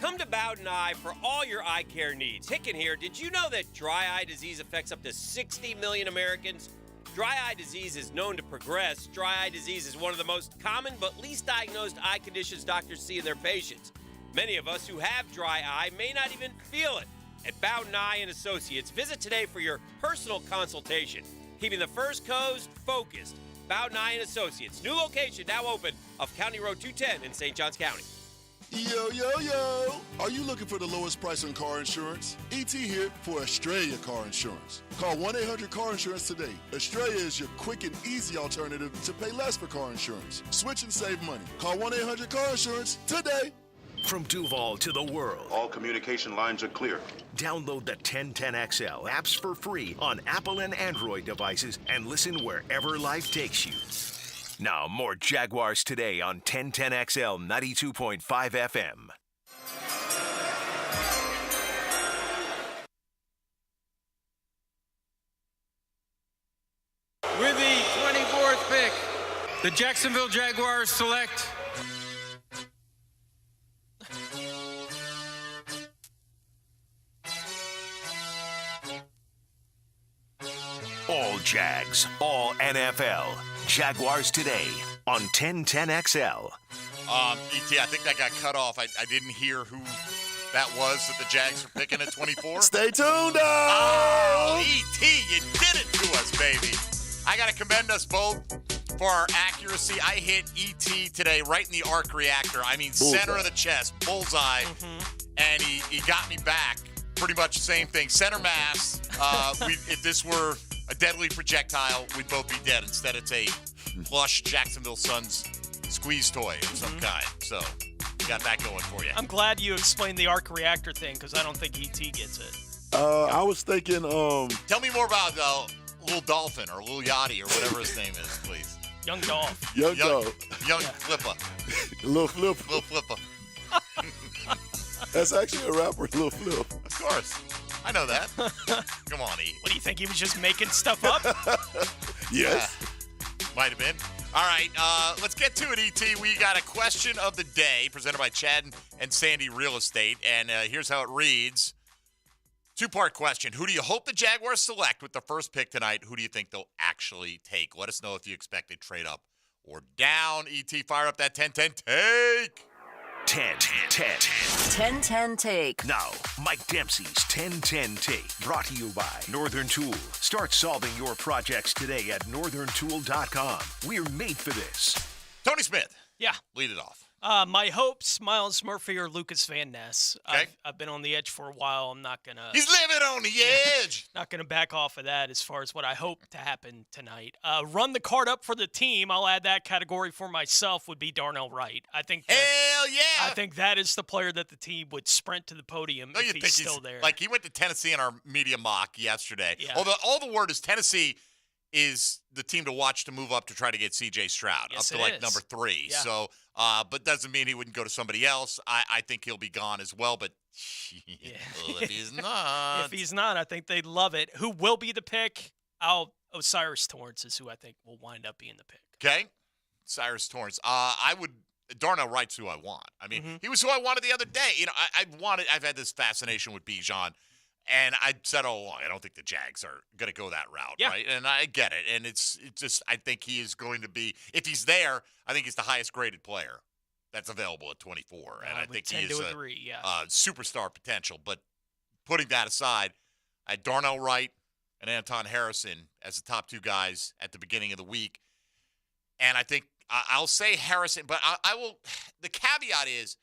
Come to Bowden Eye for all your eye care needs. Hicken here. Did you know that dry eye disease affects up to 60 million Americans? Dry eye disease is known to progress. Dry eye disease is one of the most common but least diagnosed eye conditions doctors see in their patients. Many of us who have dry eye may not even feel it. At Bowden Eye & Associates, visit today for your personal consultation. Keeping the first coast focused. Bowden Eye & Associates. New location now open off County Road 210 in St. Johns County. Yo, yo, yo! Are you looking for the lowest price on car insurance? ET here for Australia Car Insurance. Call 1-800-CAR-INSURANCE today. Australia is your quick and easy alternative to pay less for car insurance. Switch and save money. Call 1-800-CAR-INSURANCE today. From Duval to the world. All communication lines are clear. Download the 1010XL apps for free on Apple and Android devices and listen wherever life takes you. Now, more Jaguars today on 1010XL 92.5 FM. With the 24th pick, the Jacksonville Jaguars select All Jags, all NFL. Jaguars today on 1010XL. E.T., I think that got cut off. I didn't hear who that was that the Jags are picking at 24. Stay tuned, dog! Oh, E.T., you did it to us, baby. I got to commend us both for our accuracy. I hit E.T. today right in the arc reactor. I mean, bullseye. Center of the chest, bullseye. And he got me back. Pretty much the same thing. Center mass. If this were a deadly projectile, we'd both be dead. Instead, it's a plush Jacksonville Suns squeeze toy of some kind. So, got that going for you. I'm glad you explained the arc reactor thing because I don't think ET gets it. I was thinking. Tell me more about Lil Dolphin or Lil Yachty or whatever his name is, please. Young Dolph. Young Dolph. Young Flipper. Lil Flip. Lil Flipper. That's actually a rapper, Lil Flip. Of course. I know that. Come on, E. What do you think? He was just making stuff up? Yes. Might have been. All right, let's get to it, E.T. We got a question of the day presented by Chad and Sandy Real Estate, and here's how it reads. Two-part question. Who do you hope the Jaguars select with the first pick tonight? Who do you think they'll actually take? Let us know if you expect a trade up or down. E.T., fire up that 10-10 take. 10-10 take. Now, Mike Dempsey's 10-10 take, brought to you by Northern Tool. Start solving your projects today at northerntool.com. We're made for this. Tony Smith. Yeah. Lead it off. My hopes, Miles Murphy or Lucas Van Ness. Okay. I've been on the edge for a while. I'm not gonna. He's living on the edge. Not gonna back off of that as far as what I hope to happen tonight. Run the card up for the team. I'll add that category for myself. Would be Darnell Wright. I think. Hell yeah! I think that is the player that the team would sprint to the podium if he's still there. Like, he went to Tennessee in our media mock yesterday. Yeah. Although all the word is Tennessee is the team to watch to move up to try to get C.J. Stroud Yes, up to it like is. number 3. Yeah. So, but doesn't mean he wouldn't go to somebody else. I think he'll be gone as well. But if he's not, If he's not, I think they'd love it. Who will be the pick? Osiris Torrance is who I think will wind up being the pick. okay, Cyrus Torrance. Darnell Wright's who I want. I mean, Mm-hmm. he was who I wanted the other day. You know, I've had this fascination with Bijan. And I said all along, I don't think the Jags are going to go that route, Yeah. right? And I get it. And it's just, I think he is going to be, if he's there, I think he's the highest graded player that's available at 24. And I would think he tend is to agree, yeah. superstar potential. But putting that aside, I had Darnell Wright and Anton Harrison as the top 2 guys at the beginning of the week. And I think I'll say Harrison, but I will, the caveat is,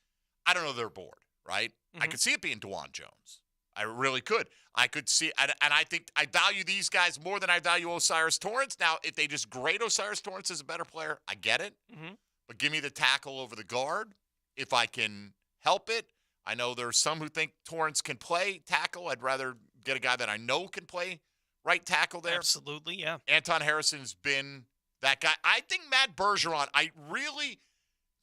I don't know their board, right? I could see it being DeJuan Jones. I really could. I could see, and I think I value these guys more than I value Osiris Torrance. Now, if they just grade Osiris Torrance as a better player, I get it. Mm-hmm. But give me the tackle over the guard if I can help it. I know there's some who think Torrance can play tackle. I'd rather get a guy that I know can play right tackle there. Absolutely, yeah. Anton Harrison's been that guy. I think Matt Bergeron, I really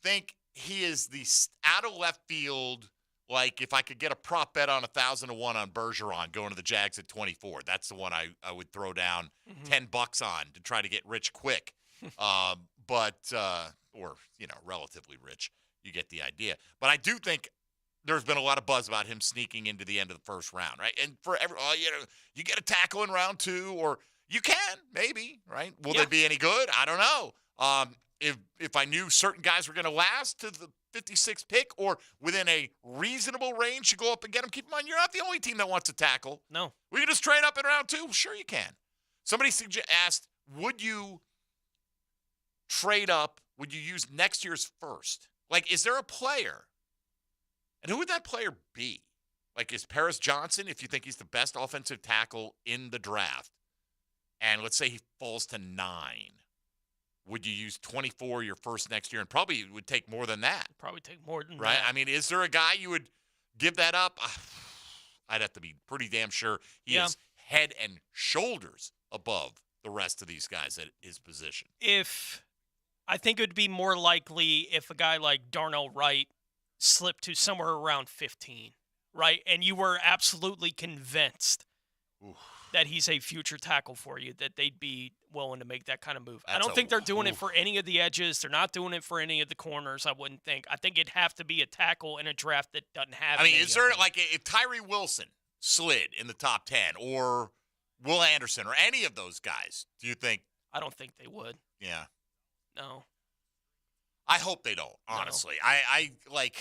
think he is the out of left field. Like, if I could get a prop bet on 1,000-1 on Bergeron going to the Jags at 24, that's the one I would throw down $10 on to try to get rich quick. Or, relatively rich. You get the idea. But I do think there's been a lot of buzz about him sneaking into the end of the first round, right? And for you get a tackle in round 2, or you can, maybe, right? Will they be any good? I don't know. If I knew certain guys were going to last to the 56th pick or within a reasonable range to go up and get them. Keep in mind, you're not the only team that wants to tackle. No. We can just trade up in round 2. Sure you can. Somebody asked, would you trade up? Would you use next year's first? Like, is there a player? And who would that player be? Like, is Paris Johnson, if you think he's the best offensive tackle in the draft, and let's say he falls to 9, would you use 24 your first next year? And probably it would take more than that. Probably take more than right? that. I mean, is there a guy you would give that up? I'd have to be pretty damn sure he is head and shoulders above the rest of these guys at his position. I think it would be more likely if a guy like Darnell Wright slipped to somewhere around 15, right? And you were absolutely convinced that he's a future tackle for you, that they'd be willing to make that kind of move. I don't think they're doing it for any of the edges. They're not doing it for any of the corners, I wouldn't think. I think it'd have to be a tackle in a draft that doesn't have I mean, many is there, of them. like, if Tyree Wilson slid in the top 10 or Will Anderson or any of those guys, do you think? I don't think they would. Yeah. No. I hope they don't, honestly. No. I like,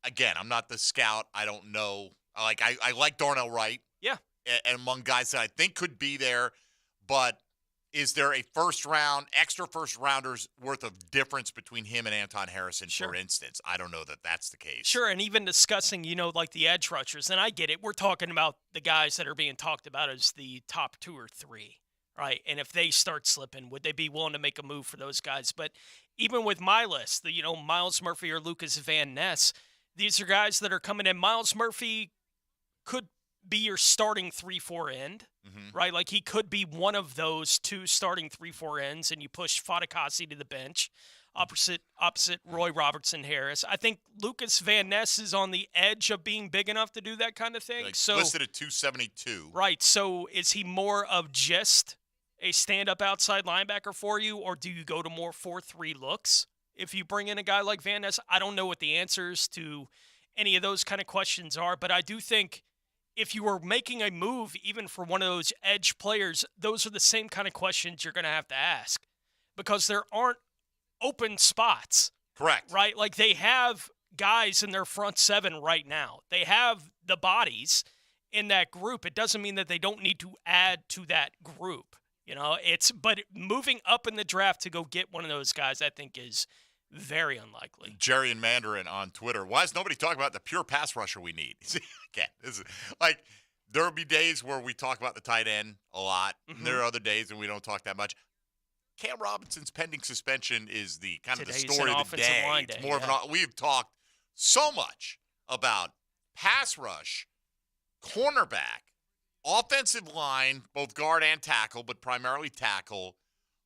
again, I'm not the scout. I don't know. I like Darnell Wright. Yeah. And among guys that I think could be there, but is there a extra first rounders worth of difference between him and Anton Harrison, for instance? I don't know that that's the case. Sure, and even discussing, like the edge rushers, and I get it. We're talking about the guys that are being talked about as the top 2 or 3, right? And if they start slipping, would they be willing to make a move for those guys? But even with my list, Miles Murphy or Lucas Van Ness, these are guys that are coming in. Miles Murphy could be your starting 3-4 end, right? Like he could be one of those two starting 3-4 ends, and you push Fadakasi to the bench, opposite Roy Robertson Harris. I think Lucas Van Ness is on the edge of being big enough to do that kind of thing. So listed at 272. Right. So is he more of just a stand-up outside linebacker for you, or do you go to more 4-3 looks if you bring in a guy like Van Ness? I don't know what the answers to any of those kind of questions are, but I do think if you were making a move, even for one of those edge players, those are the same kind of questions you're going to have to ask because there aren't open spots. Correct. Right? Like they have guys in their front seven right now. They have the bodies in that group. It doesn't mean that they don't need to add to that group. But moving up in the draft to go get one of those guys, I think is very unlikely. Jerry and Mandarin on Twitter. Why is nobody talking about the pure pass rusher we need? Again, there will be days where we talk about the tight end a lot. And there are other days when we don't talk that much. Cam Robinson's pending suspension is the kind of the story of the day. It's more of we've talked so much about pass rush, cornerback, offensive line, both guard and tackle, but primarily tackle,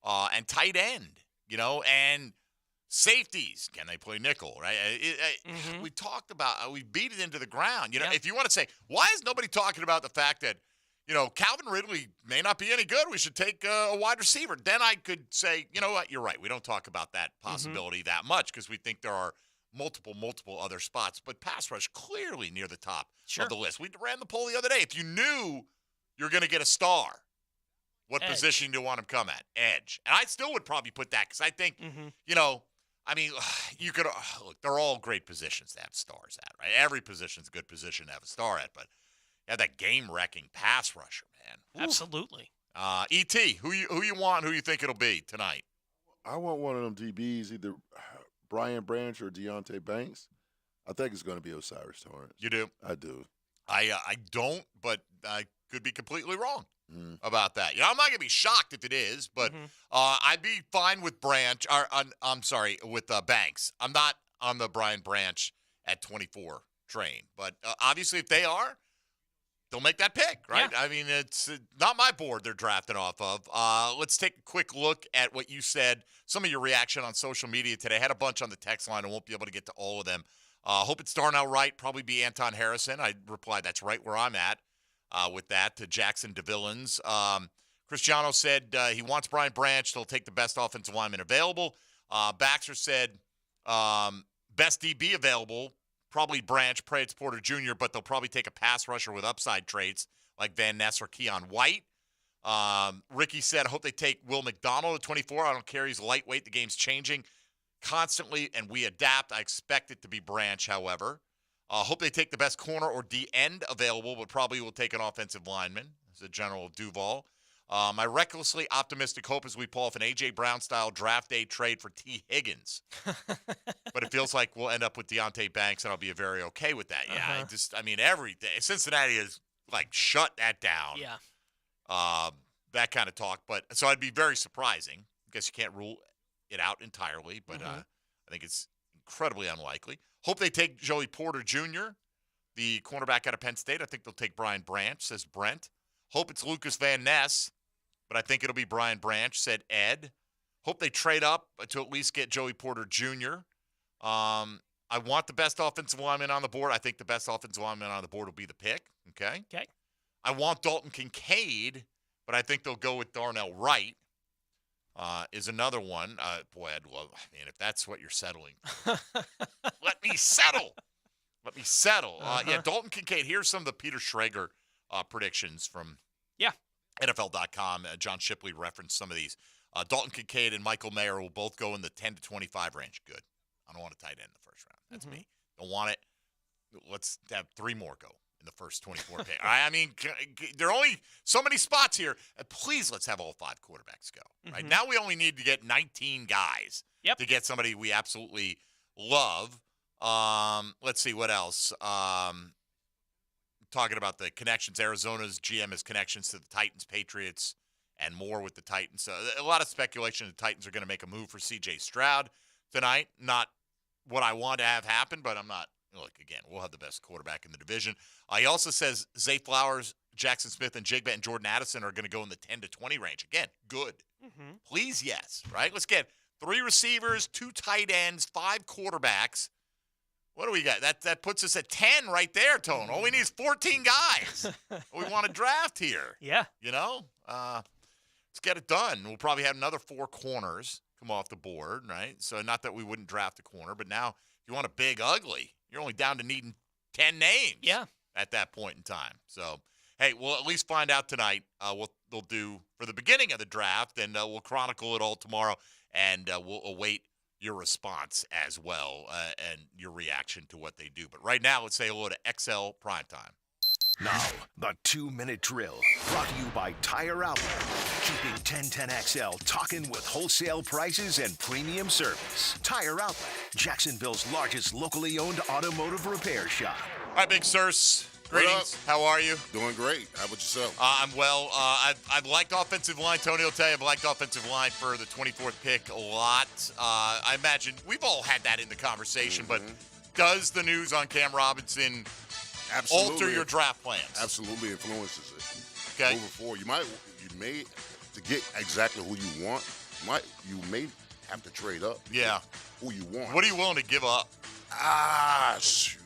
and tight end, and safeties. Can they play nickel, right? We talked about, we beat it into the ground. If you want to say, why is nobody talking about the fact that, Calvin Ridley may not be any good, we should take a wide receiver. Then I could say, you know what, you're right. We don't talk about that possibility that much because we think there are multiple other spots. But pass rush clearly near the top of the list. We ran the poll the other day. If you knew you're going to get a star, what position do you want him to come at? Edge. And I still would probably put that because I think, you could look. They're all great positions to have stars at, right? Every position's a good position to have a star at, but you have that game-wrecking pass rusher, man. Absolutely. E.T., who you want? Who you think it'll be tonight? I want one of them DBs, either Brian Branch or Deontay Banks. I think it's going to be Osiris Torrance. You do? I do. I don't, but I could be completely wrong about that. I'm not going to be shocked if it is, but I'd be fine with Branch. With Banks. I'm not on the Brian Branch at 24 train, but obviously if they are, they'll make that pick, right? Yeah. I mean, it's not my board they're drafting off of. Let's take a quick look at what you said, some of your reaction on social media today. I had a bunch on the text line. I won't be able to get to all of them. Hope it's Darnell Wright, probably be Anton Harrison. I replied, that's right where I'm at with that, to Jackson DeVillans. Cristiano said he wants Brian Branch. They'll take the best offensive lineman available. Baxter said best DB available, probably Branch, Prince Porter Jr., but they'll probably take a pass rusher with upside traits like Van Ness or Keon White. Ricky said, I hope they take Will McDonald at 24. I don't care. He's lightweight. The game's changing constantly, and we adapt. I expect it to be Branch, however. Hope they take the best corner or D-end available, but probably will take an offensive lineman, as a General Duval. My recklessly optimistic hope is we pull off an A.J. Brown-style draft day trade for T. Higgins. But it feels like we'll end up with Deontay Banks, and I'll be very okay with that. Yeah, every day. Cincinnati is, shut that down. Yeah. That kind of talk. But so I'd be very surprising. I guess you can't rule it out entirely, but I think it's incredibly unlikely. Hope they take Joey Porter Jr., the cornerback out of Penn State. I think they'll take Brian Branch, says Brent. Hope it's Lucas Van Ness, but I think it'll be Brian Branch, said Ed. Hope they trade up to at least get Joey Porter Jr. I want the best offensive lineman on the board. I think the best offensive lineman on the board will be the pick. Okay. I want Dalton Kincaid, but I think they'll go with Darnell Wright. Is another one. Boy, I'd love. If that's what you're settling, let me settle. Yeah, Dalton Kincaid. Here's some of the Peter Schrager predictions from NFL.com. John Shipley referenced some of these. Dalton Kincaid and Michael Mayer will both go in the 10 to 25 range. Good. I don't want a tight end in the first round. That's me. Don't want it. Let's have 3 more go in the first 24 pick. There are only so many spots here. Please, let's have all 5 quarterbacks go. Right now, we only need to get 19 guys to get somebody we absolutely love. Let's see what else. Talking about the connections. Arizona's GM has connections to the Titans, Patriots, and more with the Titans. So a lot of speculation the Titans are going to make a move for C.J. Stroud tonight. Not what I want to have happen, but I'm not. Look, again, we'll have the best quarterback in the division. He also says Zay Flowers, Jackson Smith, and Jigba and Jordan Addison are going to go in the 10 to 20 range. Again, good. Please, yes, right? Let's get 3 receivers, 2 tight ends, 5 quarterbacks. What do we got? That puts us at 10 right there, Tone. All we need is 14 guys. We want to draft here. Yeah. You know? Let's get it done. We'll probably have another 4 corners come off the board, right? So not that we wouldn't draft a corner, but now if you want a big ugly, you're only down to needing 10 names at that point in time. So, hey, we'll at least find out tonight what they'll do for the beginning of the draft, and we'll chronicle it all tomorrow, and we'll await your response as well and your reaction to what they do. But right now, let's say hello to XL Primetime. Now, the 2-minute drill, brought to you by Tire Outlet, keeping 1010XL talking with wholesale prices and premium service. Tire Outlet, Jacksonville's largest locally owned automotive repair shop. All right, Big Sirs. Greetings. How are you? Doing great. How about yourself? I'm well. I've liked offensive line. Tony will tell you I've liked offensive line for the 24th pick a lot. I imagine we've all had that in the conversation, but does the news on Cam Robinson alter your draft plans? Absolutely influences it. Okay. Moving forward, you may to get exactly who you want, you may have to trade up. Yeah. Who you want. What are you willing to give up? Shoot.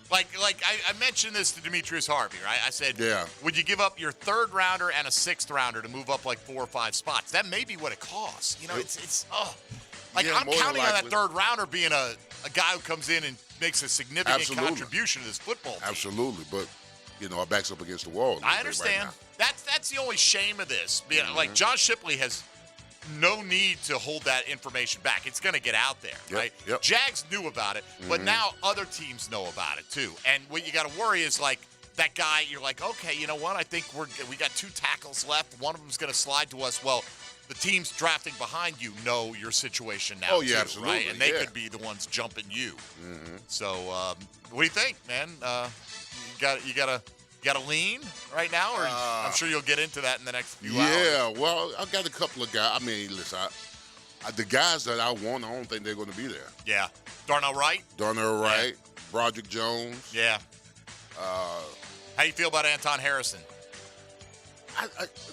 Like I mentioned this to Demetrius Harvey, right? I said, yeah. Would you give up your 3rd rounder and a 6th rounder to move up like 4 or 5 spots? That may be what it costs. You know, I'm counting on that 3rd rounder being a guy who comes in and makes a significant contribution to this football team. Absolutely, but our back's up against the wall. I understand. Right That's the only shame of this. Like John Shipley has no need to hold that information back. It's going to get out there, right? Yep. Jags knew about it, but now other teams know about it too. And what you got to worry is like that guy. You're like, okay, you know what? I think we got 2 tackles left. One of them's going to slide to us. Well, the teams drafting behind you know your situation now. Oh yeah, too, absolutely. Right? And they could be the ones jumping you. So, what do you think, man? You got a lean right now, or I'm sure you'll get into that in the next few hours. Yeah, well, I got a couple of guys. I mean, listen, the guys that I want, I don't think they're going to be there. Yeah. Darnell Wright? Darnell Wright, Broderick Jones. Yeah. How you feel about Anton Harrison?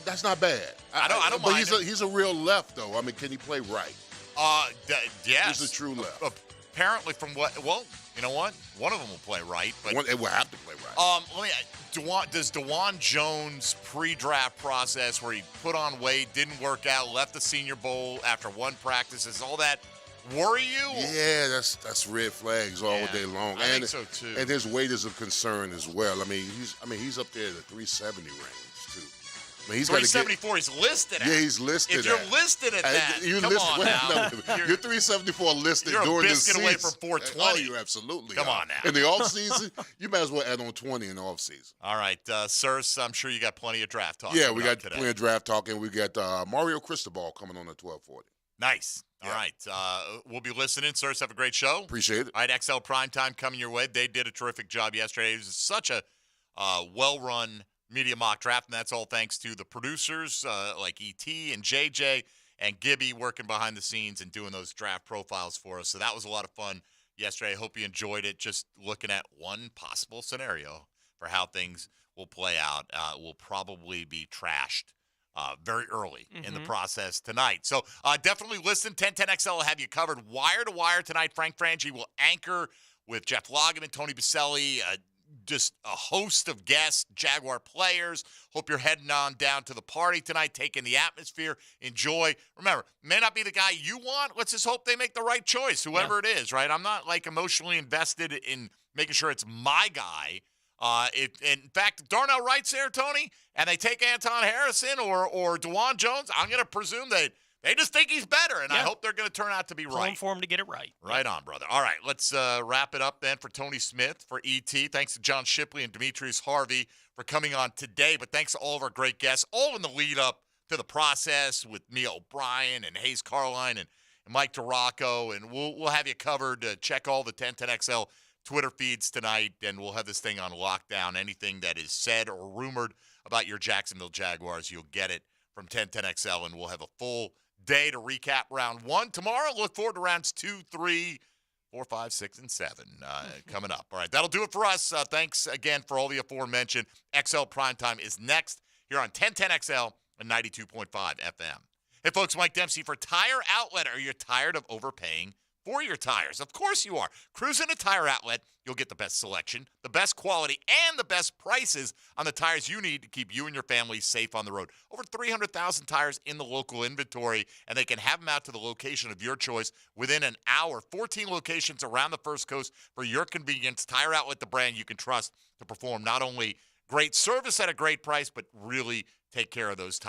That's not bad. I don't mind. But he's a real left, though. I mean, can he play right? Yes. He's a true left. Apparently, from what? Well, you know what? One of them will play right, but it will have to play right. Does DeJuan Jones pre-draft process where he put on weight, didn't work out, left the Senior Bowl after 1 practice? Does all that worry you? Yeah, that's red flags all day long. I think so too. And his weight is a concern as well. I mean, he's up there at the 370 range too. I mean, he's 374. He's listed at. Yeah, he's listed. If you're listed at that, come on now. You're 374 listed you're during the season. You're a biscuit away from 420. Oh, you absolutely. Come on now. In the off season, you might as well add on 20 in the off season. All right, sirs. I'm sure you got plenty of draft talk. Yeah, we got today. plenty of draft talk, and we got Mario Cristobal coming on at 12:40. Nice. All right. We'll be listening. Sirs, have a great show. Appreciate it. All right, XL Primetime coming your way. They did a terrific job yesterday. It was such a well-run media mock draft, and that's all thanks to the producers like E.T. and JJ and Gibby working behind the scenes and doing those draft profiles for us. So that was a lot of fun yesterday. I hope you enjoyed it. Just looking at one possible scenario for how things will play out. Will probably be trashed very early in the process tonight. So definitely listen. 1010XL will have you covered wire to wire tonight. Frank Frangie will anchor with Jeff Loggeman, Tony Baselli, just a host of guests, Jaguar players. Hope you're heading on down to the party tonight, taking the atmosphere. Enjoy. Remember, may not be the guy you want. Let's just hope they make the right choice, whoever it is, right? I'm not, like, emotionally invested in making sure it's my guy. In fact, Darnell Wright's there, Tony, and they take Anton Harrison or DeJuan Jones, I'm going to presume that they just think he's better, and I hope they're going to turn out to be right. For him to get it right. Right on, brother. All right, let's wrap it up then for Tony Smith, for E.T. Thanks to John Shipley and Demetrius Harvey for coming on today, but thanks to all of our great guests, all in the lead-up to the process with Mia O'Brien and Hayes Carline and Mike DeRocco, and we'll have you covered. Check all the 1010XL Twitter feeds tonight, and we'll have this thing on lockdown. Anything that is said or rumored about your Jacksonville Jaguars, you'll get it from 1010XL, and we'll have a full day to recap round 1. Tomorrow, look forward to rounds 2, 3, 4, 5, 6, and 7 coming up. All right, that'll do it for us. Thanks again for all the aforementioned. XL Primetime is next here on 1010XL and 92.5 FM. Hey, folks, Mike Dempsey for Tire Outlet. Are you tired of overpaying for your tires? Of course you are. Cruise into Tire Outlet. You'll get the best selection, the best quality, and the best prices on the tires you need to keep you and your family safe on the road. Over 300,000 tires in the local inventory, and they can have them out to the location of your choice within an hour. 14 locations around the First Coast for your convenience. Tire Outlet, the brand you can trust to perform not only great service at a great price, but really take care of those tires.